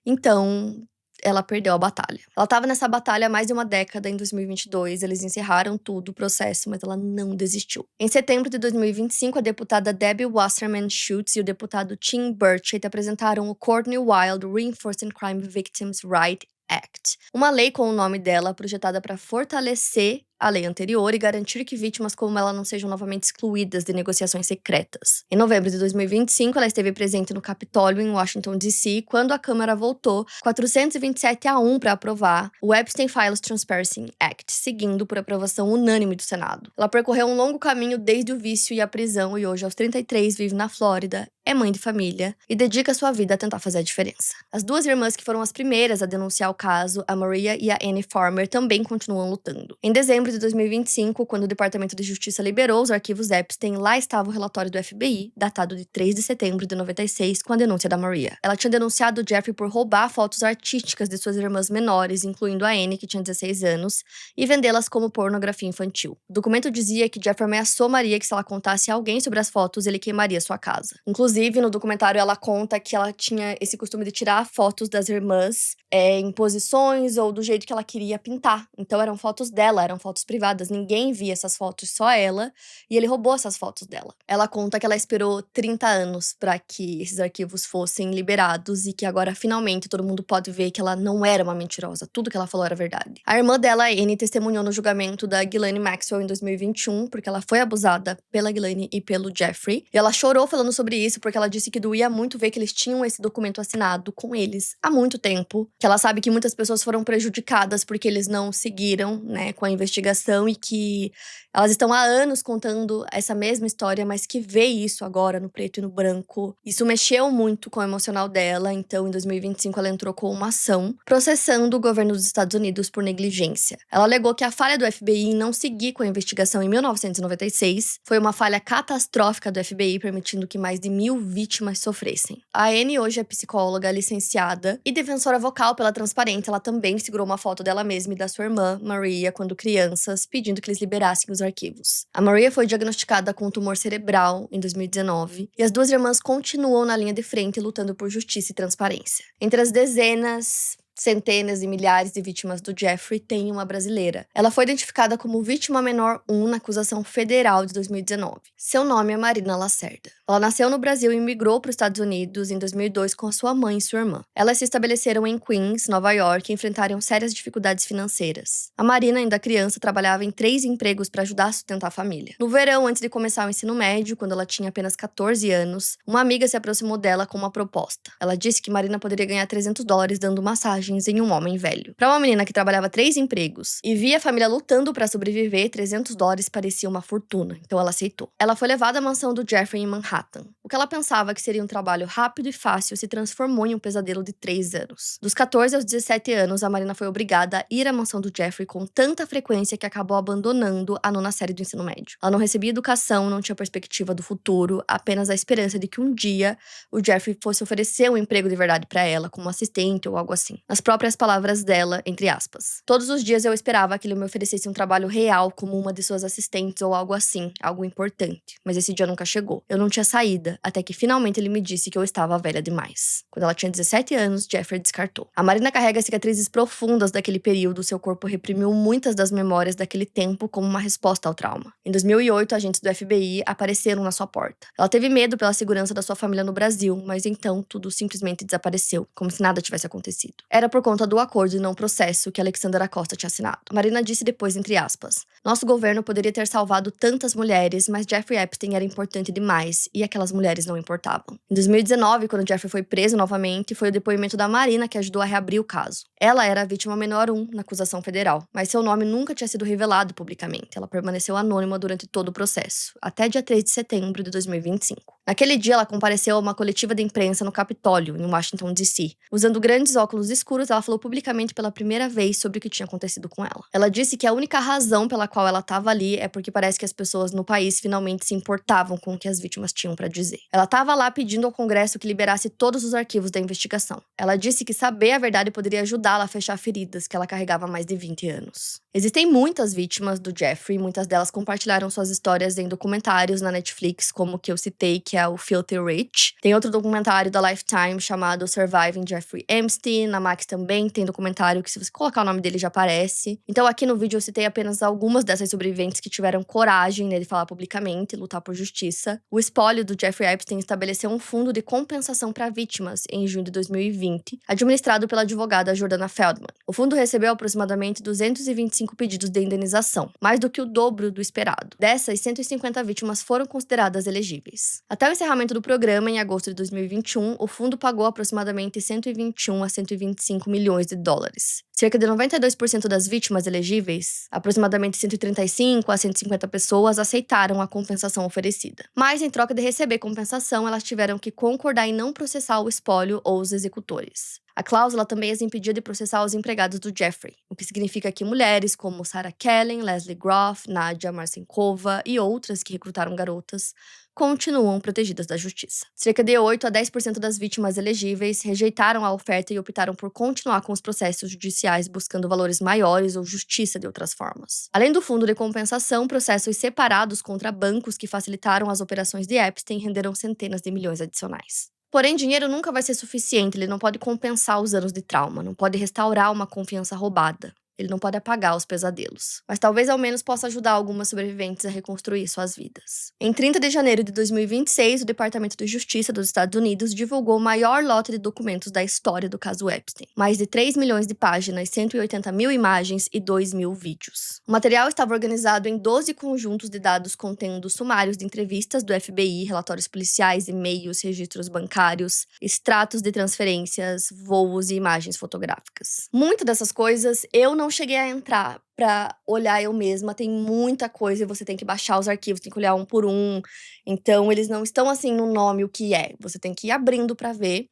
Então ela perdeu a batalha. Ela estava nessa batalha há mais de uma década. Em 2022, eles encerraram tudo, o processo, mas ela não desistiu. Em setembro de 2025, a deputada Debbie Wasserman Schultz e o deputado Tim Burchett apresentaram o Courtney Wild Reinforcing Crime Victims' Rights Act, uma lei com o nome dela projetada para fortalecer a lei anterior e garantir que vítimas como ela não sejam novamente excluídas de negociações secretas. Em novembro de 2025, ela esteve presente no Capitólio, em Washington, D.C., quando a Câmara votou 427-1 para aprovar o Epstein Files Transparency Act, seguindo por aprovação unânime do Senado. Ela percorreu um longo caminho desde o vício e a prisão e hoje, aos 33, vive na Flórida, é mãe de família e dedica sua vida a tentar fazer a diferença. As duas irmãs que foram as primeiras a denunciar o caso, a Maria e a Annie Farmer, também continuam lutando. Em dezembro de 2025, quando o Departamento de Justiça liberou os arquivos Epstein, lá estava o relatório do FBI, datado de 3 de setembro de 96, com a denúncia da Maria. Ela tinha denunciado o Jeffrey por roubar fotos artísticas de suas irmãs menores, incluindo a Annie, que tinha 16 anos, e vendê-las como pornografia infantil. O documento dizia que Jeffrey ameaçou Maria que se ela contasse a alguém sobre as fotos, ele queimaria sua casa. Inclusive, no documentário, ela conta que ela tinha esse costume de tirar fotos das irmãs em posições ou do jeito que ela queria pintar. Então, eram fotos dela, eram fotos privadas. Ninguém via essas fotos, só ela. E ele roubou essas fotos dela. Ela conta que ela esperou 30 anos para que esses arquivos fossem liberados e que agora, finalmente, todo mundo pode ver que ela não era uma mentirosa. Tudo que ela falou era verdade. A irmã dela, a Annie, testemunhou no julgamento da Ghislaine Maxwell em 2021, porque ela foi abusada pela Ghislaine e pelo Jeffrey. E ela chorou falando sobre isso, porque ela disse que doía muito ver que eles tinham esse documento assinado com eles há muito tempo. Que ela sabe que muitas pessoas foram prejudicadas porque eles não seguiram, né, com a investigação e que elas estão há anos contando essa mesma história, mas que vê isso agora no preto e no branco. Isso mexeu muito com o emocional dela, então em 2025 ela entrou com uma ação processando o governo dos Estados Unidos por negligência. Ela alegou que a falha do FBI em não seguir com a investigação em 1996 foi uma falha catastrófica do FBI, permitindo que mais de 1.000 vítimas sofressem. A Annie hoje é psicóloga, licenciada e defensora vocal pela transparência. Ela também segurou uma foto dela mesma e da sua irmã, Maria, quando crianças, pedindo que eles liberassem os arquivos. A Maria foi diagnosticada com um tumor cerebral em 2019 e as duas irmãs continuam na linha de frente lutando por justiça e transparência. Entre as dezenas centenas e milhares de vítimas do Jeffrey, tem uma brasileira. Ela foi identificada como vítima menor 1 na acusação federal de 2019. Seu nome é Marina Lacerda. Ela nasceu no Brasil e migrou para os Estados Unidos em 2002 com a sua mãe e sua irmã. Elas se estabeleceram em Queens, Nova York, e enfrentaram sérias dificuldades financeiras. A Marina, ainda criança, trabalhava em 3 empregos para ajudar a sustentar a família. No verão, antes de começar o ensino médio, quando ela tinha apenas 14 anos, uma amiga se aproximou dela com uma proposta. Ela disse que Marina poderia ganhar $300 dando massagens em um homem velho. Para uma menina que trabalhava 3 empregos e via a família lutando para sobreviver, $300 parecia uma fortuna, então ela aceitou. Ela foi levada à mansão do Jeffrey em Manhattan. O que ela pensava que seria um trabalho rápido e fácil se transformou em um pesadelo de 3 anos. Dos 14 aos 17 anos, a Marina foi obrigada a ir à mansão do Jeffrey com tanta frequência que acabou abandonando a 9ª série do ensino médio. Ela não recebia educação, não tinha perspectiva do futuro, apenas a esperança de que um dia o Jeffrey fosse oferecer um emprego de verdade para ela, como assistente ou algo assim. Nas próprias palavras dela, entre aspas. Todos os dias eu esperava que ele me oferecesse um trabalho real como uma de suas assistentes ou algo assim, algo importante. Mas esse dia nunca chegou. Eu não tinha saída, até que finalmente ele me disse que eu estava velha demais. Quando ela tinha 17 anos, Jeffrey descartou. A Marina carrega cicatrizes profundas daquele período, seu corpo reprimiu muitas das memórias daquele tempo como uma resposta ao trauma. Em 2008, agentes do FBI apareceram na sua porta. Ela teve medo pela segurança da sua família no Brasil, mas então tudo simplesmente desapareceu, como se nada tivesse acontecido. Era por conta do acordo e não processo que Alexandra Acosta tinha assinado. Marina disse depois, entre aspas, nosso governo poderia ter salvado tantas mulheres, mas Jeffrey Epstein era importante demais e aquelas mulheres não importavam. Em 2019, quando Jeffrey foi preso novamente, foi o depoimento da Marina que ajudou a reabrir o caso. Ela era a vítima menor 1 na acusação federal, mas seu nome nunca tinha sido revelado publicamente. Ela permaneceu anônima durante todo o processo, até dia 3 de setembro de 2025. Naquele dia, ela compareceu a uma coletiva de imprensa no Capitólio, em Washington, D.C. Usando grandes óculos escuros, ela falou publicamente pela primeira vez sobre o que tinha acontecido com ela. Ela disse que a única razão pela qual ela estava ali é porque parece que as pessoas no país finalmente se importavam com o que as vítimas tinham para dizer. Ela estava lá pedindo ao Congresso que liberasse todos os arquivos da investigação. Ela disse que saber a verdade poderia ajudá-la a fechar feridas que ela carregava há mais de 20 anos. Existem muitas vítimas do Jeffrey, muitas delas compartilharam suas histórias em documentários na Netflix, como o que eu citei, que é o Filthy Rich. Tem outro documentário da Lifetime chamado Surviving Jeffrey Epstein. Na Max também tem documentário que, se você colocar o nome dele, já aparece. Então, aqui no vídeo eu citei apenas algumas dessas sobreviventes que tiveram coragem, né, de falar publicamente e lutar por justiça. O espólio do Jeffrey Epstein estabeleceu um fundo de compensação para vítimas em junho de 2020, administrado pela advogada Jordana Feldman. O fundo recebeu aproximadamente 225 pedidos de indenização, mais do que o dobro do esperado. Dessas, 150 vítimas foram consideradas elegíveis. Até o encerramento do programa, em agosto de 2021, o fundo pagou aproximadamente 121 a 125 milhões de dólares. Cerca de 92% das vítimas elegíveis, aproximadamente 135 a 150 pessoas, aceitaram a compensação oferecida. Mas, em troca de receber compensação, elas tiveram que concordar em não processar o espólio ou os executores. A cláusula também as impedia de processar os empregados do Jeffrey, o que significa que mulheres como Sarah Kellen, Leslie Groff, Nadia Marcinkova e outras que recrutaram garotas continuam protegidas da justiça. Cerca de 8 a 10% das vítimas elegíveis rejeitaram a oferta e optaram por continuar com os processos judiciais buscando valores maiores ou justiça de outras formas. Além do fundo de compensação, processos separados contra bancos que facilitaram as operações de Epstein renderam centenas de milhões adicionais. Porém, dinheiro nunca vai ser suficiente, ele não pode compensar os anos de trauma, não pode restaurar uma confiança roubada. Ele não pode apagar os pesadelos, mas talvez ao menos possa ajudar algumas sobreviventes a reconstruir suas vidas. Em 30 de janeiro de 2026, o Departamento de Justiça dos Estados Unidos divulgou o maior lote de documentos da história do caso Epstein. Mais de 3 milhões de páginas, 180 mil imagens e 2 mil vídeos. O material estava organizado em 12 conjuntos de dados contendo sumários de entrevistas do FBI, relatórios policiais, e-mails, registros bancários, extratos de transferências, voos e imagens fotográficas. Muitas dessas coisas eu não cheguei a entrar pra olhar eu mesma, tem muita coisa e você tem que baixar os arquivos, tem que olhar um por um. Então, eles não estão assim no nome o que é. Você tem que ir abrindo pra ver.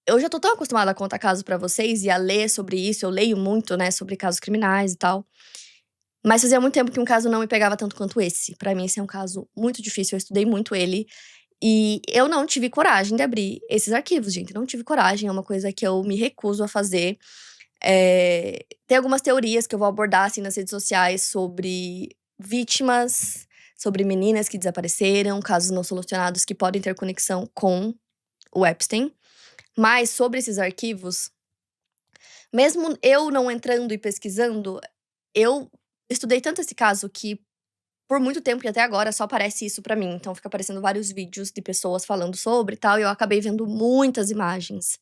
Eu já tô tão acostumada a contar casos pra vocês e a ler sobre isso. Eu leio muito, né, sobre casos criminais e tal. Mas fazia muito tempo que um caso não me pegava tanto quanto esse. Pra mim, esse é um caso muito difícil, eu estudei muito ele. E eu não tive coragem de abrir esses arquivos, gente. Não tive coragem, é uma coisa que eu me recuso a fazer. Tem algumas teorias que eu vou abordar assim, nas redes sociais sobre vítimas, sobre meninas que desapareceram, casos não solucionados que podem ter conexão com o Epstein. Mas sobre esses arquivos, mesmo eu não entrando e pesquisando, eu estudei tanto esse caso que por muito tempo e até agora só aparece isso pra mim. Então fica aparecendo vários vídeos de pessoas falando sobre e tal, e eu acabei vendo muitas imagens,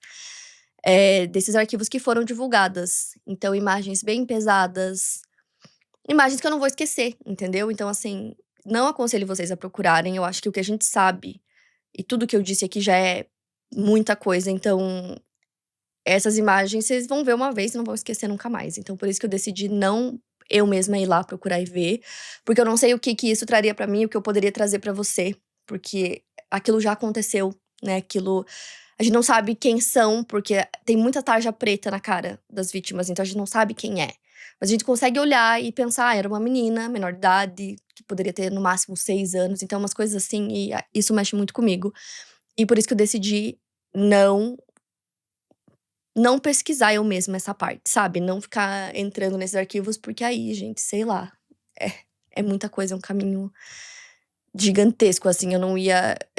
desses arquivos que foram divulgadas. Então imagens bem pesadas, imagens que eu não vou esquecer, entendeu? Então assim, não aconselho vocês a procurarem, eu acho que o que a gente sabe, e tudo que eu disse aqui já é muita coisa, então essas imagens vocês vão ver uma vez e não vão esquecer nunca mais. Então por isso que eu decidi não eu mesma ir lá procurar e ver, porque eu não sei o que que isso traria pra mim, o que eu poderia trazer pra você, porque aquilo já aconteceu, né, aquilo a gente não sabe quem são, porque tem muita tarja preta na cara das vítimas, então a gente não sabe quem é. Mas a gente consegue olhar e pensar: "Ah, era uma menina, menor de idade, que poderia ter no máximo 6 anos", então umas coisas assim, e isso mexe muito comigo. E por isso que eu decidi não não pesquisar eu mesma essa parte, sabe, não ficar entrando nesses arquivos, porque aí, gente, sei lá, é é muita coisa, é um caminho gigantesco, assim, eu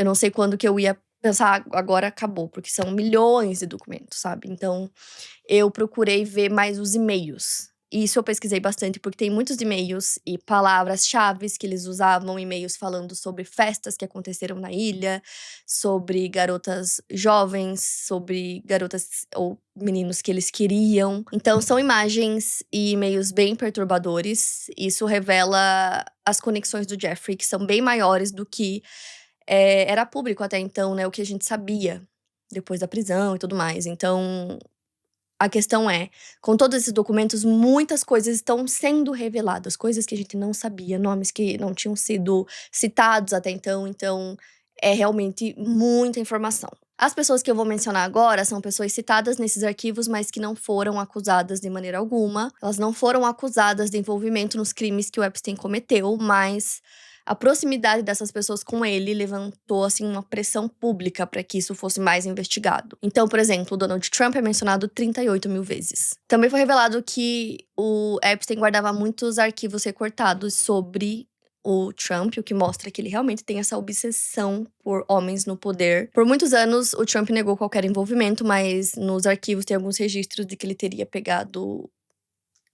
não sei quando que eu ia pensar: "Agora acabou", porque são milhões de documentos, sabe. Então, eu procurei ver mais os e-mails. Isso eu pesquisei bastante, porque tem muitos e-mails e palavras-chaves que eles usavam, e-mails falando sobre festas que aconteceram na ilha, sobre garotas jovens, sobre garotas ou meninos que eles queriam. Então são imagens e e-mails bem perturbadores. Isso revela as conexões do Jeffrey, que são bem maiores do que, era público até então, né, o que a gente sabia, depois da prisão e tudo mais. Então a questão é, com todos esses documentos, muitas coisas estão sendo reveladas, coisas que a gente não sabia, nomes que não tinham sido citados até então é realmente muita informação. As pessoas que eu vou mencionar agora são pessoas citadas nesses arquivos, mas que não foram acusadas de maneira alguma. Elas não foram acusadas de envolvimento nos crimes que o Epstein cometeu, mas a proximidade dessas pessoas com ele levantou, assim, uma pressão pública para que isso fosse mais investigado. Então, por exemplo, o Donald Trump é mencionado 38.000 vezes. Também foi revelado que o Epstein guardava muitos arquivos recortados sobre o Trump, o que mostra que ele realmente tem essa obsessão por homens no poder. Por muitos anos, o Trump negou qualquer envolvimento, mas nos arquivos tem alguns registros de que ele teria pegado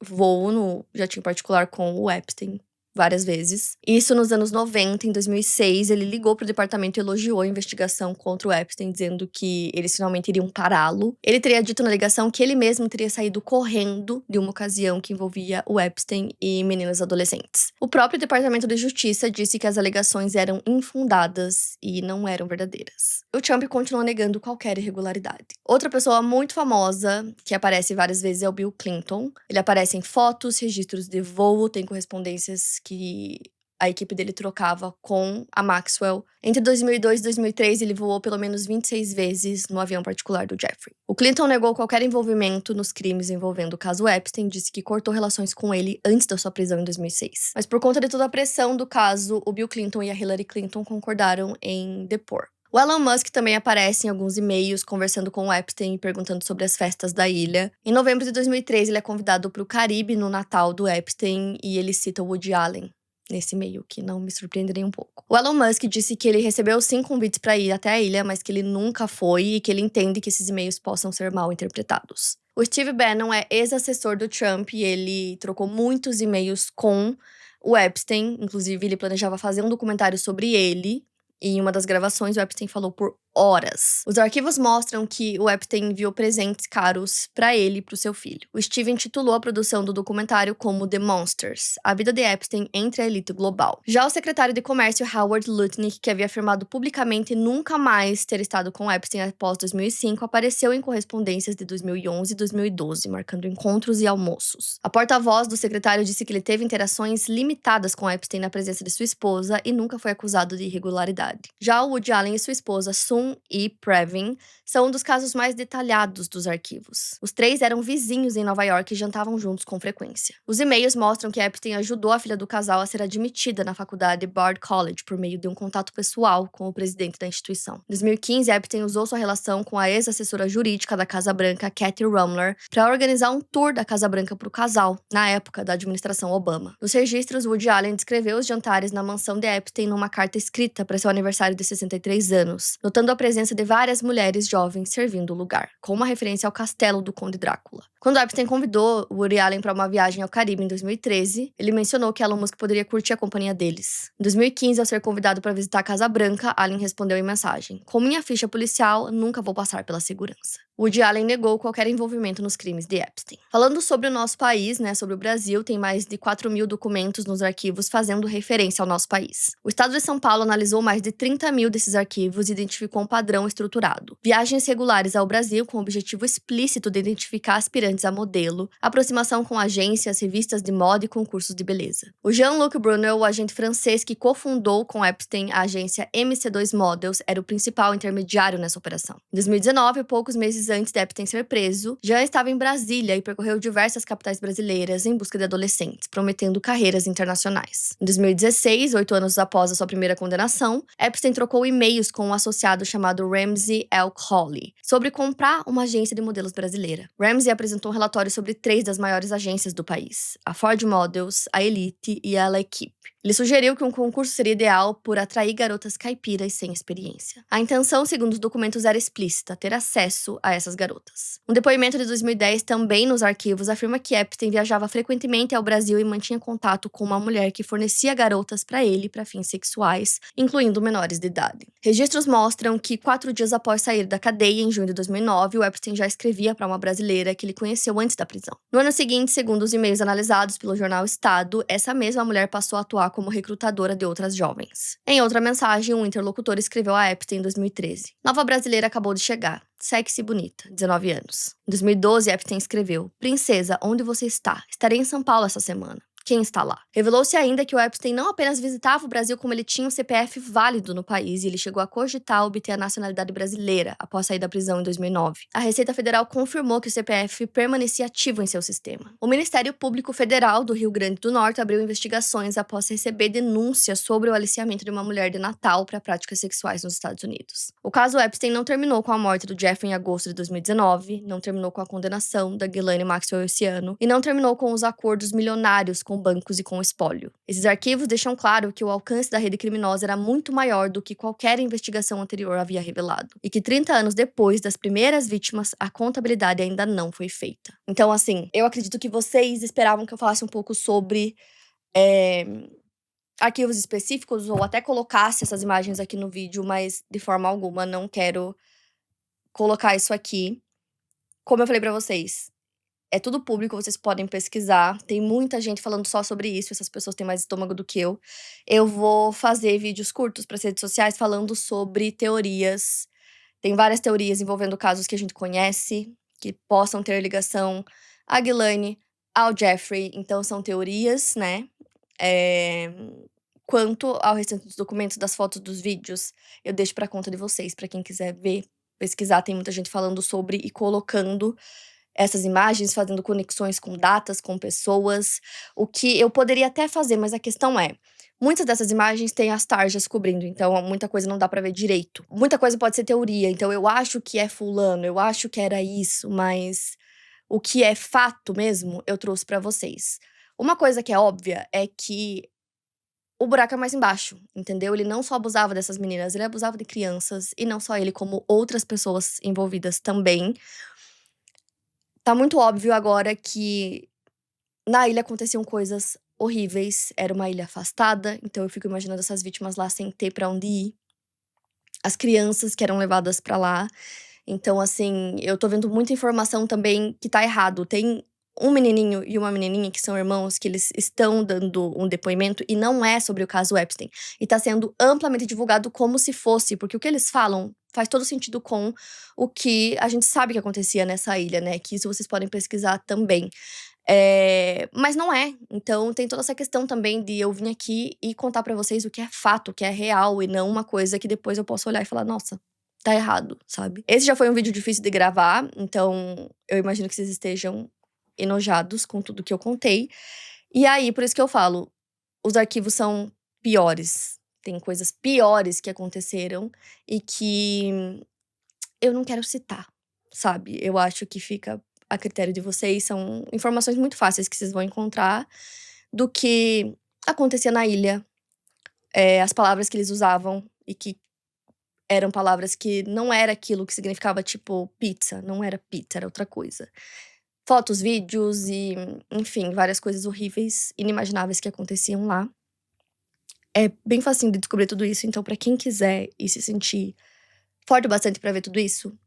voo no jatinho particular com o Epstein várias vezes. Isso nos anos 90, em 2006, ele ligou pro departamento e elogiou a investigação contra o Epstein, dizendo que eles finalmente iriam pará-lo. Ele teria dito na ligação que ele mesmo teria saído correndo de uma ocasião que envolvia o Epstein e meninas adolescentes. O próprio Departamento de Justiça disse que as alegações eram infundadas e não eram verdadeiras. O Trump continuou negando qualquer irregularidade. Outra pessoa muito famosa, que aparece várias vezes, é o Bill Clinton. Ele aparece em fotos, registros de voo, tem correspondências que a equipe dele trocava com a Maxwell. Entre 2002 e 2003, ele voou pelo menos 26 vezes no avião particular do Jeffrey. O Clinton negou qualquer envolvimento nos crimes envolvendo o caso Epstein, disse que cortou relações com ele antes da sua prisão em 2006. Mas por conta de toda a pressão do caso, o Bill Clinton e a Hillary Clinton concordaram em depor. O Elon Musk também aparece em alguns e-mails conversando com o Epstein e perguntando sobre as festas da ilha. Em novembro de 2003, ele é convidado para o Caribe no Natal do Epstein e ele cita o Woody Allen nesse e-mail, que não me surpreende nem um pouco. O Elon Musk disse que ele recebeu 5 convites para ir até a ilha, mas que ele nunca foi e que ele entende que esses e-mails possam ser mal interpretados. O Steve Bannon é ex-assessor do Trump e ele trocou muitos e-mails com o Epstein. Inclusive, ele planejava fazer um documentário sobre ele. E em uma das gravações, o Epstein falou por horas. Os arquivos mostram que o Epstein enviou presentes caros para ele e para o seu filho. O Steve intitulou a produção do documentário como The Monsters, a vida de Epstein entre a elite global. Já o secretário de Comércio Howard Lutnick, que havia afirmado publicamente nunca mais ter estado com Epstein após 2005, apareceu em correspondências de 2011 e 2012, marcando encontros e almoços. A porta-voz do secretário disse que ele teve interações limitadas com Epstein na presença de sua esposa e nunca foi acusado de irregularidade. Já o Woody Allen e sua esposa, Sun e Previn, são um dos casos mais detalhados dos arquivos. Os 3 eram vizinhos em Nova York e jantavam juntos com frequência. Os e-mails mostram que Epstein ajudou a filha do casal a ser admitida na faculdade Bard College por meio de um contato pessoal com o presidente da instituição. Em 2015, Epstein usou sua relação com a ex-assessora jurídica da Casa Branca, Kathy Rumler, para organizar um tour da Casa Branca para o casal, na época da administração Obama. Nos registros, Woody Allen descreveu os jantares na mansão de Epstein numa carta escrita para seu aniversário de 63 anos, notando a presença de várias mulheres jovens servindo o lugar, com uma referência ao castelo do Conde Drácula. Quando Epstein convidou Woody Allen para uma viagem ao Caribe em 2013, ele mencionou que Elon Musk poderia curtir a companhia deles. Em 2015, ao ser convidado para visitar a Casa Branca, Allen respondeu em mensagem: "Com minha ficha policial, nunca vou passar pela segurança." Woody Allen negou qualquer envolvimento nos crimes de Epstein. Falando sobre o nosso país, sobre o Brasil, tem mais de 4.000 documentos nos arquivos fazendo referência ao nosso país. O estado de São Paulo analisou mais de 30.000 desses arquivos e identificou um padrão estruturado. Viagens regulares ao Brasil com o objetivo explícito de identificar aspirantes a modelo, aproximação com agências, revistas de moda e concursos de beleza. O Jean-Luc Brunel, o agente francês que cofundou com Epstein a agência MC2 Models, era o principal intermediário nessa operação. Em 2019, poucos meses antes de Epstein ser preso, Jean estava em Brasília e percorreu diversas capitais brasileiras em busca de adolescentes, prometendo carreiras internacionais. Em 2016, 8 anos após a sua primeira condenação, Epstein trocou e-mails com um associado chamado Ramsey L. Colley sobre comprar uma agência de modelos brasileira. Ramsey apresentou um relatório sobre 3 das maiores agências do país: a Ford Models, a Elite e a L'Equipe. Ele sugeriu que um concurso seria ideal por atrair garotas caipiras sem experiência. A intenção, segundo os documentos, era explícita: ter acesso a essas garotas. Um depoimento de 2010, também nos arquivos, afirma que Epstein viajava frequentemente ao Brasil e mantinha contato com uma mulher que fornecia garotas para ele para fins sexuais, incluindo menores de idade. Registros mostram que 4 dias após sair da cadeia, em junho de 2009, o Epstein já escrevia para uma brasileira que ele conheceu antes da prisão. No ano seguinte, segundo os e-mails analisados pelo jornal Estado, essa mesma mulher passou a atuar como recrutadora de outras jovens. Em outra mensagem, um interlocutor escreveu a Epstein em 2013: "Nova brasileira acabou de chegar. Sexy e bonita, 19 anos." Em 2012, Epstein escreveu: "Princesa, onde você está? Estarei em São Paulo essa semana. Quem está lá?" Revelou-se ainda que o Epstein não apenas visitava o Brasil, como ele tinha um CPF válido no país e ele chegou a cogitar obter a nacionalidade brasileira após sair da prisão em 2009. A Receita Federal confirmou que o CPF permanecia ativo em seu sistema. O Ministério Público Federal do Rio Grande do Norte abriu investigações após receber denúncias sobre o aliciamento de uma mulher de Natal para práticas sexuais nos Estados Unidos. O caso Epstein não terminou com a morte do Jeffrey em agosto de 2019, não terminou com a condenação da Ghislaine Maxwell esse ano e não terminou com os acordos milionários com bancos e com espólio. Esses arquivos deixam claro que o alcance da rede criminosa era muito maior do que qualquer investigação anterior havia revelado, e que 30 anos depois das primeiras vítimas, a contabilidade ainda não foi feita. Então, eu acredito que vocês esperavam que eu falasse um pouco sobre arquivos específicos, ou até colocasse essas imagens aqui no vídeo, mas de forma alguma não quero colocar isso aqui. Como eu falei pra vocês, é tudo público, vocês podem pesquisar. Tem muita gente falando só sobre isso, essas pessoas têm mais estômago do que eu. Eu vou fazer vídeos curtos para as redes sociais falando sobre teorias. Tem várias teorias envolvendo casos que a gente conhece, que possam ter ligação à Ghislaine, ao Jeffrey. Então são teorias, né? Quanto ao restante dos documentos, das fotos, dos vídeos, eu deixo pra conta de vocês, pra quem quiser ver, pesquisar. Tem muita gente falando sobre e colocando essas imagens, fazendo conexões com datas, com pessoas, o que eu poderia até fazer, mas a questão é, muitas dessas imagens têm as tarjas cobrindo, então muita coisa não dá pra ver direito. Muita coisa pode ser teoria, então eu acho que é fulano, eu acho que era isso, mas o que é fato mesmo, eu trouxe pra vocês. Uma coisa que é óbvia é que o buraco é mais embaixo, entendeu? Ele não só abusava dessas meninas, ele abusava de crianças, e não só ele, como outras pessoas envolvidas também. Tá muito óbvio agora que na ilha aconteciam coisas horríveis, era uma ilha afastada, então eu fico imaginando essas vítimas lá sem ter pra onde ir. As crianças que eram levadas pra lá. Então, eu tô vendo muita informação também que tá errado. Tem um menininho e uma menininha que são irmãos, que eles estão dando um depoimento e não é sobre o caso Epstein. E tá sendo amplamente divulgado como se fosse, porque o que eles falam faz todo sentido com o que a gente sabe que acontecia nessa ilha, né? Que isso vocês podem pesquisar também. Mas não é. Então tem toda essa questão também de eu vir aqui e contar pra vocês o que é fato, o que é real, e não uma coisa que depois eu posso olhar e falar, nossa, tá errado, sabe? Esse já foi um vídeo difícil de gravar, então eu imagino que vocês estejam enojados com tudo que eu contei. E aí, por isso que eu falo, os arquivos são piores. Tem coisas piores que aconteceram e que eu não quero citar, sabe? Eu acho que fica a critério de vocês, são informações muito fáceis que vocês vão encontrar do que acontecia na ilha, as palavras que eles usavam e que eram palavras que não era aquilo que significava, tipo, pizza, não era pizza, era outra coisa. Fotos, vídeos e, enfim, várias coisas horríveis, inimagináveis que aconteciam lá. É bem facinho de descobrir tudo isso, então pra quem quiser e se sentir forte o bastante pra ver tudo isso,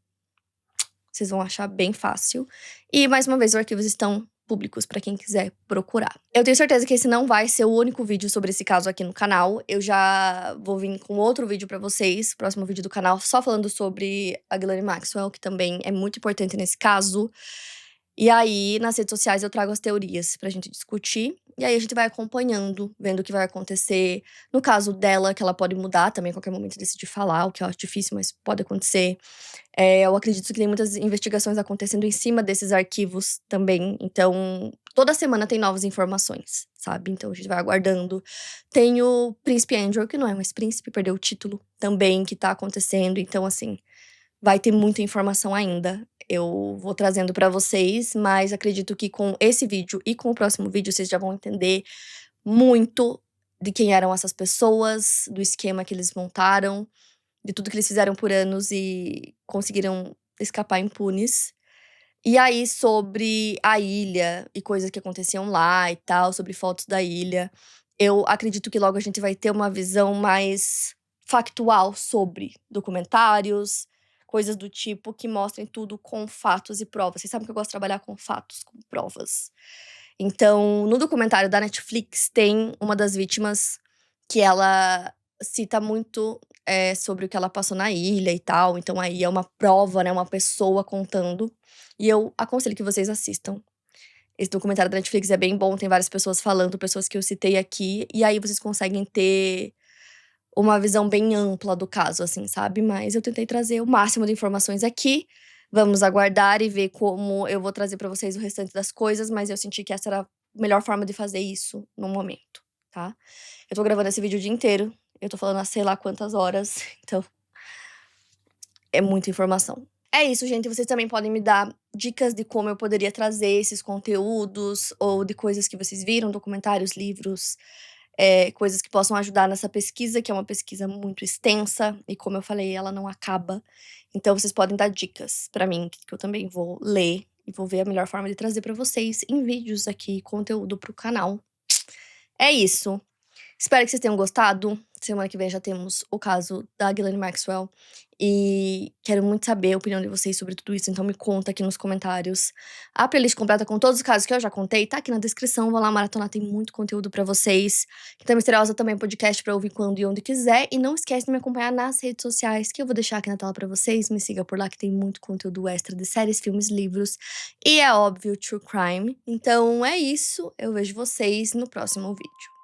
vocês vão achar bem fácil. E, mais uma vez, os arquivos estão públicos pra quem quiser procurar. Eu tenho certeza que esse não vai ser o único vídeo sobre esse caso aqui no canal. Eu já vou vir com outro vídeo pra vocês, próximo vídeo do canal, só falando sobre a Ghislaine Maxwell, que também é muito importante nesse caso. E aí, nas redes sociais, eu trago as teorias pra gente discutir. E aí, a gente vai acompanhando, vendo o que vai acontecer. No caso dela, que ela pode mudar também, a qualquer momento decidir falar, o que eu acho difícil, mas pode acontecer. Eu acredito que tem muitas investigações acontecendo em cima desses arquivos também. Então, toda semana tem novas informações, sabe? Então, a gente vai aguardando. Tem o Príncipe Andrew, que não é mais príncipe, perdeu o título também, que tá acontecendo. Então, assim, vai ter muita informação ainda. Eu vou trazendo pra vocês, mas acredito que com esse vídeo e com o próximo vídeo, vocês já vão entender muito de quem eram essas pessoas, do esquema que eles montaram, de tudo que eles fizeram por anos e conseguiram escapar impunes. E aí, sobre a ilha e coisas que aconteciam lá e tal, sobre fotos da ilha, eu acredito que logo a gente vai ter uma visão mais factual sobre documentários, coisas do tipo que mostrem tudo com fatos e provas. Vocês sabem que eu gosto de trabalhar com fatos, com provas. Então, no documentário da Netflix, tem uma das vítimas que ela cita muito sobre o que ela passou na ilha e tal. Então, aí é uma prova, né? Uma pessoa contando. E eu aconselho que vocês assistam. Esse documentário da Netflix é bem bom, tem várias pessoas falando, pessoas que eu citei aqui. E aí vocês conseguem ter uma visão bem ampla do caso, assim, sabe? Mas eu tentei trazer o máximo de informações aqui. Vamos aguardar e ver como eu vou trazer pra vocês o restante das coisas, mas eu senti que essa era a melhor forma de fazer isso no momento, tá? Eu tô gravando esse vídeo o dia inteiro, eu tô falando há sei lá quantas horas, então é muita informação. É isso, gente. Vocês também podem me dar dicas de como eu poderia trazer esses conteúdos ou de coisas que vocês viram, documentários, livros, coisas que possam ajudar nessa pesquisa, que é uma pesquisa muito extensa e, como eu falei, ela não acaba. Então, vocês podem dar dicas pra mim, que eu também vou ler e vou ver a melhor forma de trazer pra vocês em vídeos aqui, conteúdo pro canal. É isso. Espero que vocês tenham gostado. Semana que vem já temos o caso da Ghislaine Maxwell. E quero muito saber a opinião de vocês sobre tudo isso, então me conta aqui nos comentários. A playlist completa com todos os casos que eu já contei tá aqui na descrição. Vão lá maratonar, tem muito conteúdo pra vocês. Quinta Misteriosa também é podcast pra ouvir quando e onde quiser. E não esquece de me acompanhar nas redes sociais, que eu vou deixar aqui na tela pra vocês. Me siga por lá que tem muito conteúdo extra de séries, filmes, livros. E é óbvio, true crime. Então é isso, eu vejo vocês no próximo vídeo.